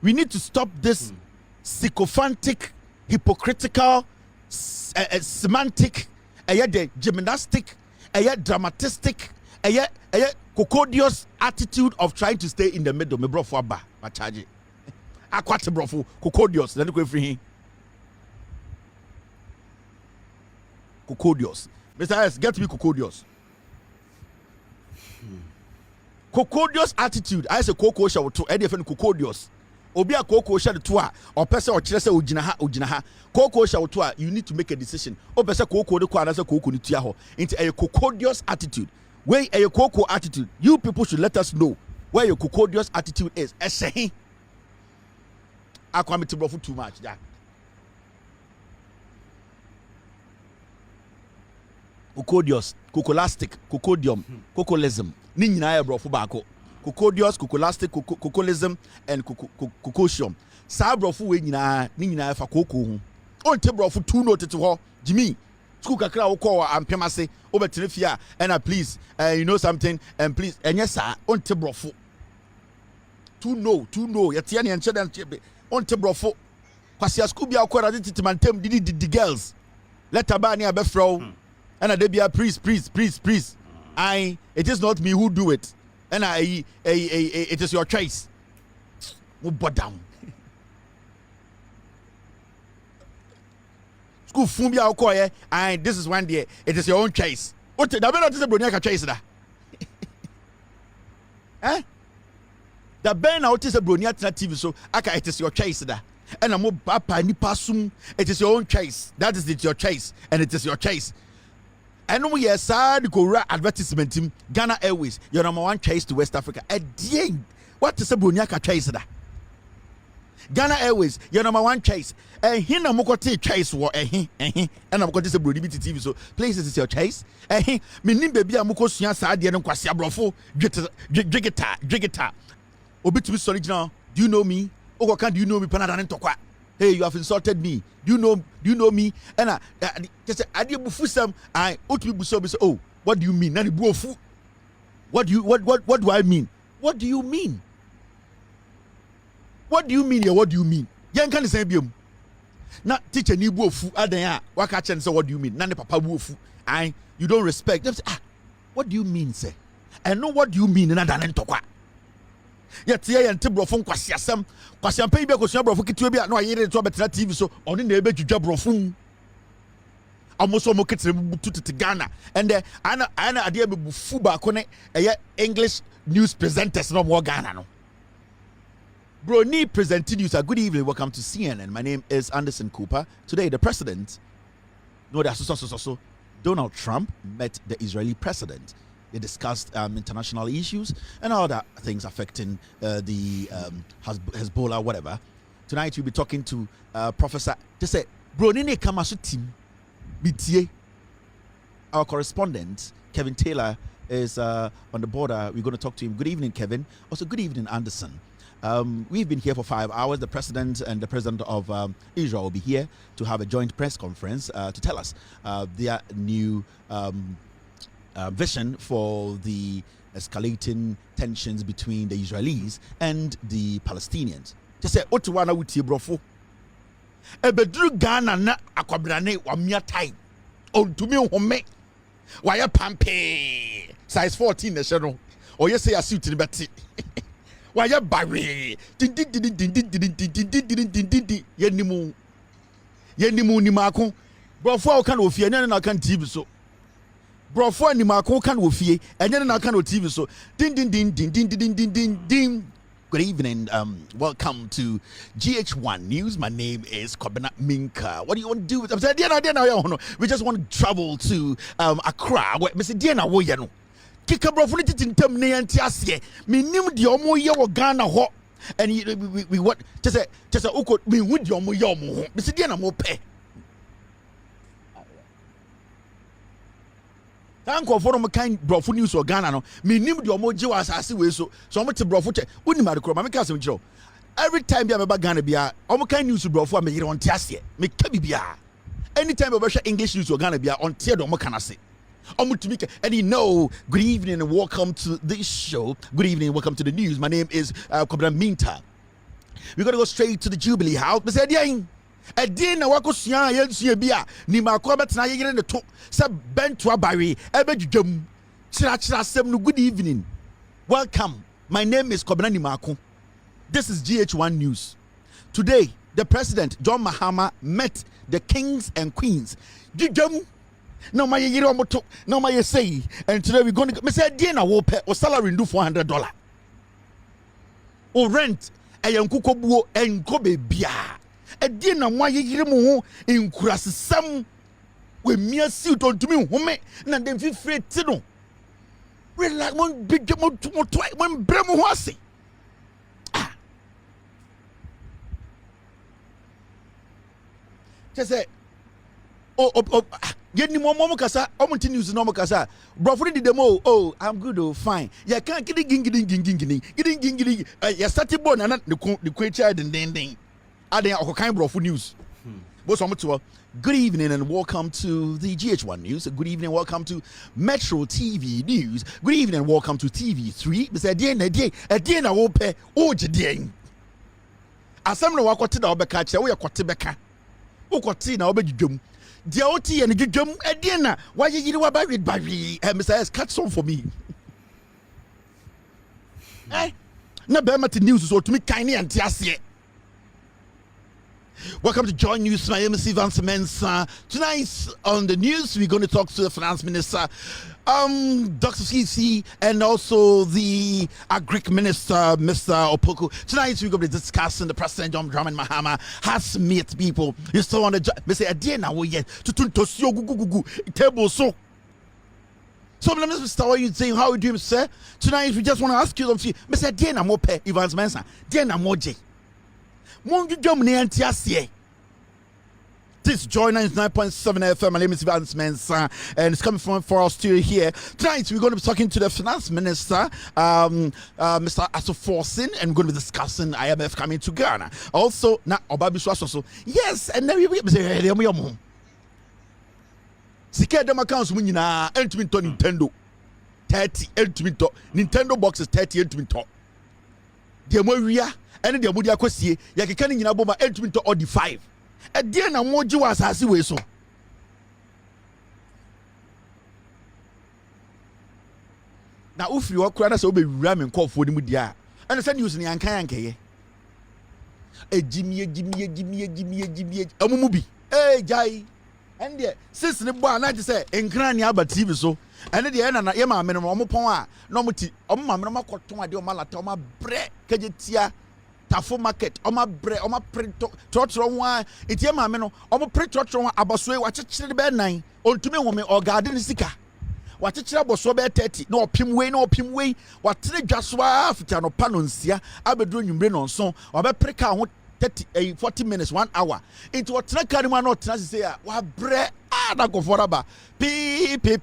We need to stop this sycophantic hypocritical, semantic, the gymnastic, dramatistic, cocodious attitude of trying to stay in the middle. Me bro for ba charge. Akwate bro for cocodious. Let me go free. Cocodious. Mr. S, get me cocodious. Cocodious attitude. I say coco show to any friend cocodious. Obi a coco show to a or person or chile say ojinaha. Coco show to a you need to make a decision. O person coco de kwa na say coco ni tia ho. Into a cocodious attitude. Where a coco attitude. You people should let us know where your cocodious attitude is. Esehi. Akwami tibro for too much. Yeah. Cocodious, cocolastic, cocodium, cocolism. Ni nyina ya brofo baako. Cocodious, cocolastic, cocolism and cocosium. Sa brofo we nyina ni nyina fa koko ho. On te brofo two note to ho. Jimmy, school kakra wo call ampem ase, obetre fia and please, you know something and please. Enye sa on te brofo. Two no, yete ne enche dan chebe. On te brofo. Kwasi school bia akora titimantem di girls. Let aba ni abefro. And they be a priest. It is not me who do it. And it is your choice. Move down. School fumbia okoye. This is one day. It is your own choice. What the better is a broniaka choice da? Eh? The ben out is a broniaka TV so aka it is your choice da. And I'm bapa ni pasum. It is your own choice. That is it your choice, and it is your choice. And we are sad go advertisement team Ghana Airways, your number one choice to West Africa. Again, what is a broniaka choice da? Ghana Airways, your number one choice. And here no more choice war and I'm going to say Brody TV. So please, this is your choice. Me nim baby amuko suya sa ade no kwase abrofo dwegeta. Obi to be solid now. Do you know me? Oh, can do you know me? Panada ntokwa. Hey, you have insulted me. Do you know me? And just ade bufu sam I otu buso be oh, what do you mean? Na the buofu. What do I mean? What do you mean? What do you mean? Yeah, what do you mean? Yan kan say biom. Na teacher ni buofu adan a waka chen say what do you mean? Na ne papa buofu. You don't respect them. Say, what do you mean, say? And know what do you mean na dan ntokwa. Yet here and brofo kwasi asem kwasi ampa ibe kwasi brofo kitu bia na ayere to betra TV so oni na ebe dwudwa brofo amoso mo ketre bututu Ghana and ana ade be bufu ba ko ne English news presenters no mo Ghana no Brony presenting you. Good evening, welcome to CNN. My name is Anderson Cooper. Today the president Donald Trump met the Israeli president. They discussed international issues and other things affecting the Hezbollah, whatever. Tonight we'll be talking to Professor. They say, Bronine Kamasu team, BTA. Our correspondent, Kevin Taylor, is on the border. We're going to talk to him. Good evening, Kevin. Also, good evening, Anderson. We've been here for 5 hours. The president and the president of Israel will be here to have a joint press conference to tell us their new vision for the escalating tensions between the Israelis and the Palestinians. Just say, Otuwana wuti brofo. Ebedru Ghana na akwabrane wamia time. Ontumi home. Waya pampe. Size 14 na sheno. Or yes say a suit in beti. Waya bare. Yenimu ni mako. Brofo kan ofie na kan TV so. Brofo ni mako kan ofie enye na kan TV so. Din. Good evening. Welcome to GH1 News. My name is Kobina Minka. What do you want to do with? I'm saying, we just want to travel to Accra. Wait, Mr. Diana, wo ye no. Kika brofo ni tintem ne antiase. Me nim de omo ye wo Ghana ho. And we what? Just say uko me hu de omo ye omo ho. Mr. Diana mo pe. Uncle for kind brofo news or Ghana no me nim de omo jiwa asase we so omo te brofo che uni ma de kro ma me ka sem jiro every time bia me ba Ghana bia omo kind news brofo me yire on te ase me ka bibia anytime we share English news or Ghana bia on te de omo kana se omo to me and you know good evening and welcome to this show. Good evening, welcome to the news. My name is Kobina Minta. We're going to go straight to the Jubilee House. Me say A din na wako sua yensu bi a ni makọ betena yeyere ne to se bentu abawe ebedwudwam chira sem no. Good evening, welcome. My name is Kobena Nimako. This is GH1 News. Today the president John Mahama met the kings and queens. Dwudwam no my yeyere omoto no my say, and today we're going to me say din na wo pe o salary do $400 o rent eyankukobuo enko bebia. Edi na mwa yiri mu ho inkurasesam we mia si utontumi home na dem fi freti no relax mon bigge mon bremu ho ase. Say yeni mo kasa omunti news no mo kasa brofo di dem oh I'm good, oh fine ya kan giding ya start born na the kwetcha den aden okokan brofo news bo so moto. Good evening and welcome to the GH1 News. Good evening, welcome to Metro TV News. Good evening, welcome to TV3. Be say dey na wo pe o gidien asam na wakote da obeka che wo yakote beka wo kote na obedwum dia oti ye ne dwudwum edien na wayeyiri wa ba Mr. Cut some for me. Na be mat news so to me kan ne ante ase. Welcome to Joy News. My name is Ivan Semensa. Tonight on the news, we're going to talk to the finance minister, Dr. Sisi, and also the agric minister, Mr. Opoku. Tonight, we're going to be discussing the president, John Dramani Mahama, has met people. You still want to say, Adiana, we yet to table so. So, Mr. What are you saying? How are you doing, sir? Tonight, we just want to ask you something. Mr. Adiana Mope, Ivan Semensa, Diana Moje. This Joy 99.7 FM. My name is Ivan Semensa, and it's coming from for our studio here. Tonight, we're going to be talking to the finance minister, Mr. Asoforsin, and we're going to be discussing IMF coming to Ghana. Also, now, Obabi yes, and then we say, Sika dem accounts munyina entumi to Nintendo 30 entumi to Nintendo boxes 30 entumi to. De mo wia ene de mo di akosie ya keka ni nyina boma entumi to odi 5. E de na mo ji wa asase we so. Na ufiri wakura na se obewura me nkofo ni mu dia. Ene se news ni ankan ankeye. Ejimie amumu bi. Jai. And there, since the boy, I say, and granny about TV so, and the end, I am a minimum pon, no muti, mamma cotton, I do malatoma, bread, cajetia, tafo market, my bread, my print, torture one, it's your mamma, print torture one, abasway, watch it the bed nine, or to me woman or garden sika. What it was so bad 30, no pim way, what the just after no panonsia, I be doing you bring on song, or be prick out 40 minutes, 1 hour. Into what Trakarima not say, what bread, that go for about pee. Peace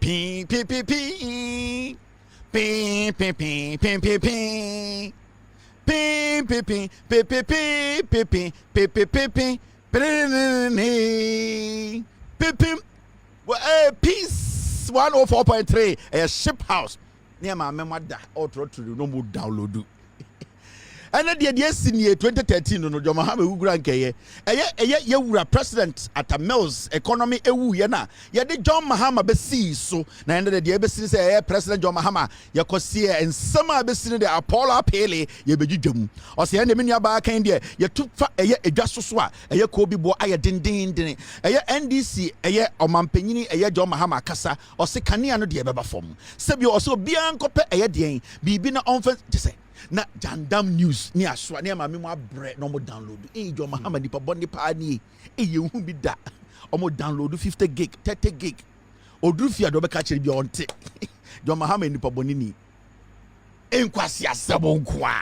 104.3, a ship house near my memada or to no more download. And then the year 2013 no John Mahama ugura nkeye ye wura president at a mills economy ewu ye na ye de John Mahama be see so na end the ye be see say president John Mahama ye kosie ensema be see the Apollo Pele ye bedwudwam o se ye me aba kan de ye tufa ye edwasoso a ye ko bi bo aye dindin ye NDC ye omampanyini ye John Mahama kasa o se kanea no de beba fom se bi o so bia nkopɛ ye den bibi na onfa say na jandam news ni aswa ni ma me mo abre no mo download John Mahama nipa boni pa ni ye hu bi da o mo download 50 gig 30 gig oduru fia do be ka kire bi onte John Mahama nipa boni ni enkwasi asebo nkwa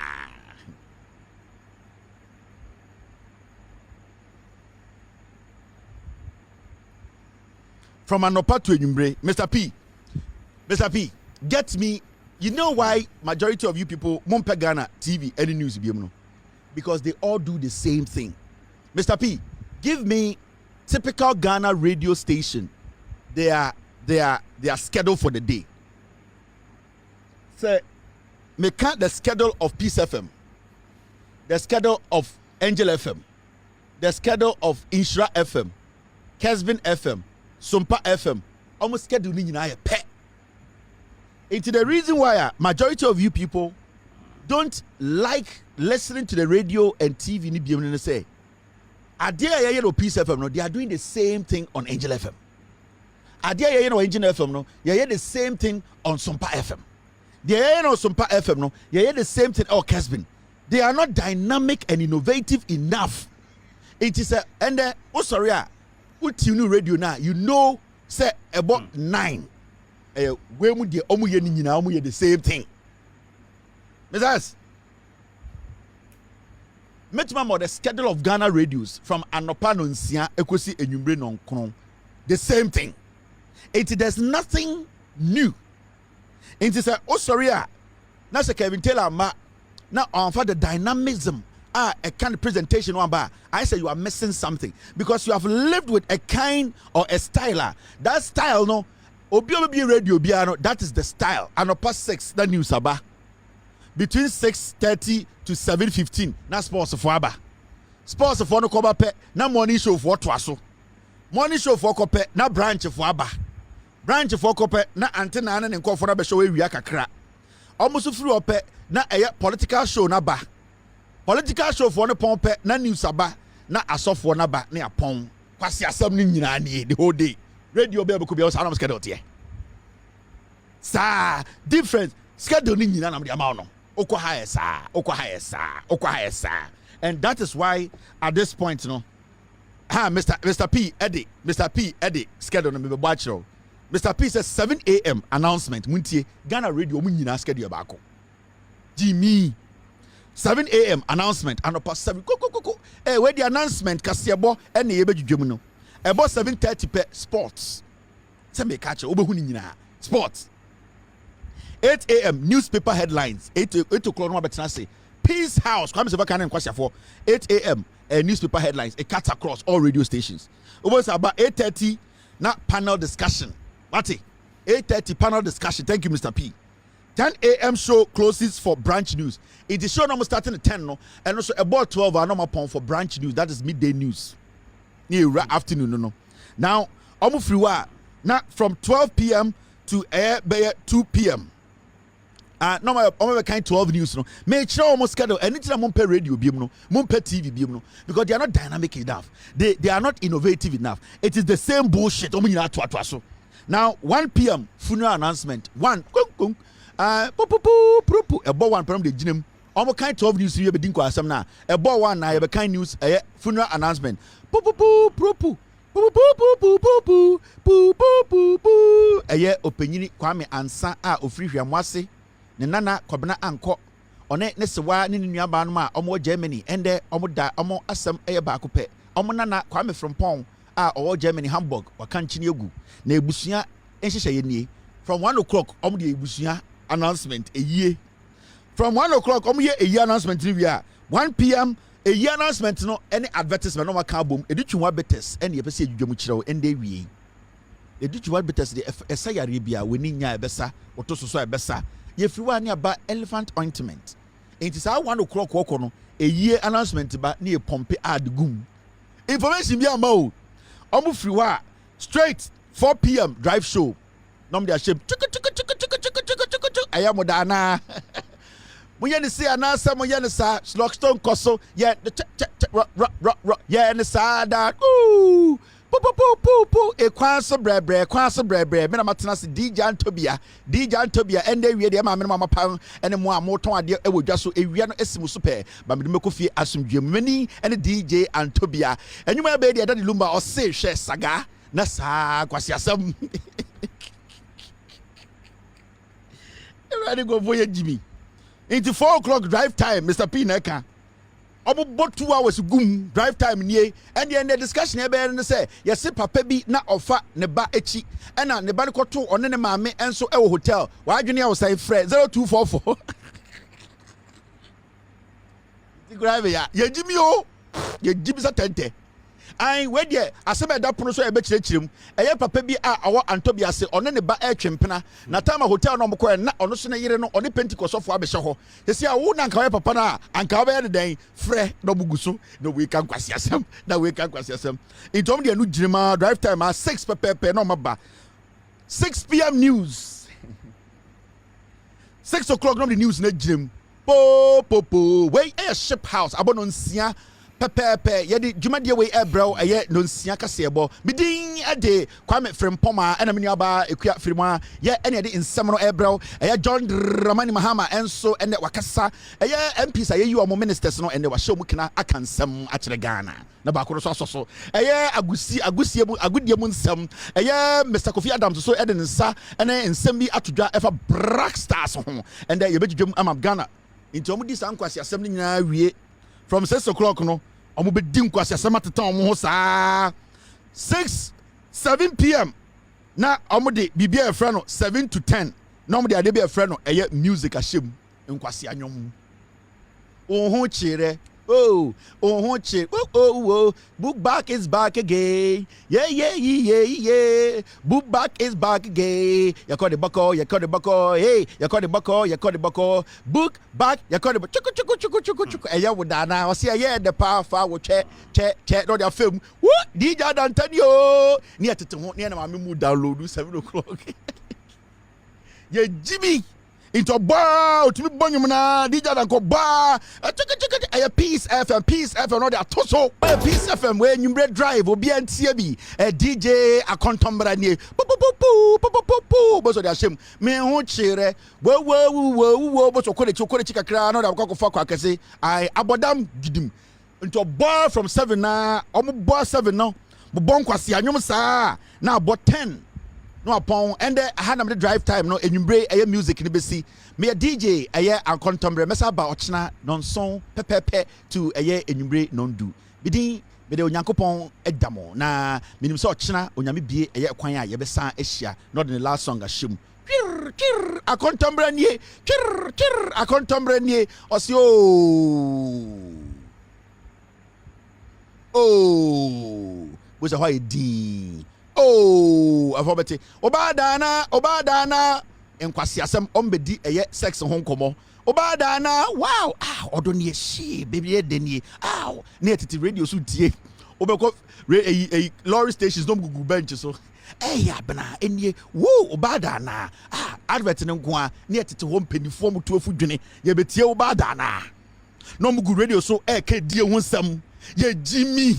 from anopa to enyumbre. Mr. P, get me. You know why majority of you people Mompe Ghana TV any news because they all do the same thing. Mr. P, give me typical Ghana radio station. They are scheduled for the day. Say, me count the schedule of Peace FM, the schedule of Angel FM, the schedule of Insura FM, Kesvin FM, Sumpa FM. Almost schedule ni nyina pet. It's the reason why majority of you people don't like listening to the radio and TV. Ni biam say, Adia ya no Peace FM no, they are doing the same thing on Angel FM. Adia ya no Angel FM no, ya the same thing on Sumpa FM. They are no Sumpa FM no, ya the same thing on Kesvin. They are not dynamic and innovative enough. It is a and oh sorry what you know radio now, you know say about 9. Where would the omu ye ni na omu ye the same thing. Mrs. Metima the schedule of Ghana radios from Anopa no nsia ekosi enyumbre no nkron. The same thing. There's nothing new. It is a oh sorry na se Kevin Taylor ma now for the dynamism a kind of presentation one bar. I say you are missing something because you have lived with a kind or a style. That style no obi radio biano, that is the style. And past 6 that news aba between 6:30 to 7:15 na sports for aba. Sports for no koba pe na morning show for twaso. Morning show for kope na branch for aba. Branch for kope na antenna na nko for na be show ewia kakra. Almost free ope na political show na ba. Political show for no pompe na news aba na asofo na ba na apon kwase asam ni nyina ni the whole day. Radio be could be also schedule here. Sa different schedule ni nyina na me amount no. Okwa higher sa. And that is why at this point no Mr. P Eddie schedule no me be watch. Mr. P says 7 a.m. announcement muntie Ghana radio mu nyina schedule baako. Jimmy 7 a.m. announcement and up 7 go. Where the announcement kasebo and the ebedwedwem no. About 7:30 per sports. Say me catch obehu ni nyina. Sports. 8 a.m. newspaper headlines. 8 o'clock no betina say Peace House. Kwame se baka na nkwasya for 8 a.m. Newspaper headlines. It cuts across all radio stations. Over about 8:30 na panel discussion. What? 8:30 panel discussion. Thank you, Mr. P. 10 a.m. show closes for branch news. It is show number starting at 10 no, and also about 12 hour number pound for branch news. That is midday news. Yeah, afternoon no. Now, almost free now from 12 p.m. to 2 p.m. No, I'm kind 12 news no. Make sure almost schedule anything I'm on radio beam no, on TV beam no, because they are not dynamic enough. They are not innovative enough. It is the same bullshit. Now 1 p.m. funeral announcement. About 1 p.m. the gym. Almost kind 12 news here, but didn't go some now. About 1 now, have a kind news funeral announcement. Opinion Kwame Ansa ofri hwamwase ne nana Kobena Anko one ne sewa ne nuaba no ma omo Germany ende omo da omo asem baako pe omo nana Kwame from Pong owo Germany Hamburg wakanchini egu na ebusua enhyehyɛ nie from 1 o'clock omo de ebusua announcement eyie from 1 o'clock omo ye eyie announcement ni wi 1 p.m. a year announcement no any advertisement no maka bom edutwa betes ene yepese edwudwam kirew ende wie edutwa betes de esayare bia woni nya ebesa otososo ebesa yefriwa ne aba elephant ointment enti sa 1 o'clock woko no a year announcement ba ne pompe ad gum information bia ma o omo friwa straight 4 p.m. drive show nom dia shape ayamodana Moyenne say anasa moyenne sa Slockstone koso yeah the yeah and the sad that ooh poo e kwanso brebre me na matena se DJ Antobia ende wie de ma me mama pan ene mo amoton ade e wodwa so ewia no esimu so pe ba me meko fie asomdwemani ene DJ Antobia enwuma be de de lumba o se hwe saga na sa kwasi asam ready go voye Jimmy into 4 o'clock drive time, Mr. P. Neka. About 2 hours gum drive time nie, and the discussion and say, yes, papa be na offer neba echi, and na neba koto on ne mame and so hotel. Why junior was saying Fred 0244. The driver ya Jimmy o, ye Jimmy sa tente. I where there asema da pono so e be kyerɛkyerɛm ɛyɛ papa bi a awɔ Antobia se ɔne ne ba ɛtwempena na time hotel no mkɔ na ɔno so ne yere no ɔne Pentecost fo abɛhyɛ hɔ sɛ a wo na nka papa na anka wo bɛyɛ ne dan frɛ no bugu so no we kan kwasi asɛm na we kan kwasi asɛm ntom de no gyirima drive time a 6 pɛpɛpɛ na ɔmaba 6 p.m. news 6 o'clock no the news na gyirem po wey ship house abono nsia pepepe ye di dwumadie wey ebrew eye no nsia kasebo bidin ade kwame frempoma ena menu aba ekua firima ye ene de nsem no ebrew eye John Dramani Mahama enso ene wakasa eye MPs aye yi omo ministers no ene wa hye mu kina aka nsem akire Ghana na ba ko so asoso eye agusie mu agudie mu nsem eye Mr. Kofi Adams so ede nsa ene nsem bi atodwa efa Black Stars ho ende ye bedwum amam Ghana into omo di san kwasi asem ni nyina wie from 6 o'clock no omo be di kwasi asem ateta omo ho saa 7 p.m. na omo de bibia e frɛ no 7 to 10 na omo de ade be e frɛ no eye music ahyem nkwasi anyom ho kyere oh book back is back again yeah book back is back again you call the bucko hey you call the bucko book back you call the chuku eya wodana o say yeah the power wo che no their film what DJ Antonio ni atete ho ni na ma me download 7 o'clock yeah Jimmy into ba to be bonyum na DJ Danko ba a Peace FM no dey atoso Peace FM we nyumbre drive obi antie bi DJ a Contempt ni bo so dey ashem me ho kyere wo bo so kore kakra no dey akofo akase I abodam gidim into ba from 7 na omo ba 7 no bo bonkwase anyum saa na abo 10 no upon and I had the drive time no enumbre aye music ni besi me a DJ aye and Contempt mesa ba ochna non son pepepe to aye enumbre non do bidin be de onyankopon edamo na minim so ochna onyame bie aye kwan a ye besa ahia not the last song ashim a Contempt nie a Contempt nie osi oh was a why di afobeti obadana enkwasi asem ombedi eye sex ho nkomo obadana wow odo ne hye baby denie na etiti radio so tie obekọ lorry stations no gugu bench so abena enie wo obadana advert ne nko a na etiti ho mpanifo mu to afudwene ye betie obadana no gugu radio so ke die ho nsam ye Jimmy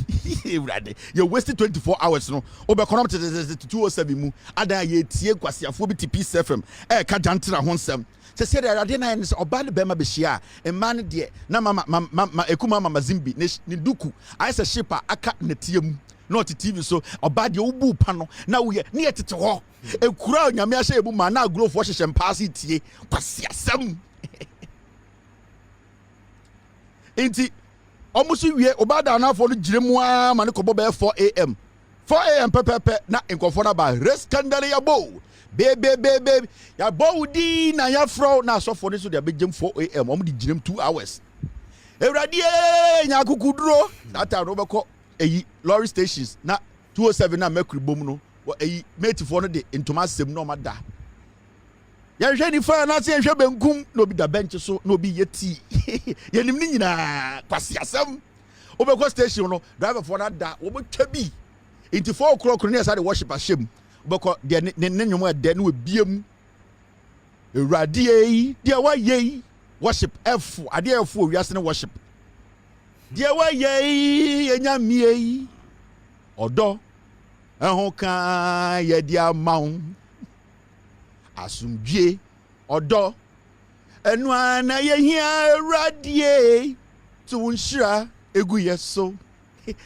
you wasted 24 hours no obekonom 207 mu adan ye tie kwasiafo bi Peace FM ka jantra ho nsem se se rade na ne oba ne bema be hia man de na mama ekuma mama zimbi ne duku ayese shipa aka na tiam na TV so oba de obu pa no na wo ye ne yetete ho ekura onyame ahye ebu ma na agrofo hyehye mpaase tie kwasiasem enti omusu wie obada na afọ no giremu a ma ne kobo be 4 am pepepe na enkofo na ba reskandale ya bo be ya bo di na ya fro na asofo ne so de begem 4 am omu di girem 2 hours ewrade nya akukuduro ata no beko eyi lorry stations na 207 na mercury bom no eyi metifo no de ntoma sem no ma da ya hwe ni fa na se hwe benkum no bi da bench so no bi yeti yenim ni nyina kwasi asem obekọ station no driver for na da wo betwa bi into 4 o'clock no say the worship ashem obekọ de ne nwom ade no biem ewrade yi de wa yi worship f ade f wiase ne worship de wa yi enyamie yi odo ehun kan ye dia maun asumdue odo enu ana ye hia radie to unshira egu yeso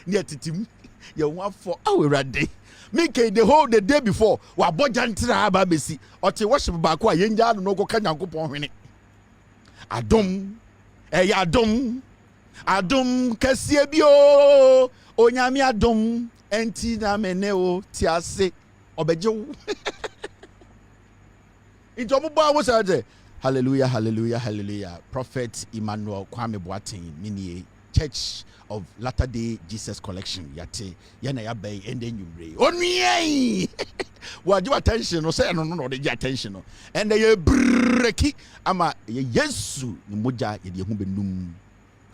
ni atitim ye wafo awurade make the day before wa bojantra aba besi ote worship ba ko ayenja no ko kanyankopon hwene adom adom kasie bio onyame adom enti na meneo tiase obejew Intomuba was hallelujah. Prophet Emmanuel Kwame Boateng minie Church of Latter-day Jesus Collection. Yate yana ya bay and then you ray. Onye. What you attention no say no they attention no. And they breki ama Yesu ni moja ye hu benum.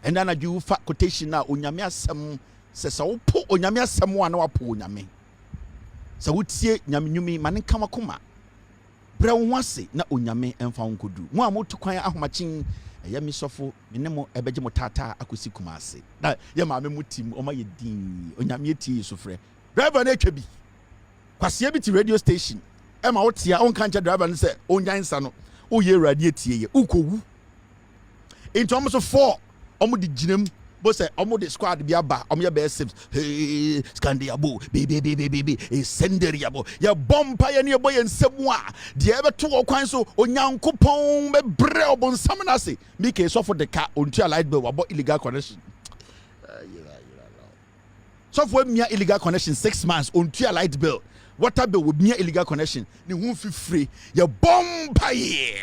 And then you fa quotation na onyame asem se sa wo po onyame asem wa na wa po onyame. Sa wotie nyame nyumi mane kama koma. Bra wo ase na onyame emfa nkodu. Mo amotu kwan ahomachin ya misofo menemo ebeje motata akosi kumase na ya maame mutim o ma ye din onyame etie sofre driver na atwa bi kwase bi ti radio station e ma wotia on kan cha driver no se onyansa no o ye radio etie ye ukowu into almost 4 omo di ginam bo se omo de squad bi aba omo ye be sips hey scandiabo baby senderi yabo ya bompa ye ne boy nsemu a de e beto okwan so onyankopon be bre obonsam na se mi ke so for the car onto a light bill wabo illegal connection so for me illegal connection 6 months onto a light bill water bill with me illegal connection ni hu fi free ya bompa ye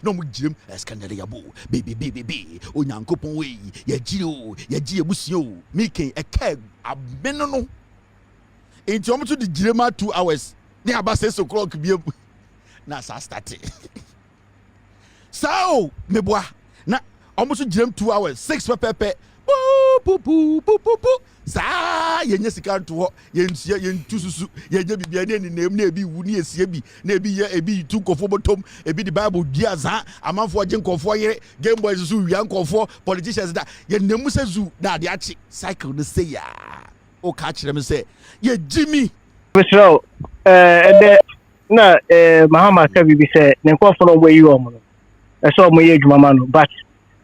no mu jim eskanere yabo baby onyankopon we ya gire busio mike eke abeno no enti omo to di jirema 2 hours ni aba 6 o'clock bi na sa start so meboa na omo to jirem 2 hours 6 pepe sa yenye sika nto ho yentua yentususu yenye bibia ne nem na ebi wu ne esie bi na ebi tu nkofo botom ebi the bible dia za amanfo je nkofo yere game boys zu wia nkofo politicians da yenemu se zu na ade achi cycle no say ya o ka kire me say ye jimmy so na mahama ka bibi say ne nkofo no we yi omo no e so omo ye adwuma ma no but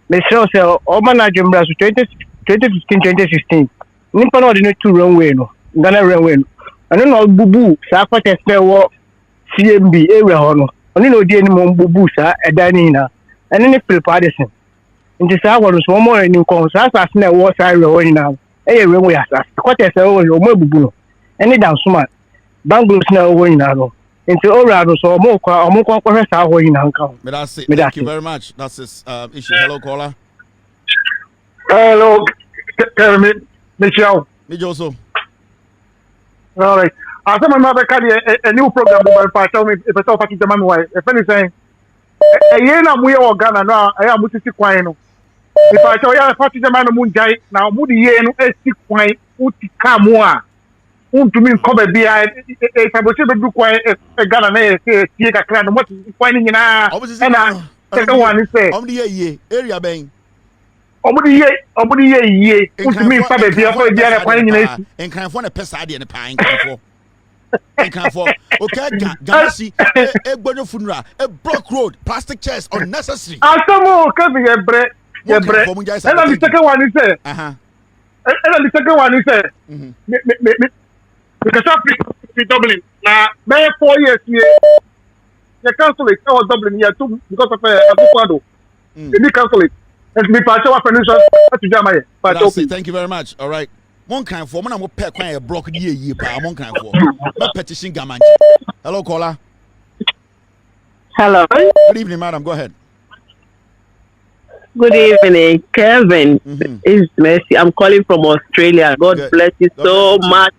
me say o ma na adwumra so 2015-2016 nipa no dey to runway no Ghana runway no ano no bubu sa kwate se wo CMB area ho no oni no die ni mo bubu sa edani na ene ni preparation nti sa wo so mo ni kon sa na wo sa area ho ni na runway asa kwate se wo mo bubu no ene dan so ma bungalows na wo ni na no nti ora no so mo kwa sa ho ni na nka ho. Thank you very much. That's this issue. Hello caller. Hello, Kevin, Michelle. Me also. All right. I saw my mother carry a new program by tell me if I saw Patrick the Mammy. If anything, a year now we are Ghana now. I am Muti Quino. If I saw ya Patrick the Man Moon Jai now, Moody Yen, a point, Uti Kamua. To me, cover be I was able to do quite a Ghana, take a clan. What is finding in our second one is say, on the area bang. Omudi ye utimi fa be bia for dia na kwan nyina si en kan fo na pesa ade ne pa en kan fo okay Ganasi e gbonyo funeral e block road plastic chairs unnecessary asomo ka be ye bre and the second one is say and the second one is say me because of Dublin na me 4 years here the council is Dublin here too because of Boadu the council and me part of financial to Jamaica. Thank you very much. All right. One kind for one pair quite a block ye pa one kind for no petition gaman. Hello caller. Hello. Good evening, madam. Go ahead. Good evening, Kevin. It's Mercy. I'm calling from Australia. God bless you so much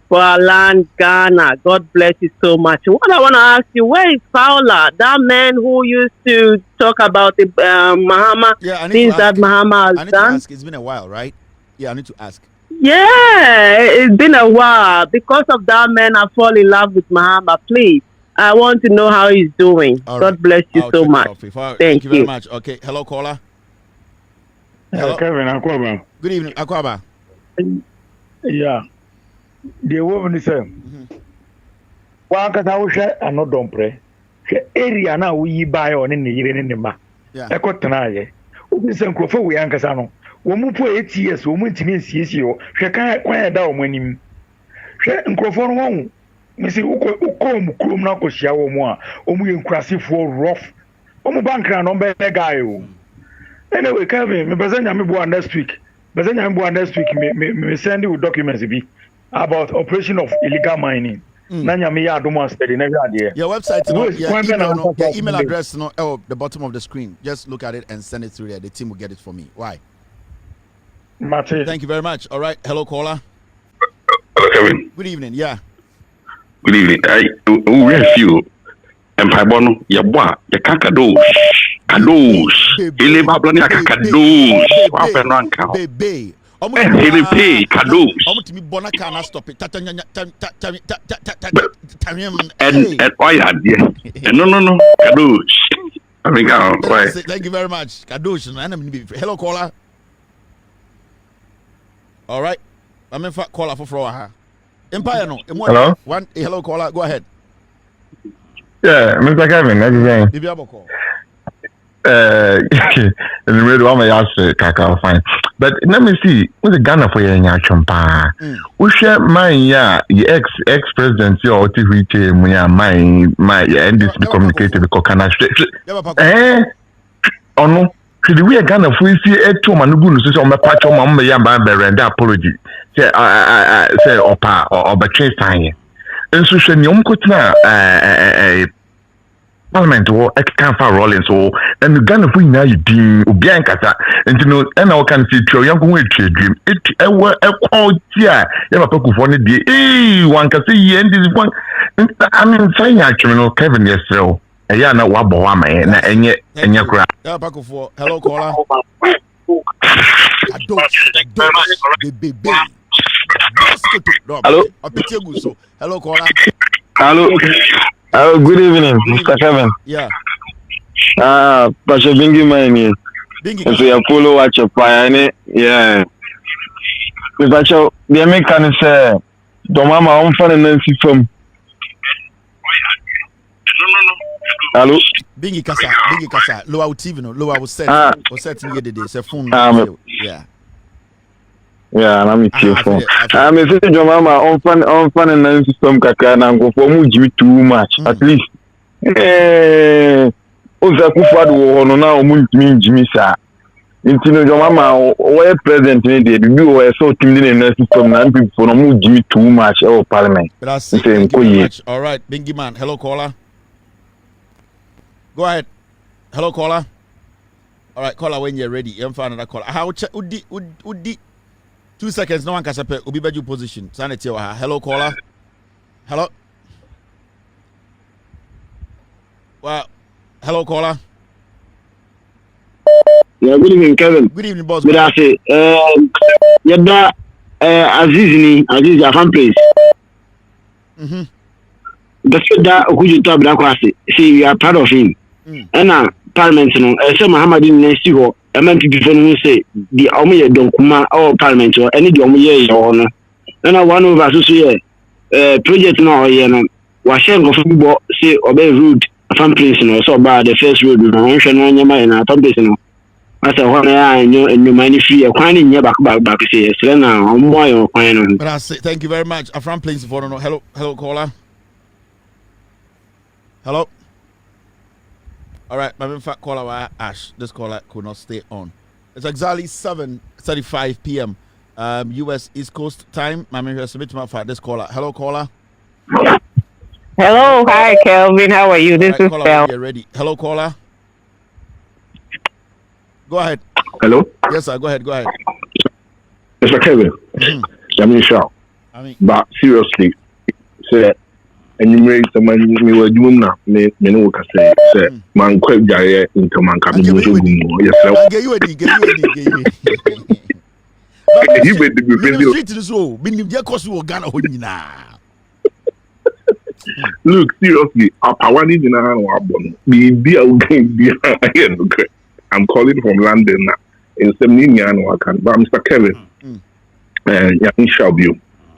for our land, Ghana. God bless you so much. What I want to ask you, where is Paula? That man who used to talk about the Mahama, things that Mahama has done? Ask. It's been a while, right? Yeah, I need to ask. Yeah, it's been a while. Because of that man, I fall in love with Mahama. Please, I want to know how he's doing. All God bless you so much. Thank you very much. Okay, hello, caller. Hello, Kevin Akwaba. Good evening, Akwaba. Yeah. The woman is one can now share Annoh Dompreh. Area now we buy on in the year in the ma. I got tonight. We send Crawford we Ancasano. Woman for 8 years, woman to me sees you. She can't quiet down when him. She and Crawford won't. Missy Ukom Krumna Koshaw more. We incrassive for rough. Bank on by guy. Anyway, Kevin, me present I'm next week. But then I'm next week. Me send you documents about operation of illegal mining. Nanya me ya do more study never idea. Your website, your email address, no, the bottom of the screen. Just look at it and send it through there. The team will get it for me. Why? Mate. Thank you very much. All right. Hello, caller. Hello, Kevin. Good evening. Yeah. Good evening. We have you. And Pabono, Yabwa, Yakakados. Kados. Ileba Blonia Kakados. Wapenranka. Baby. Pay Kados. To me, Bonaka, and I stop it. And why had you? No. Kados. Thank you very much. Kados. Hello, caller. All right. I'm in fact caller for Froha. Empire no. Hello. Hello caller. Go ahead. Yeah, Mr. Kevin, everything. The radio I'm ask Kaka fine. But let me see. What's the Ghana for your chumpa? We share mine, yeah, ex president, your TV, my and this be communicated with Kokana. Oh no. Should we Ghana if we see a 2 man so on my patch on my and apology? Say opa or betray sign. And so she Parliament or Ekanfa Rollins so and the Ghana if we now you deem Ubiankata and you know and I can see your young way to dream it a quality yeah one day one can see and this one I mean saying actually Kevin yourself. Yeah, no, what boy, man, and yet, hello, caller. Hello. Hello, caller. Hello, good evening, Mr. Kevin. Yeah. Pastor Bingi, man, and so you follow what your pioneer, yeah. Mr. The American say, the mama on fun and Nancy from. Hello. Bingi kasa. Lower TV no. Lower set. Was setting yesterday. Say phone. Yeah. Yeah, I'm with you phone. I'm saying your mama on fun and then system kaka na go for mu Jimmy too much. At least. Oza kufa do no na o mu Jimmy sa. Intino your mama where present ni dey be o so team in the system na people for no mu Jimmy too much oh parliament. All right, Bingi man. Hello caller. Go ahead. Hello, caller. All right, caller, when you're ready. You find another caller. How Udi 2 seconds. No one can say Ubi beju position. Sanity. Hello, caller. Hello. Well, hello, caller. Yeah, good evening, Kevin. Good evening, boss. Good afternoon. Yada Aziz, I found place. That who you talk about? See, you are part of him. And Parliament, some Muhammadin Nesiho, a man to defend say the Omiya Donkuma or Parliament or any Omiya or honor. And one of us here, project now, Washen of football, say, obey rude, fan place, so bad the first road with my ocean on your mind, and I as a one I know and you mind if you are finding your back, say, Selena, or more or fine. But I say, thank you very much. I'm from place for no. Hello, caller. Hello. All right, my fact caller Ash. This caller could not stay on. It's exactly 7:35 p.m. U.S. East Coast time. My man here submit my fact. This caller. Hello, caller. Hello, hi, Kelvin. How are you? This is Phil. Get ready. Hello, caller. Go ahead. Hello. Yes, sir. Go ahead. Mr. Kevin. I mean, sure. But seriously, say. And you make the money me were doing now. Me no can say man quite jare into man coming to yourself. Get you. You made the street to the soul. Been the cost of Ghana. Look, seriously, I in a hand. I'm calling from London now. In 17 years, I can. But Mr. Kevin, you shall be.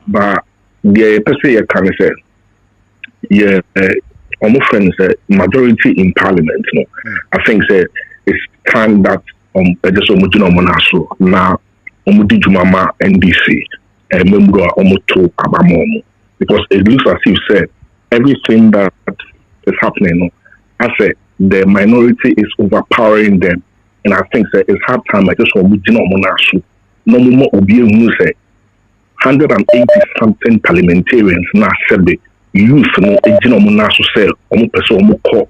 But the person can say. Yeah, almost friends majority in parliament. No, I think it's time that just monaso na jumama NDC member to abamomo because it looks as if said everything that is happening. No, I said the minority is overpowering them, and I think it's hard time. I just monaso no more obi who say 180 something parliamentarians now said the youth no ejina mo na so say omo pese omo ko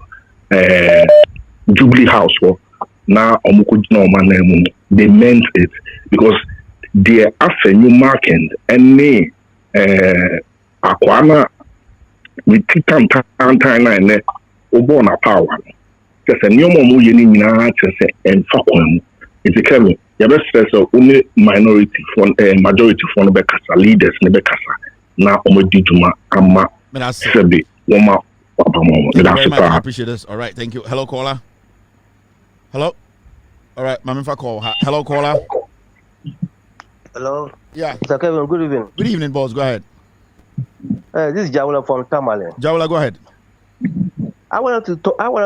Jubilee House for now omo ko jina omo na mu. They meant it because the avenue marking any aquana with time line obon a power. Just a new more yin and fucking it's a Kevin. You best say so only minority for majority for the leaders in the casa. Now Omodijuma Ama Sebi Woma. I appreciate this. All right, thank you. Hello, caller. Hello. All right, Mamifa call. Hello, caller. Hello. Yeah. Mr. Kevin, good evening. Good evening, boss. Go ahead. This is Jawula from Tamale. Jawula, go ahead. I wanted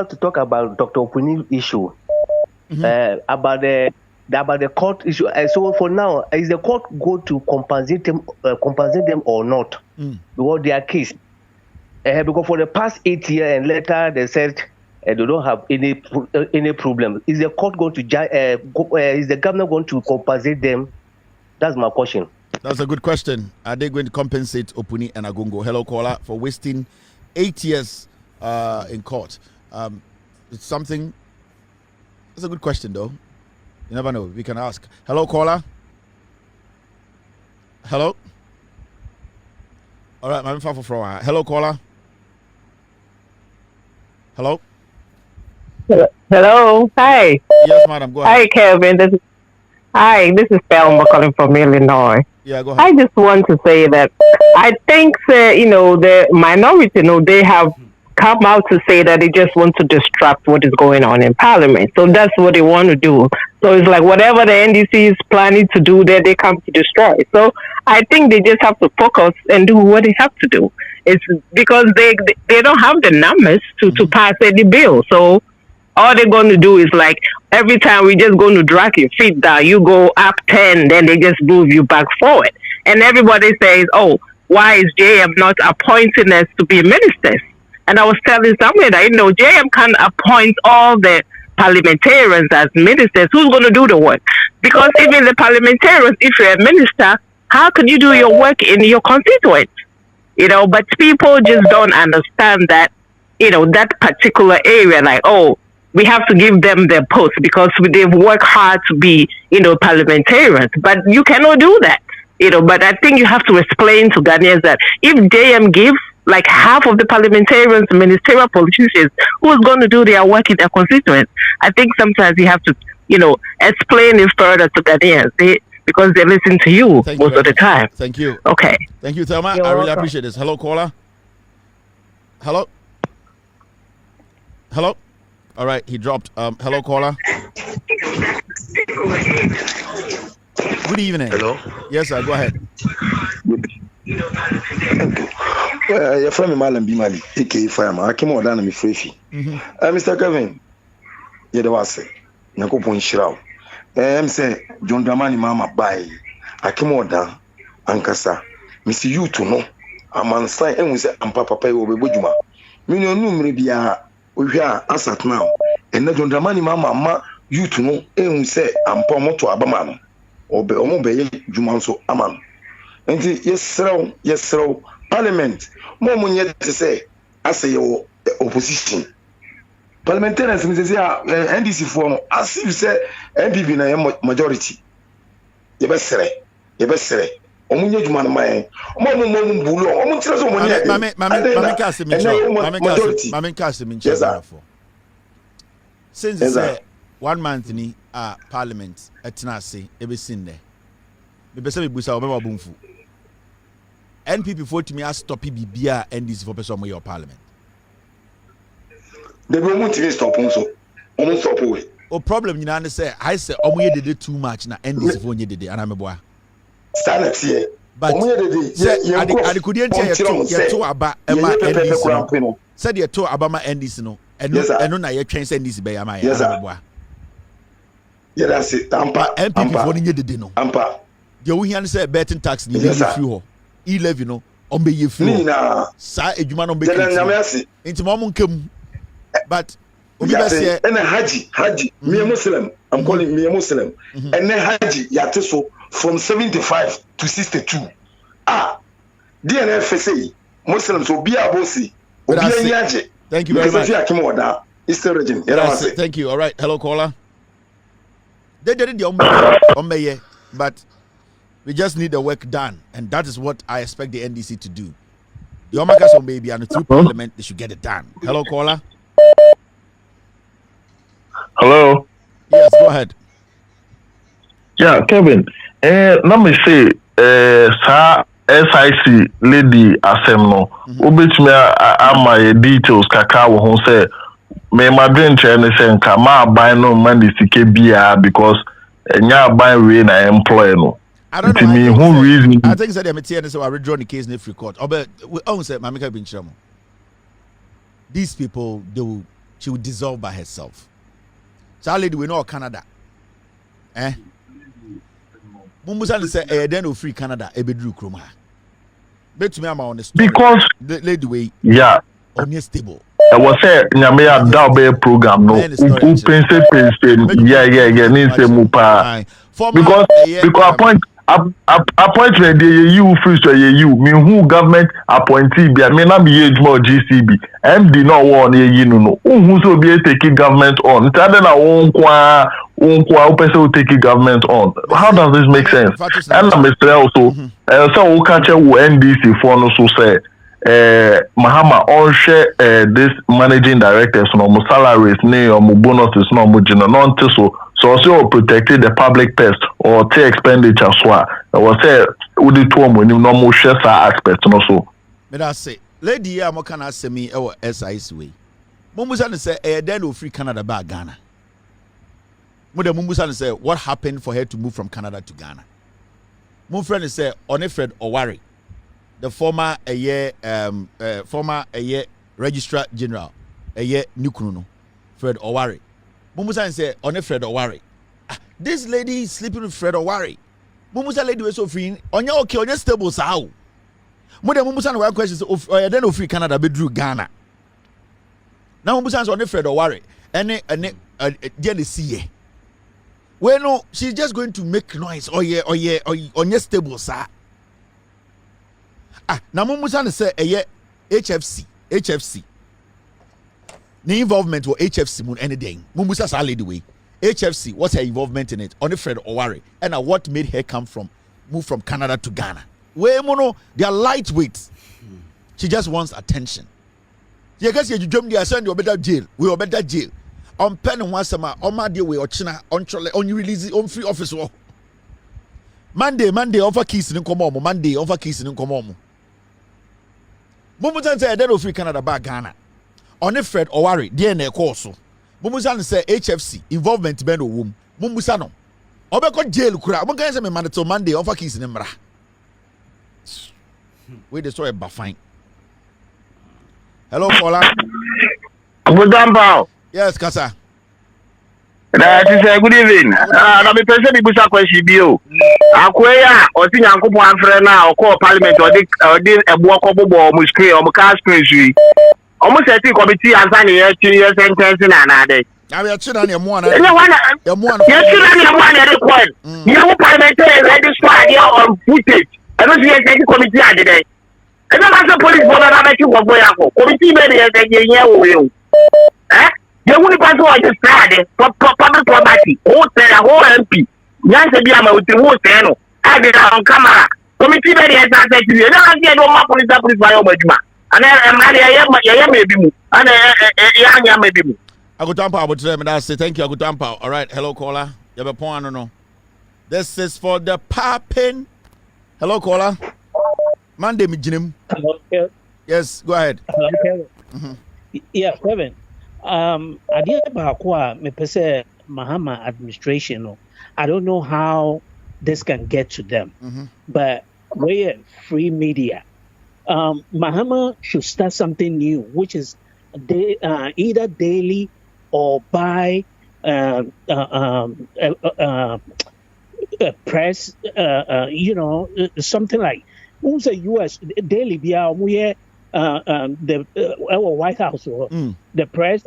to talk about Dr. Opuni issue. About the court issue. So for now, is the court going to compensate them or not? Because their case. Because for the past 8 years and later they said they don't have any problem. Is the court going to is the government going to compensate them? That's my question. That's a good question. Are they going to compensate Opuni and Agongo? Hello, caller, for wasting 8 years in court. It's something. That's a good question, though. You never know. We can ask. Hello, caller. Hello. All right, I'm far from. Hello, caller. Hello. Hello. Hi. Yes, madam. Go ahead. Hi, Kevin. This is Thelma calling from Illinois. Yeah, go ahead. I just want to say that I think the minority, they have come out to say that they just want to disrupt what is going on in Parliament. So that's what they want to do. So it's like whatever the NDC is planning to do there, they come to destroy. So I think they just have to focus and do what they have to do. It's because they don't have the numbers to pass any bill. So all they're going to do is like every time we're just going to drag your feet down, you go up 10, then they just move you back forward. And everybody says, oh, why is JM not appointing us to be ministers? And I was telling somebody that, JM can appoint all the parliamentarians as ministers. Who's going to do the work? Because even the parliamentarians, if you're a minister, how can you do your work in your constituents? But people just don't understand that, that particular area, like, oh, we have to give them their post because they've worked hard to be, parliamentarians. But you cannot do that, But I think you have to explain to Ghanaians that if JM gives like half of the parliamentarians, ministerial politicians, who's going to do their work in their constituents? I think sometimes you have to, explain it further to Ghanaians because they listen to you most of the time. Thank you. Okay. Thank you, Thelma. I really appreciate this. Hello, caller. Hello. Hello. All right, he dropped. Hello, caller. Good evening. Hello. Yes, sir. Go ahead. Your friend Malam Bimali, aka Fireman. I came on down and me free. Mr. Kevin, you the was Nako Point Shroud. Say John Dramani Mama by I came on down Ankasa. Miss you to know. A man sign and we say I'm Papa Pay over Bujuma. Mino numri bia we are asat now. And then John Dramani Mama you to know and we say I'm Pomo to Abaman or be Omobe Jumanso Aman. And yes, sir, Parliament. More money to say, I say your opposition. Parliamentarians, NDC form, as you say, MPP na majority. You best say. Omunye juma na mai. Omo bulo. Omo tira so money. Mame kasi min cheza for. Since say 1 month ni Parliament etina say e be sin there. Me be say me busa obema bumfu. NPP for to me as stop bibia NDC for person your Parliament. They will want to stop also. Almost stop away. O problem you say I say omo ye did too much na NDC for nye did and I'm a boy. Stand here. But I couldn't tell you about Emma NDC. Said you told Abama NDC no. And no na ye train NDC by my boy. Yeah, that's it. NPP for nye did no. Ampa. The we hear say betting tax ni le free E11 no on be you free. Sa ejuma no be free. Into mom nkam. But and Haji, me a Muslim. I'm calling me a Muslim. And then Haji Yateso from 75 to 62. DNFSA Muslims will be a bossy. Thank you very much. Thank you. All right. Hello, caller. They did the but We just need the work done, and that is what I expect the NDC to do. The Omakasson baby and through Parliament, they should get it done. Hello, caller. Hello. Yes, go ahead. Yeah, Kevin. Let me say, sir, SIC lady Asemno. Ubitme my details kakao who say me my dream chain say nka ma buy no money CKBA because nya buy we na employ no. I don't know. Who reason? I think said them say I withdraw the case in free court. But we own say Mamika bin Chamo. These people she will dissolve by herself. So lady we know Canada. Mumusa say then no free Canada e bedru kroma. Bet me am on the story. Because the lady way on your stable. I was say nyame ya daube program no pense yeah ni say mupa because appointment you free so you me who government appointee be me na be age more GCB MD no one you no who so be taking government on tell na onkwa person take government on. How does this make sense? And Mr. also so we catch NDC for no so say Mahama all share this managing directors no mo salaries ne or mo bonuses no mo gina non so also protected the public pest or take expenditure so was say we do to mo no mo share sa aspect no so me that say lady ya mo kana say me e SIC way mo musa say then no free Canada ba Ghana mo de mo musa say what happened for her to move from Canada to Ghana. Mo friend say Onefred Owari, the former registrar general Nukunu Fred Owari. Mumusa say Onefred Owari. This lady is sleeping with Fred Owari. Mumusa lady was so free. Onya okay, onya stable sao. Mo de Mumusa no question say then no free Canada be drew Ghana. Now Mumusa say Onefred Owari. Ene dey see. Well, no, she's just going to make noise. On your stable, sir. Now, Mumusan say, HFC. The involvement with HFC moon anything. Mumusa salad the way. HFC, what's her involvement in it? On the Fred Owari. And what made her move from Canada to Ghana? Well, mono, they are lightweight. She just wants attention. You guys, you jump there, send you better jail. We are better jail. On pen and once a my dear way or China on you release on free office war. Monday offer keys in Comomo. Monday offer keys in Comomo. Mumusan say then free Canada back Ghana. On a Fred Owari, DNA course. Mumusan say HFC involvement bend womb. Mumusano. Obeko jail kura. Mo kan say me man to Monday offer keys in Mra. We destroy a buffine. Hello, caller. Good yes, Kasa. Good evening. Na me pese bi busa question bi o. Akoya o ti Nyankopon afre na o call parliament o di ebo okobobo o screen o ka screen sui. O mo setting committee answer na year sentence na na dey. Na we chi na na emo ana. Ye chi na na emo ana record. You parliamentary register here on footage. I don't see setting committee ade dey. E na police board na make you go ya ko. Committee be dey dey yen wo yo. You wouldn't pass what you started for public property. Who said a whole MP? Yancy Biama with the whole channel. I did on camera. Committee very as I said to you. I get no more police by Obama. And I am maybe move. And I maybe move. I go tampa about them and I say thank you. I go tampa. All right. Hello, caller. You have a point or no? This is for the popping. Hello, caller. Monday, Jim. Hello, Kevin. Yes, go ahead. Hello, Kevin. Yeah, Kevin. Idea about me pese Mahama administration. I don't know how this can get to them, but we're free media. Mahama should start something new, which is either daily or by press. Something like who's a U.S. daily we the White House or the press,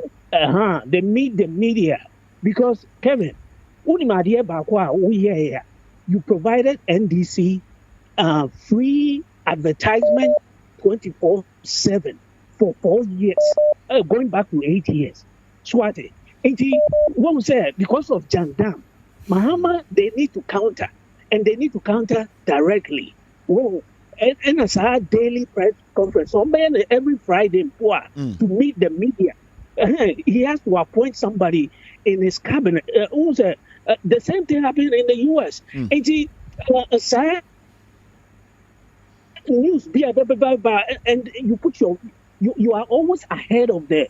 they meet the media because Kevin, you provided NDC free advertisement 24/7 for 4 years, going back to 8 years. Swati, what was said because of Jandam, Mahama, they need to counter. and they need to counter directly. Whoa. And as our daily press conference, every Friday to meet the media, he has to appoint somebody in his cabinet. The same thing happened in the U.S. News and you put you are always ahead of the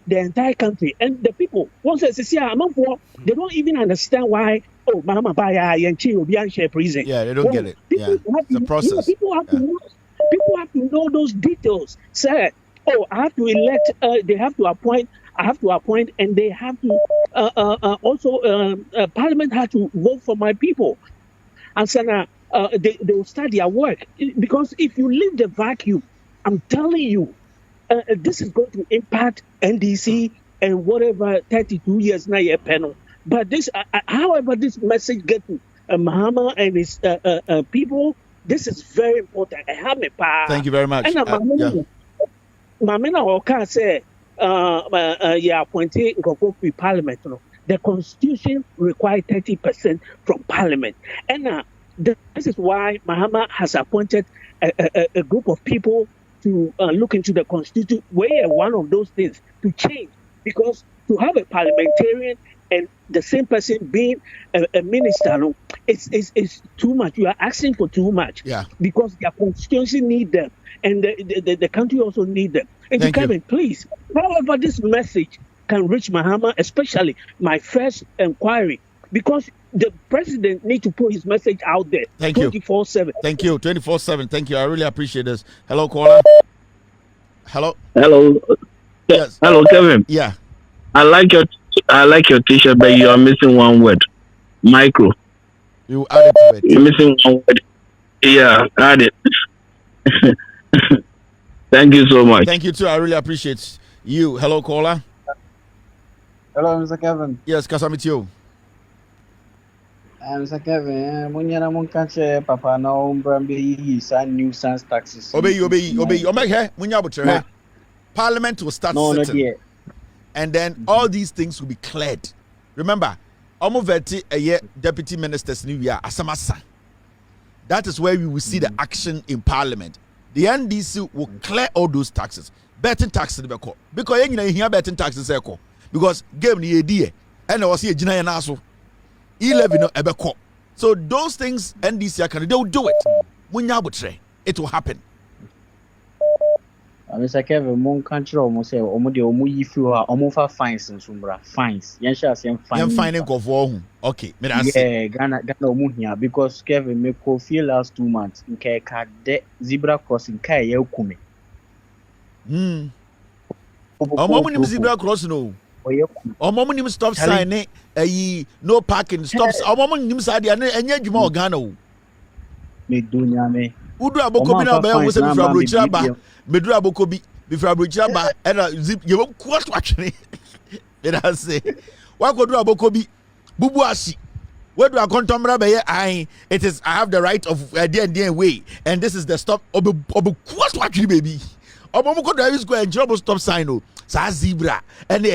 entire country, and the people once they don't even understand why. Oh, Mama Baya and Chi prison. Yeah, they don't get it. Yeah, it's a process. People have to know those details. Say, oh, I have to elect. They have to appoint. I have to appoint, and they have to also. Parliament has to vote for my people, and so now they will start their work. Because if you leave the vacuum, I'm telling you, this is going to impact NDC and whatever 32 years now your panel. But this, however, this message gets to Mahama and his people, this is very important. Thank you very much. And Mamina Oka said, yeah, appointed in Parliament. The Constitution requires 30% from Parliament. And this is why Mahama has appointed a group of people to look into the Constitution, where one of those things to change. Because to have a parliamentarian and the same person being a minister, it's too much. You are asking for too much. Yeah. Because their constituency need them, and the country also need them. And Kevin, please, however this message can reach Mahama, especially my first inquiry, because the president needs to put his message out there. Thank you. 24/7. Thank you. 24/7. Thank you. I really appreciate this. Hello, caller. Hello. Hello. Yes. Hello, Kevin. Yeah. I like your t-shirt, but you are missing one word. Micro. You added to it. You're missing one word. Yeah, add it. Thank you so much. Thank you too. I really appreciate you. Hello, caller. Hello, Mr. Kevin. Yes, Kasamit you. Mr. Kevin, munyana mun kanche papa na umbrambe san nuisance taxes. Obey. Omeg munya butre. Parliament will start sitting. And then all these things will be cleared. Remember, Omoveti a year deputy ministers new year asamasa. That is where we will see the action in Parliament. The NDC will clear all those taxes. Betting taxes because you know here betting taxes because game ni edie and was here jina na so 11 no ebeko. So those things NDC can they will do it. Munya butre, it will happen. Mr. Kevin, mon country almost say omo de omo yi fi ho omo fa fines nsumra fines. Yen sha say fine go for hu. Okay, me that say. Yeah, Ghana omo hia because Kevin me ko feel last 2 months nke ka de zebra crossing kai ye kume. Omo nim zebra crossing no. Omo nim stop sign no parking stops. Omo nim say dia enye adwuma o Ghana o. Me dunya me. Udu aboko bi na ba wo se bi fra brochira ba. Medura aboko bi fra brochira ba era zip ye wo kwat atwene. Let us say. Wa kodura aboko bi bubu asi. Where do I Contempt ba ye I have the right of the way and this is the stop obo kwat atwene baby. Obo mo ko drive school and job stop sign o. Sa zebra and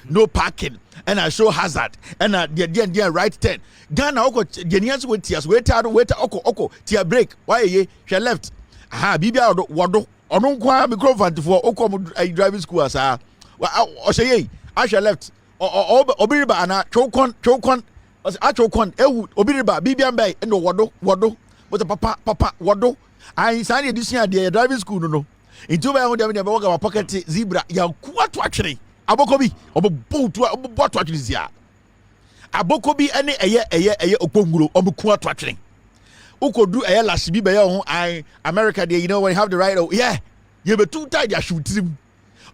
no parking and I show hazard and the right turn. Ghana oko genius with tears wait oko tear break why ye she left aha bibia wodo ono kwa microphone for oko driving school as o say ye I she left obiriba ana chokon ewu obiriba bibia mbay no wodo with the papa wodo I sign edition the driving school no into by on them work our pocket zebra ya kwatu atwere abokobi obobotu obobotu atwere zia abokobi ene eye okponguro obuku atwere ukodu eye lashibi be ye ho I America there you know when you have the right yeah you be too tired ya shooting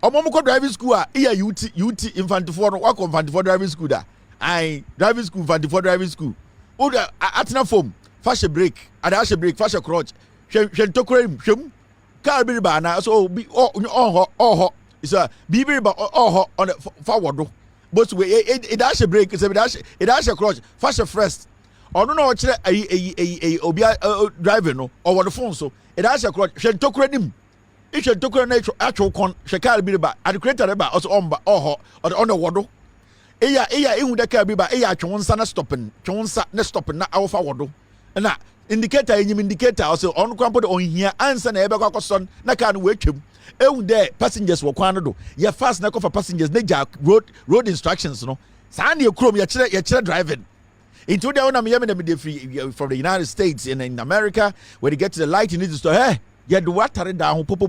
omomko driving school yeah UT infant for no infant for driving school da I driving school infant for driving school o da atna form fashion break adashe break fashion crotch hwe tokorem hwem car bi ba na so bi oh is a bibi ba oh on the forward but we it dash break is it dash cross fast first or no kire obi driving no or the phone so it dash cross hwe tokura nim it hwe tokura na actual con hwe car bi ba and creator ba also on ba oh on the wodo eya ehu da car bi ba eya atwonsa na stopping twonsa na stopping na awfa wodo na indicator enyim indicator also on kwampo de on hia ansa na ebekwa koson na car no wetwem ehu de passengers wo kwan no do ye fast na for passengers na ja road instructions no saa na ekrom ye kire driving into the one me free from the United States and in America when you get to the light you need to stop hey you do what tare down popo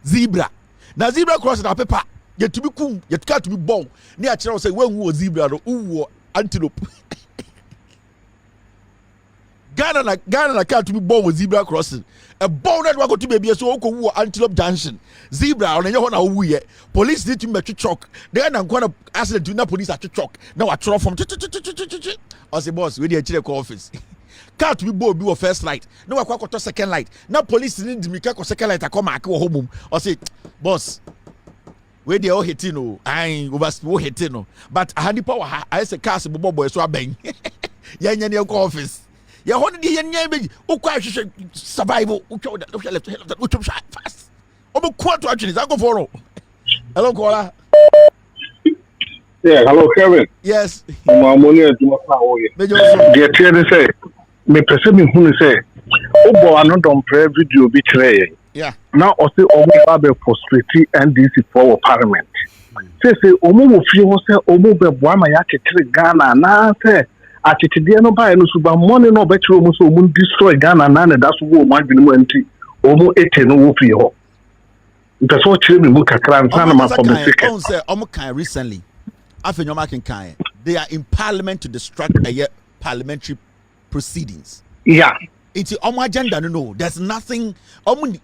zebra na zebra cross na paper you to be cool you got to be born near chira say when who zebra no who antelope Ghana na car to be born with zebra crossing a born that go to be so who antelope junction zebra on your na who ye police need to make chalk then I'm going to accident to na police at chalk now I throw from I say boss we dey chire office car to be born be first light no I kwakwato second light now police need me ka second light I come mark home I say boss we dey all hitting no I over hitting no but I had power I say cars boy so aben yen office ya hon de yen be ukwa hwehwe survival ukwa left ukwa fast obo kwa to actually go for hello Kola. Yeah, hello Kevin. Yes. Mamoni atuma fa wo ye. De tiere say me pese me hunu say obo Annoh Dompreh video bi kire. Yeah. Now o say omo ba be frustrate NDC for parliament. Say omo wo fi ho say omo be boa ma ya kekere Ghana na say atitide no ba no suba money no be kire omo so omo destroy Ghana na na that so wo mo adwene mu anti omo ete no wo fi ho. That's what kire me mu kakra nsa na ma for me second. On say omo kan recently after your marking kind, they are in parliament to distract parliamentary proceedings. Yeah. It's on my agenda, no. There's nothing. Nothing.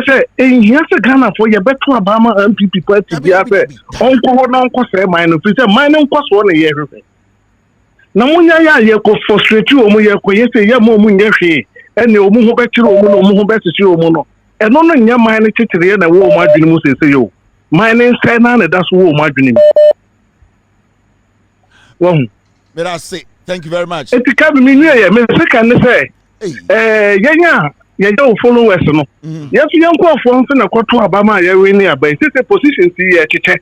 Say in here, Ghana for your better Obama MPP party. Be Uncle say mine. If you say mine, cost 1 year. Now, when you go frustrate you, you say, yeah, more money, and you move back to Omo, back to Omo. And on your mind, it's a war, my dream say you. Mine is saying that's war, my dream. Well, may I say thank you very much. It can be me. Me second say, yeah, followers no. Yes, young call for one thing a quarter Obama. Yeah, we near by it's a position. See, chiche.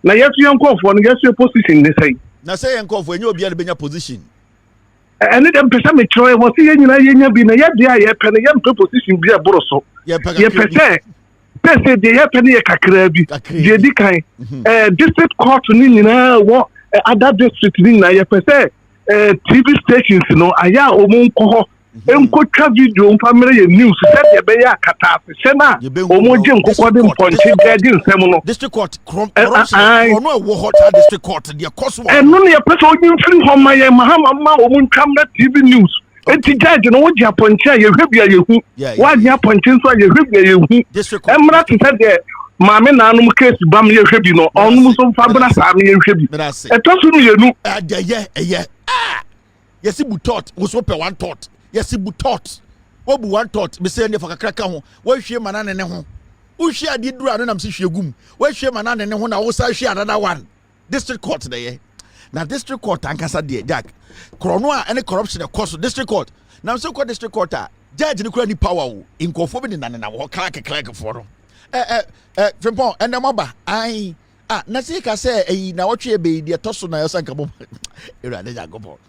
Now, yes, young call for one. Yes, your position. They say. Now, say young call for you be in your position. And then person me try was see you na be na ya pen ya position be a boroso. Yeah, pese. Pese de ya pen ya kakra bi. Je di kan. District court ni na wo. Other districts in na say TV stations no aya omo nko enko twa video family news said ye be ya kata se na omo je nkoko de mponche gadi nsem no district court no wo hot district court de cost one no ne person odin free home my mahama omo ntwam na TV news enti judge no wo je aponche ye hwebia ye hu wa je aponche so ye hwebia ye hu emra to say Mammy Nanum case bam ye hebi no onum so fabra sa me ye hebi etosu mi yenu yeah yes bu thought wo so pe one thought yes bu thought wo bu one thought be say ne fa kakra ka ho wo hwe manane ne ho wo hwe ade duru ado nam se hwe gum wo hwe manane ne ho na wo sa hwe another one district court there na district court ankasa de jack krono a any corruption e cost district court na so court district court a judge ne kura ni power wo inkofo bi ne na wo crack for no Frimpon, and the mobber, Nasika say, now what you be the tosso na yasanka. Go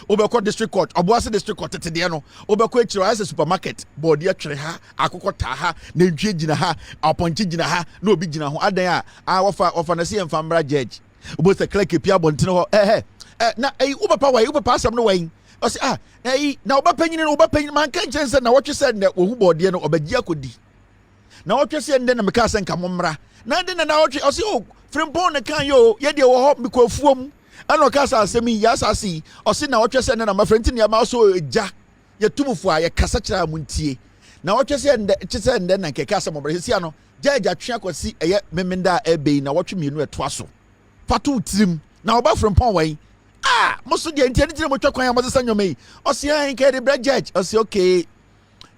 Obeko district court, Obuasi district court at Diano, Obeko Chirasa supermarket, Bodia Treha, Akokota, Nejina, appointed Jinaha, no big Jina, Adaya, I offer of an Asian Fambra judge. Both a clerk, Pia Bontino, now a Uber pass some way. I say, now Obapen, man can't change now what you said that Ubo Obedia could. Now what you say and then I'm casting Camomra. Now then now what you say, oh, Frimpon the can yo, yet you will help because from Anno Casa say me, yes, I see. Or see now what you say, and I'm a friend in your mouse, so jack, your tumufua, your Casacha Muntie. Now what you say, and then I can cast some of Brisiano. Judge a check or see a yet Memenda Ebe, now what you mean with Twasso. Fatu Tim, now about from Ponway. Most of the intelligent what you call Mother Sanyo me. Or see I ain't carry bread judge, or see okay.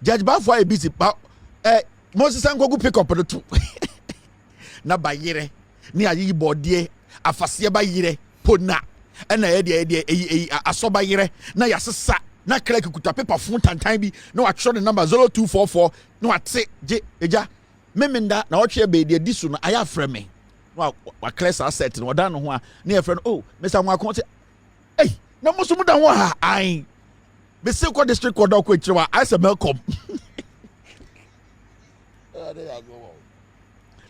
Judge Bafwa a busy, but Moses and go pick up the two. Na by yere, near ye body, a fasia by yere, puna, and a so by yere, na yasa, na clerk could tap paper font and time be no at short number 0244, no at say, Eja, Memenda, now what you be the disuna, I have from me. wa class asset no oda no ho a na your friend oh Mr. Mwakon say hey na mo so mu da ho ha ai be say ko district court ko chiwa I say welcome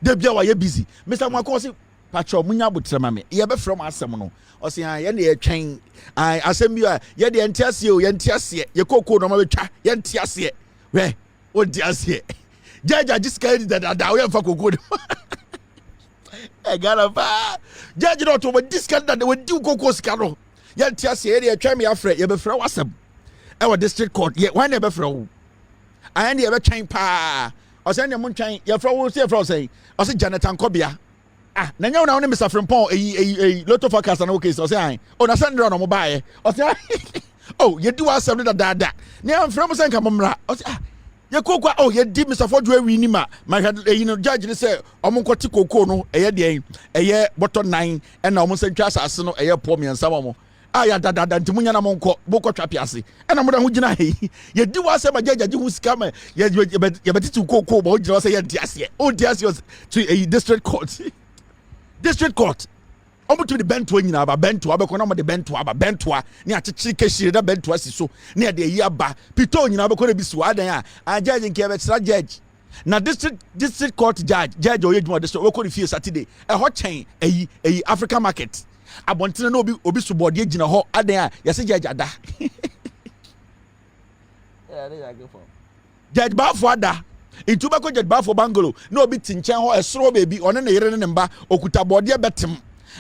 de bia wa ye busy Mr. Mwakon say patcho munya botrema me ye be from asem no o say ye na ye twen ai asem bi a ye de entiase o ye entiase ye kokko no ma betwa ye entiase we o diase jaja jiska da we fa kokko e gara fa jaja no to we diska da we di kokko ska no ye entiase ye de twa me afre ye be fra wasem e wa district court ye wan ye be fra wo ai na ye be twen pa o say na mo twen ye fra wo say say o say Jonathan Kobia na nyawo na woni Mr. Frimpong lotto forecast na okay so say ai o na send no mo bae o say oh ye di wa asem da na am from say nka momra o say ye kokwa oh ye di Mr. Fodu awini ma judge ni say o mo nkoti kokko no eye de eye bottom 9 e na o mo say twa asase no eye po miensa mo ya da ntimunya na mo nko bo kwatwa piase e na mo da ho gina he ye di wa asem judge hu sika ma ye betiti kokko bo gina say ye di ase o di ase to a district court district court omo to the bento nyina aba bento abeko na mo de bento aba bento ni achichi keshire da bento asiso ni de yi aba pito nyina abeko na bisu adan a judge nke be tra judge na district court judge oyeduma district we ko refuse Saturday e ho chen eyi African market abontene na obi subode gina ho adan a yese judge ada judge ba fo ada itu ba ko judge ba for bungalow na obi tinchen ho esoro baby one na yere ne mba okuta bode betem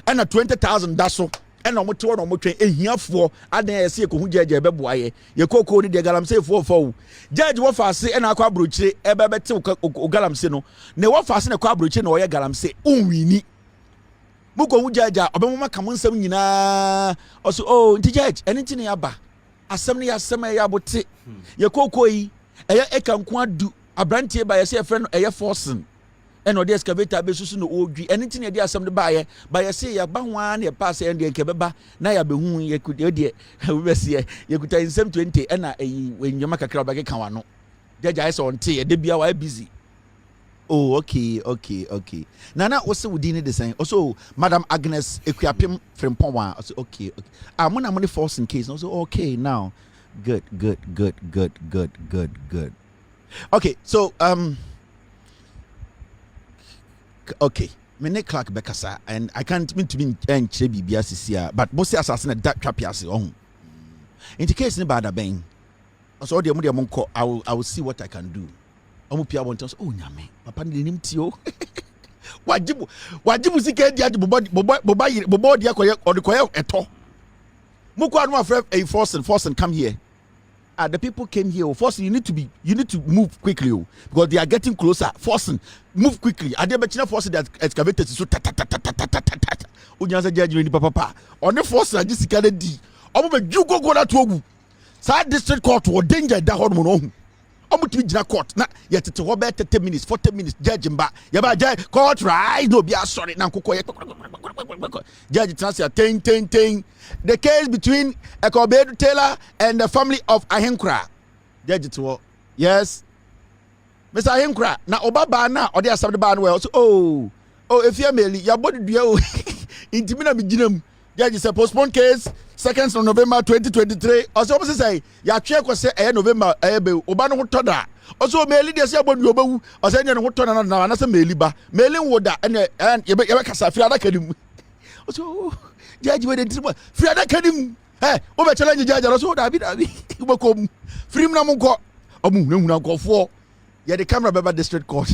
na 20,000 daso na omote wo na omotwen ehiafo adan yese ekohu judge ebeboaye ye kokko ni de galamse fo judge wo faase na akwa brochire ebebete o galamse no ne wo faase na kwa brochire na wo ye galamse unwini muko hu judge obemoma kamonsam nyina oso oh nti judge enitin ya ba asem ne ya asem ya bote ye kokko yi eye ekanku adu abrantie ba yese friend eye forcing eno de excavator be susu no odwi enitin ye de asem de ba yese ya ba hwa na ye pass ye de nke beba na ya be hu ye kudi de we be se ye kuta insem 20 ena eyi wennyoma kakra ba ke kan wano judge ayese onte ye de bia wa busy oh okay nana wose wudi ni design also Madam Agnes Ekuapem Frimpong wa okay mona money forcing case also okay now good okay so okay me Clark Bekasa and I can't mean to be enche bibia sisia but most assassin that trapiase on in the case ni bada ben so de mo nko I will see what I can do omo pia won tell oh nyame papa ni nim ti o wajibu sika dia de bobo dia koye odekoye eto muko anu afre a forcing come here the people came here forcing you need to move quickly because they are getting closer forcing move quickly ade be china forcing that excavators so unyansa judge ni papa on the force agi sika de di omo be jugogo na to ogu sa district court wo danger da ho no hu omo to gina court na yetete ho be 30 minutes 40 minutes judge mba ya ba judge court right no be sorry na nkoko ye judge transfer ten the case between Boadu Taylor and the family of Ahenkra judge to yes Mr. Ahenkra na obaba na ode asam de ba no well so oh if you meli ya body dua o intimina me ginam judge say postpone case 2nd of November 2023 also say ya twe ko say November be oba no toda also meli de say body obawu o say ne no toda na say meli ba meli woda and ye be kasa fi ada kadim also judge we dey fi ada kadim o be challenge judge also da bi mo kom free na mo ko omu hu na nkofo ye the camera beba district court